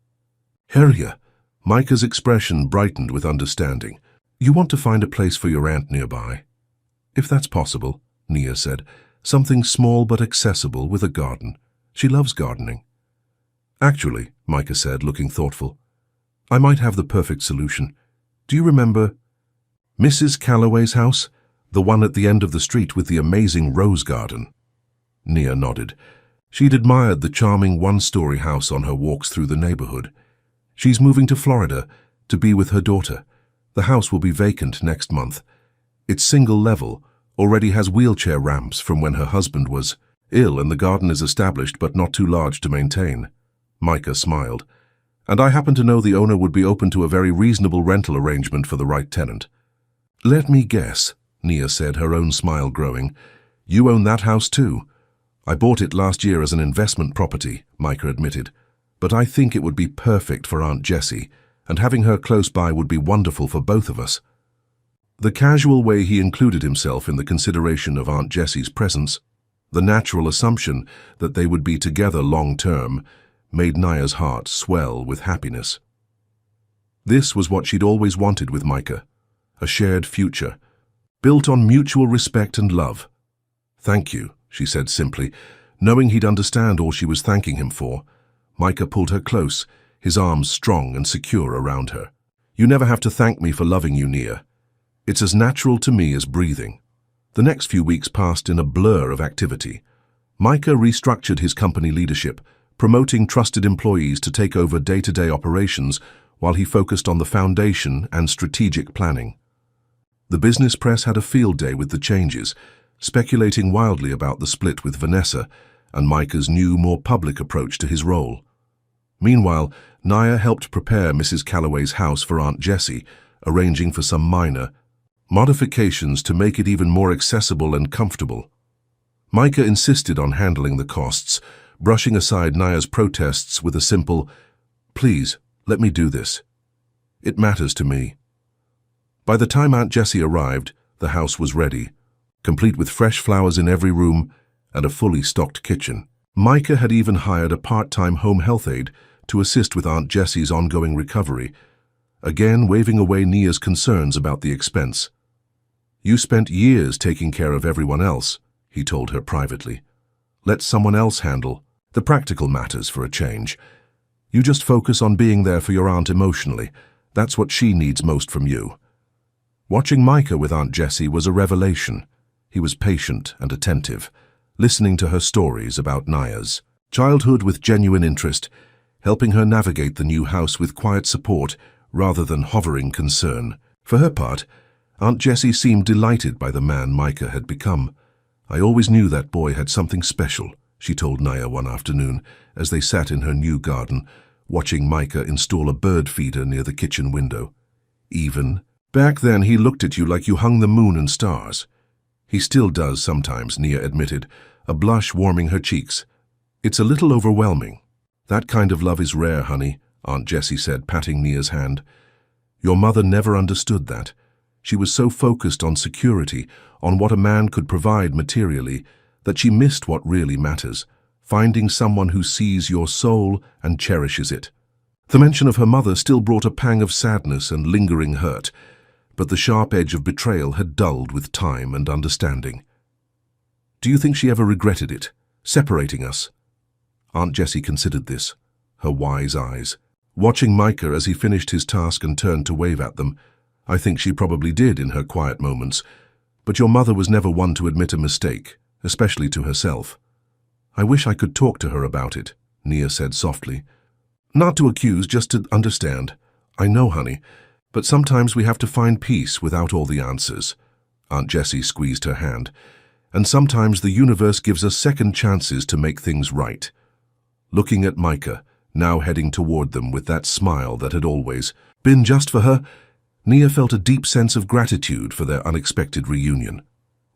S1: area." Micah's expression brightened with understanding. "You want to find a place for your aunt nearby?" "If that's possible," Nia said. "Something small but accessible with a garden. She loves gardening." "Actually," Micah said, looking thoughtful, "I might have the perfect solution. Do you remember Mrs. Calloway's house? The one at the end of the street with the amazing rose garden?" Nia nodded. She'd admired the charming one-story house on her walks through the neighborhood. "She's moving to Florida to be with her daughter. The house will be vacant next month. It's single-level, already has wheelchair ramps from when her husband was..." Ill, and the garden is established but not too large to maintain. Micah smiled. And I happen to know the owner would be open to a very reasonable rental arrangement for the right tenant. Let me guess, Nia said, her own smile growing. You own that house too. I bought it last year as an investment property, Micah admitted. But I think it would be perfect for Aunt Jessie, and having her close by would be wonderful for both of us. The casual way he included himself in the consideration of Aunt Jessie's presence, the natural assumption that they would be together long-term, made Nia's heart swell with happiness. This was what she'd always wanted with Micah, a shared future, built on mutual respect and love. Thank you, she said simply, knowing he'd understand all she was thanking him for. Micah pulled her close, his arms strong and secure around her. You never have to thank me for loving you, Nia. It's as natural to me as breathing. The next few weeks passed in a blur of activity. Micah restructured his company leadership, promoting trusted employees to take over day-to-day operations while he focused on the foundation and strategic planning. The business press had a field day with the changes, speculating wildly about the split with Vanessa and Micah's new, more public approach to his role. Meanwhile, Nia helped prepare Mrs. Calloway's house for Aunt Jessie, arranging for some minor modifications to make it even more accessible and comfortable. Micah insisted on handling the costs, brushing aside Nia's protests with a simple, "Please, let me do this. It matters to me." By the time Aunt Jessie arrived, the house was ready, complete with fresh flowers in every room and a fully stocked kitchen. Micah had even hired a part-time home health aide to assist with Aunt Jessie's ongoing recovery, again waving away Nia's concerns about the expense. "You spent years taking care of everyone else," he told her privately. "Let someone else handle the practical matters for a change. You just focus on being there for your aunt emotionally. That's what she needs most from you." Watching Micah with Aunt Jessie was a revelation. He was patient and attentive, listening to her stories about Nia's childhood with genuine interest, helping her navigate the new house with quiet support rather than hovering concern. For her part, Aunt Jessie seemed delighted by the man Micah had become. "I always knew that boy had something special," she told Nia one afternoon as they sat in her new garden, watching Micah install a bird feeder near the kitchen window. "Even back then he looked at you like you hung the moon and stars." "He still does sometimes," Nia admitted, a blush warming her cheeks. "It's a little overwhelming." "That kind of love is rare, honey," Aunt Jessie said, patting Nia's hand. "Your mother never understood that. She was so focused on security, on what a man could provide materially, that she missed what really matters, finding someone who sees your soul and cherishes it." The mention of her mother still brought a pang of sadness and lingering hurt, but the sharp edge of betrayal had dulled with time and understanding. "Do you think she ever regretted it, separating us?" Aunt Jessie considered this, her wise eyes. Watching Micah as he finished his task and turned to wave at them, "I think she probably did in her quiet moments, but your mother was never one to admit a mistake, especially to herself." "I wish I could talk to her about it," Nia said softly. "Not to accuse, just to understand." "I know, honey, but sometimes we have to find peace without all the answers." Aunt Jessie squeezed her hand. "And sometimes the universe gives us second chances to make things right." Looking at Micah, now heading toward them with that smile that had always been just for her, Nia felt a deep sense of gratitude for their unexpected reunion.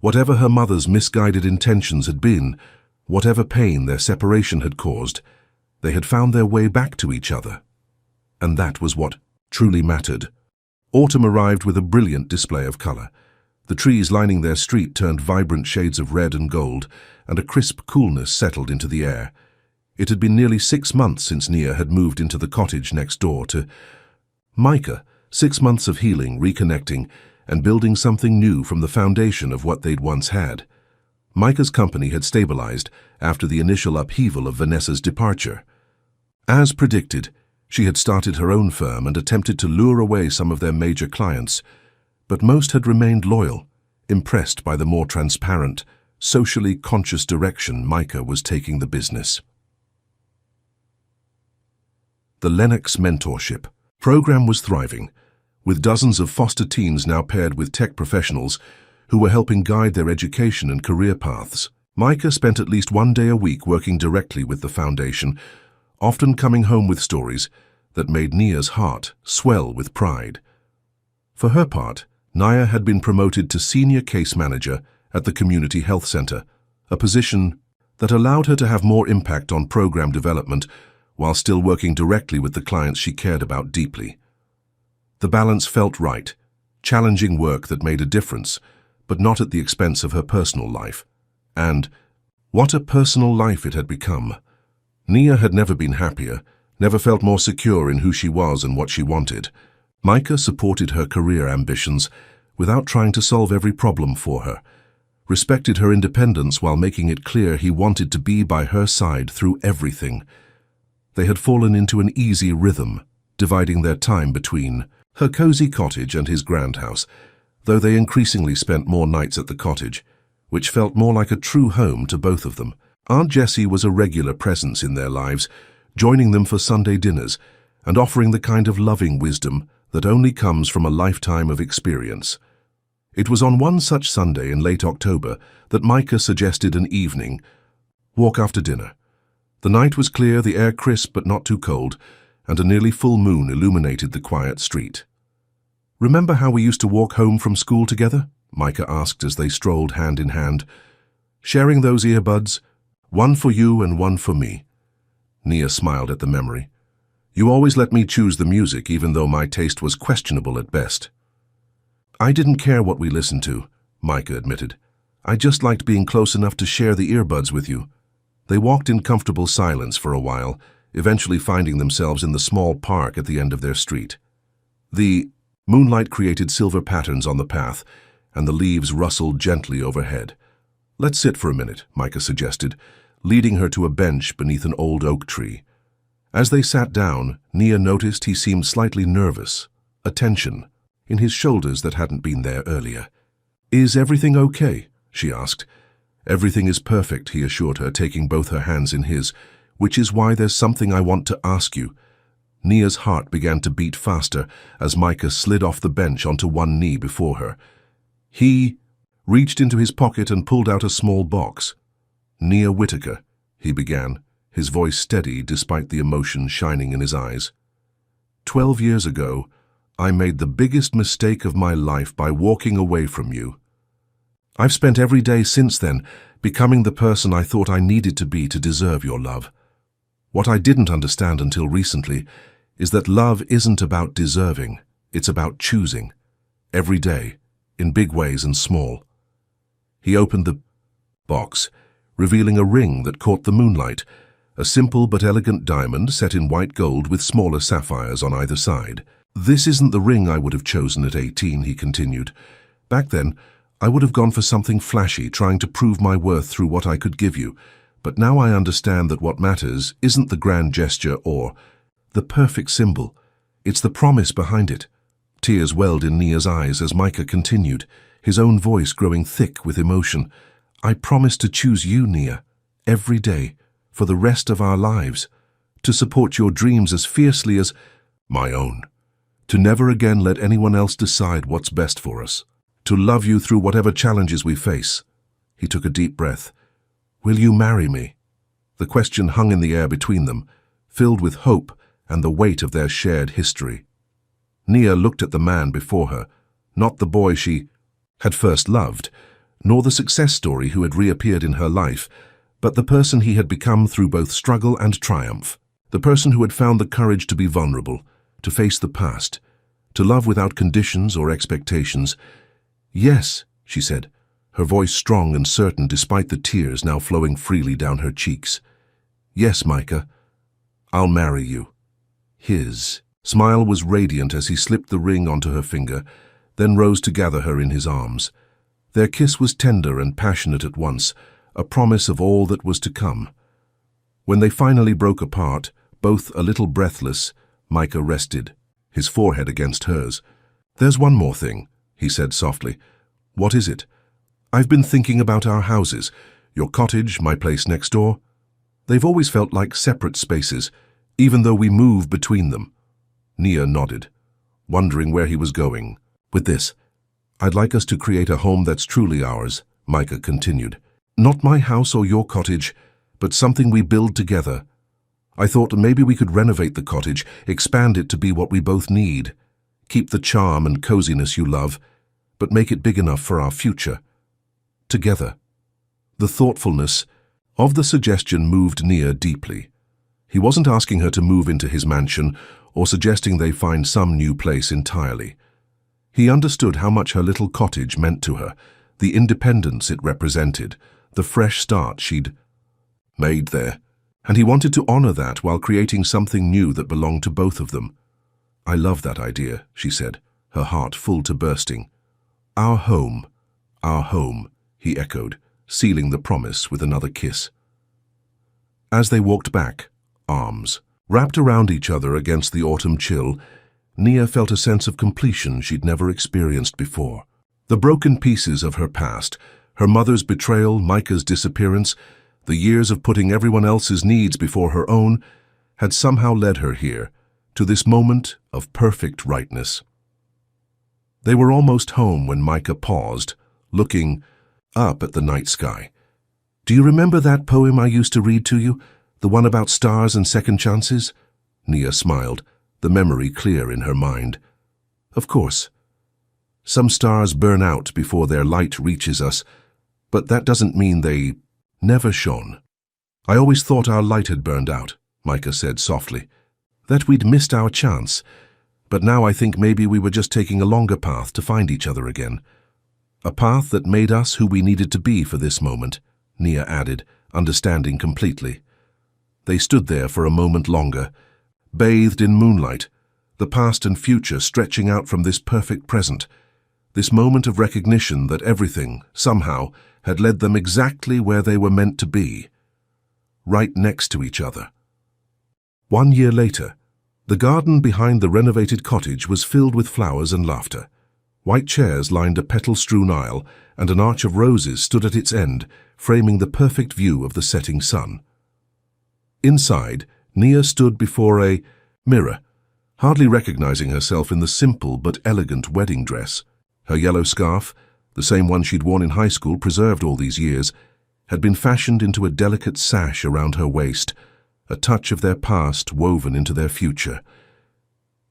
S1: Whatever her mother's misguided intentions had been, whatever pain their separation had caused, they had found their way back to each other. And that was what truly mattered. Autumn arrived with a brilliant display of color. The trees lining their street turned vibrant shades of red and gold, and a crisp coolness settled into the air. It had been nearly 6 months since Nia had moved into the cottage next door to Micah. 6 months of healing, reconnecting, and building something new from the foundation of what they'd once had. Micah's company had stabilized after the initial upheaval of Vanessa's departure. As predicted, she had started her own firm and attempted to lure away some of their major clients, but most had remained loyal, impressed by the more transparent, socially conscious direction Micah was taking the business. The Lennox Mentorship program was thriving, with dozens of foster teens now paired with tech professionals who were helping guide their education and career paths. Micah spent at least one day a week working directly with the foundation, often coming home with stories that made Nia's heart swell with pride. For her part, Nia had been promoted to senior case manager at the community health center, a position that allowed her to have more impact on program development while still working directly with the clients she cared about deeply. The balance felt right, challenging work that made a difference, but not at the expense of her personal life. And what a personal life it had become. Nia had never been happier, never felt more secure in who she was and what she wanted. Micah supported her career ambitions without trying to solve every problem for her, respected her independence while making it clear he wanted to be by her side through everything. They had fallen into an easy rhythm, dividing their time between her cozy cottage and his grand house, though they increasingly spent more nights at the cottage, which felt more like a true home to both of them. Aunt Jessie was a regular presence in their lives, joining them for Sunday dinners and offering the kind of loving wisdom that only comes from a lifetime of experience. It was on one such Sunday in late October that Micah suggested an evening walk after dinner. The night was clear, the air crisp but not too cold, and a nearly full moon illuminated the quiet street. "Remember how we used to walk home from school together?" Micah asked as they strolled hand in hand. "Sharing those earbuds, one for you and one for me." Nia smiled at the memory. "You always let me choose the music, even though my taste was questionable at best." "I didn't care what we listened to," Micah admitted. "I just liked being close enough to share the earbuds with you." They walked in comfortable silence for a while, eventually finding themselves in the small park at the end of their street. The moonlight created silver patterns on the path, and the leaves rustled gently overhead. "Let's sit for a minute," Micah suggested, leading her to a bench beneath an old oak tree. As they sat down, Nia noticed he seemed slightly nervous, a tension in his shoulders that hadn't been there earlier. "Is everything okay?" she asked. "Everything is perfect," he assured her, taking both her hands in his, "which is why there's something I want to ask you." Nia's heart began to beat faster as Micah slid off the bench onto one knee before her. He reached into his pocket and pulled out a small box. "Nia Whitaker," he began, his voice steady despite the emotion shining in his eyes. 12 years ago, I made the biggest mistake of my life by walking away from you. I've spent every day since then becoming the person I thought I needed to be to deserve your love. What I didn't understand until recently is that love isn't about deserving, it's about choosing. Every day, in big ways and small." He opened the box, revealing a ring that caught the moonlight, a simple but elegant diamond set in white gold with smaller sapphires on either side. "This isn't the ring I would have chosen at 18, he continued. "Back then, I would have gone for something flashy, trying to prove my worth through what I could give you. But now I understand that what matters isn't the grand gesture or the perfect symbol. It's the promise behind it." Tears welled in Nia's eyes as Micah continued, his own voice growing thick with emotion. "I promise to choose you, Nia, every day, for the rest of our lives, to support your dreams as fiercely as my own, to never again let anyone else decide what's best for us, to love you through whatever challenges we face." He took a deep breath. "Will you marry me?" The question hung in the air between them, filled with hope and the weight of their shared history. Nia looked at the man before her, not the boy she had first loved, nor the success story who had reappeared in her life, but the person he had become through both struggle and triumph, the person who had found the courage to be vulnerable, to face the past, to love without conditions or expectations. "Yes," she said, her voice strong and certain despite the tears now flowing freely down her cheeks. "Yes, Micah, I'll marry you." His smile was radiant as he slipped the ring onto her finger, then rose to gather her in his arms. Their kiss was tender and passionate at once, a promise of all that was to come. When they finally broke apart, both a little breathless, Micah rested, his forehead against hers. "There's one more thing," he said softly. "What is it?" "I've been thinking about our houses, your cottage, my place next door. They've always felt like separate spaces, even though we move between them." Nia nodded, wondering where he was going. "With this, I'd like us to create a home that's truly ours," Micah continued, Not my house or your cottage, but something we build together. I thought maybe we could renovate the cottage, expand it to be what we both need. Keep the charm and coziness you love, but make it big enough for our future. Together. The thoughtfulness of the suggestion moved Nia deeply. He wasn't asking her to move into his mansion or suggesting they find some new place entirely. He understood how much her little cottage meant to her, the independence it represented, the fresh start she'd made there, and he wanted to honor that while creating something new that belonged to both of them. I love that idea, she said, her heart full to bursting. Our home, he echoed, sealing the promise with another kiss. As they walked back, arms wrapped around each other against the autumn chill, Nia felt a sense of completion she'd never experienced before. The broken pieces of her past, her mother's betrayal, Micah's disappearance, the years of putting everyone else's needs before her own, had somehow led her here, to this moment of perfect rightness. They were almost home when Micah paused, looking up at the night sky. Do you remember that poem I used to read to you? The one about stars and second chances? Nia smiled, the memory clear in her mind. Of course. Some stars burn out before their light reaches us, but that doesn't mean they never shone. I always thought our light had burned out, Micah said softly, that we'd missed our chance, but now I think maybe we were just taking a longer path to find each other again. A path that made us who we needed to be for this moment, Nia added, understanding completely. They stood there for a moment longer, bathed in moonlight, the past and future stretching out from this perfect present, this moment of recognition that everything, somehow, had led them exactly where they were meant to be, right next to each other. 1 year later, the garden behind the renovated cottage was filled with flowers and laughter. White chairs lined a petal-strewn aisle, and an arch of roses stood at its end, framing the perfect view of the setting sun. Inside, Nia stood before a mirror, hardly recognizing herself in the simple but elegant wedding dress. Her yellow scarf, the same one she'd worn in high school, preserved all these years, had been fashioned into a delicate sash around her waist, a touch of their past woven into their future.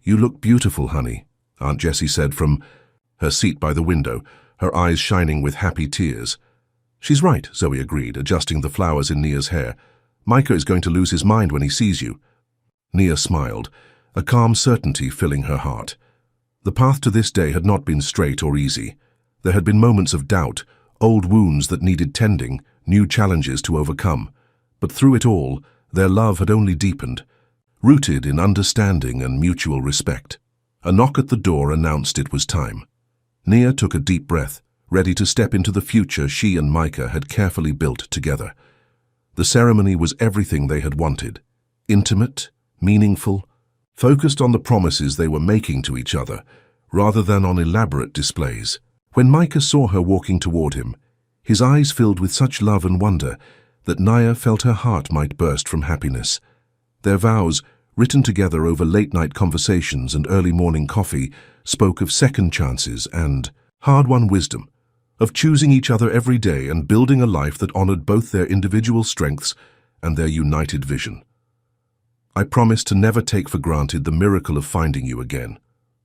S1: You look beautiful, honey, Aunt Jessie said from her seat by the window, her eyes shining with happy tears. She's right, Zoe agreed, adjusting the flowers in Nia's hair. Micah is going to lose his mind when he sees you. Nia smiled, a calm certainty filling her heart. The path to this day had not been straight or easy. There had been moments of doubt, old wounds that needed tending, new challenges to overcome. But through it all, their love had only deepened, rooted in understanding and mutual respect. A knock at the door announced it was time. Nia took a deep breath, ready to step into the future she and Micah had carefully built together. The ceremony was everything they had wanted. Intimate, meaningful, focused on the promises they were making to each other, rather than on elaborate displays. When Micah saw her walking toward him, his eyes filled with such love and wonder that Nia felt her heart might burst from happiness. Their vows, written together over late-night conversations and early morning coffee, spoke of second chances and hard-won wisdom, of choosing each other every day and building a life that honored both their individual strengths and their united vision. I promise to never take for granted the miracle of finding you again,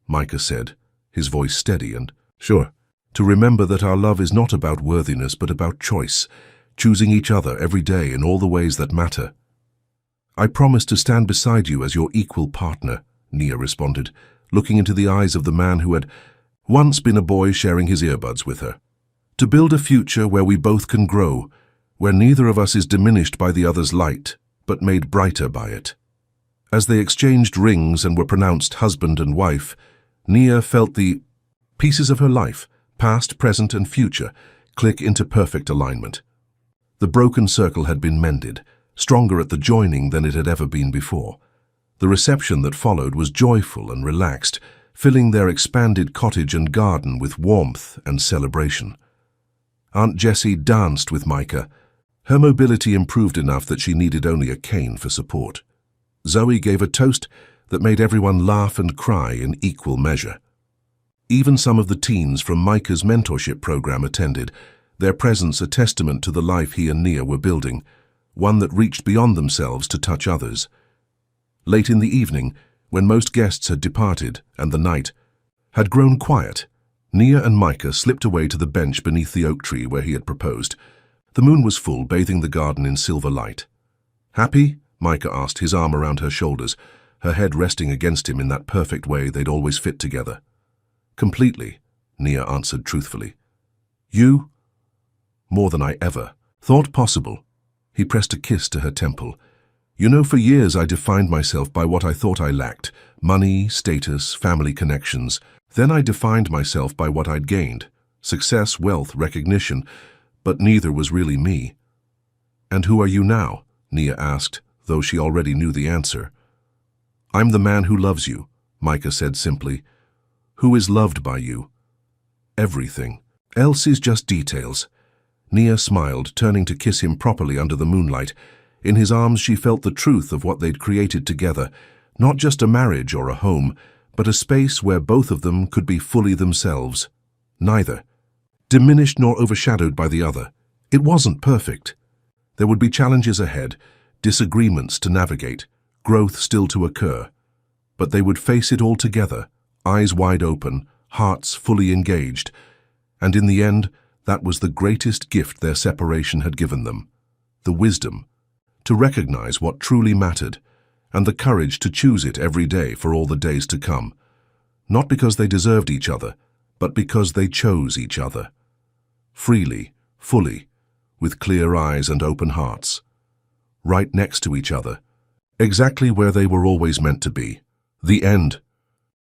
S1: Micah said, his voice steady and sure. To remember that our love is not about worthiness but about choice, choosing each other every day in all the ways that matter. I promise to stand beside you as your equal partner, Nia responded, looking into the eyes of the man who had once been a boy sharing his earbuds with her. To build a future where we both can grow, where neither of us is diminished by the other's light, but made brighter by it. As they exchanged rings and were pronounced husband and wife, Nia felt the pieces of her life, past, present, and future, click into perfect alignment. The broken circle had been mended, stronger at the joining than it had ever been before. The reception that followed was joyful and relaxed, filling their expanded cottage and garden with warmth and celebration. Aunt Jessie danced with Micah. Her mobility improved enough that she needed only a cane for support. Zoe gave a toast that made everyone laugh and cry in equal measure. Even some of the teens from Micah's mentorship program attended, their presence a testament to the life he and Nia were building, one that reached beyond themselves to touch others. Late in the evening, when most guests had departed and the night had grown quiet, Nia and Micah slipped away to the bench beneath the oak tree where he had proposed. The moon was full, bathing the garden in silver light. "Happy?" Micah asked, his arm around her shoulders, her head resting against him in that perfect way they'd always fit together. "Completely," Nia answered truthfully. "You?" "More than I ever thought possible." He pressed a kiss to her temple. "You know, for years I defined myself by what I thought I lacked: money, status, family connections. Then I defined myself by what I'd gained: success, wealth, recognition, but neither was really me." "And who are you now?" Nia asked, though she already knew the answer. "I'm the man who loves you," Micah said simply. "Who is loved by you." "Everything else is just details." Nia smiled, turning to kiss him properly under the moonlight. In his arms she felt the truth of what they'd created together, not just a marriage or a home, but a space where both of them could be fully themselves. Neither diminished nor overshadowed by the other. It wasn't perfect. There would be challenges ahead, disagreements to navigate, growth still to occur. But they would face it all together, eyes wide open, hearts fully engaged. And in the end, that was the greatest gift their separation had given them: the wisdom to recognize what truly mattered, and the courage to choose it every day for all the days to come. Not because they deserved each other, but because they chose each other. Freely, fully, with clear eyes and open hearts. Right next to each other, exactly where they were always meant to be. The end.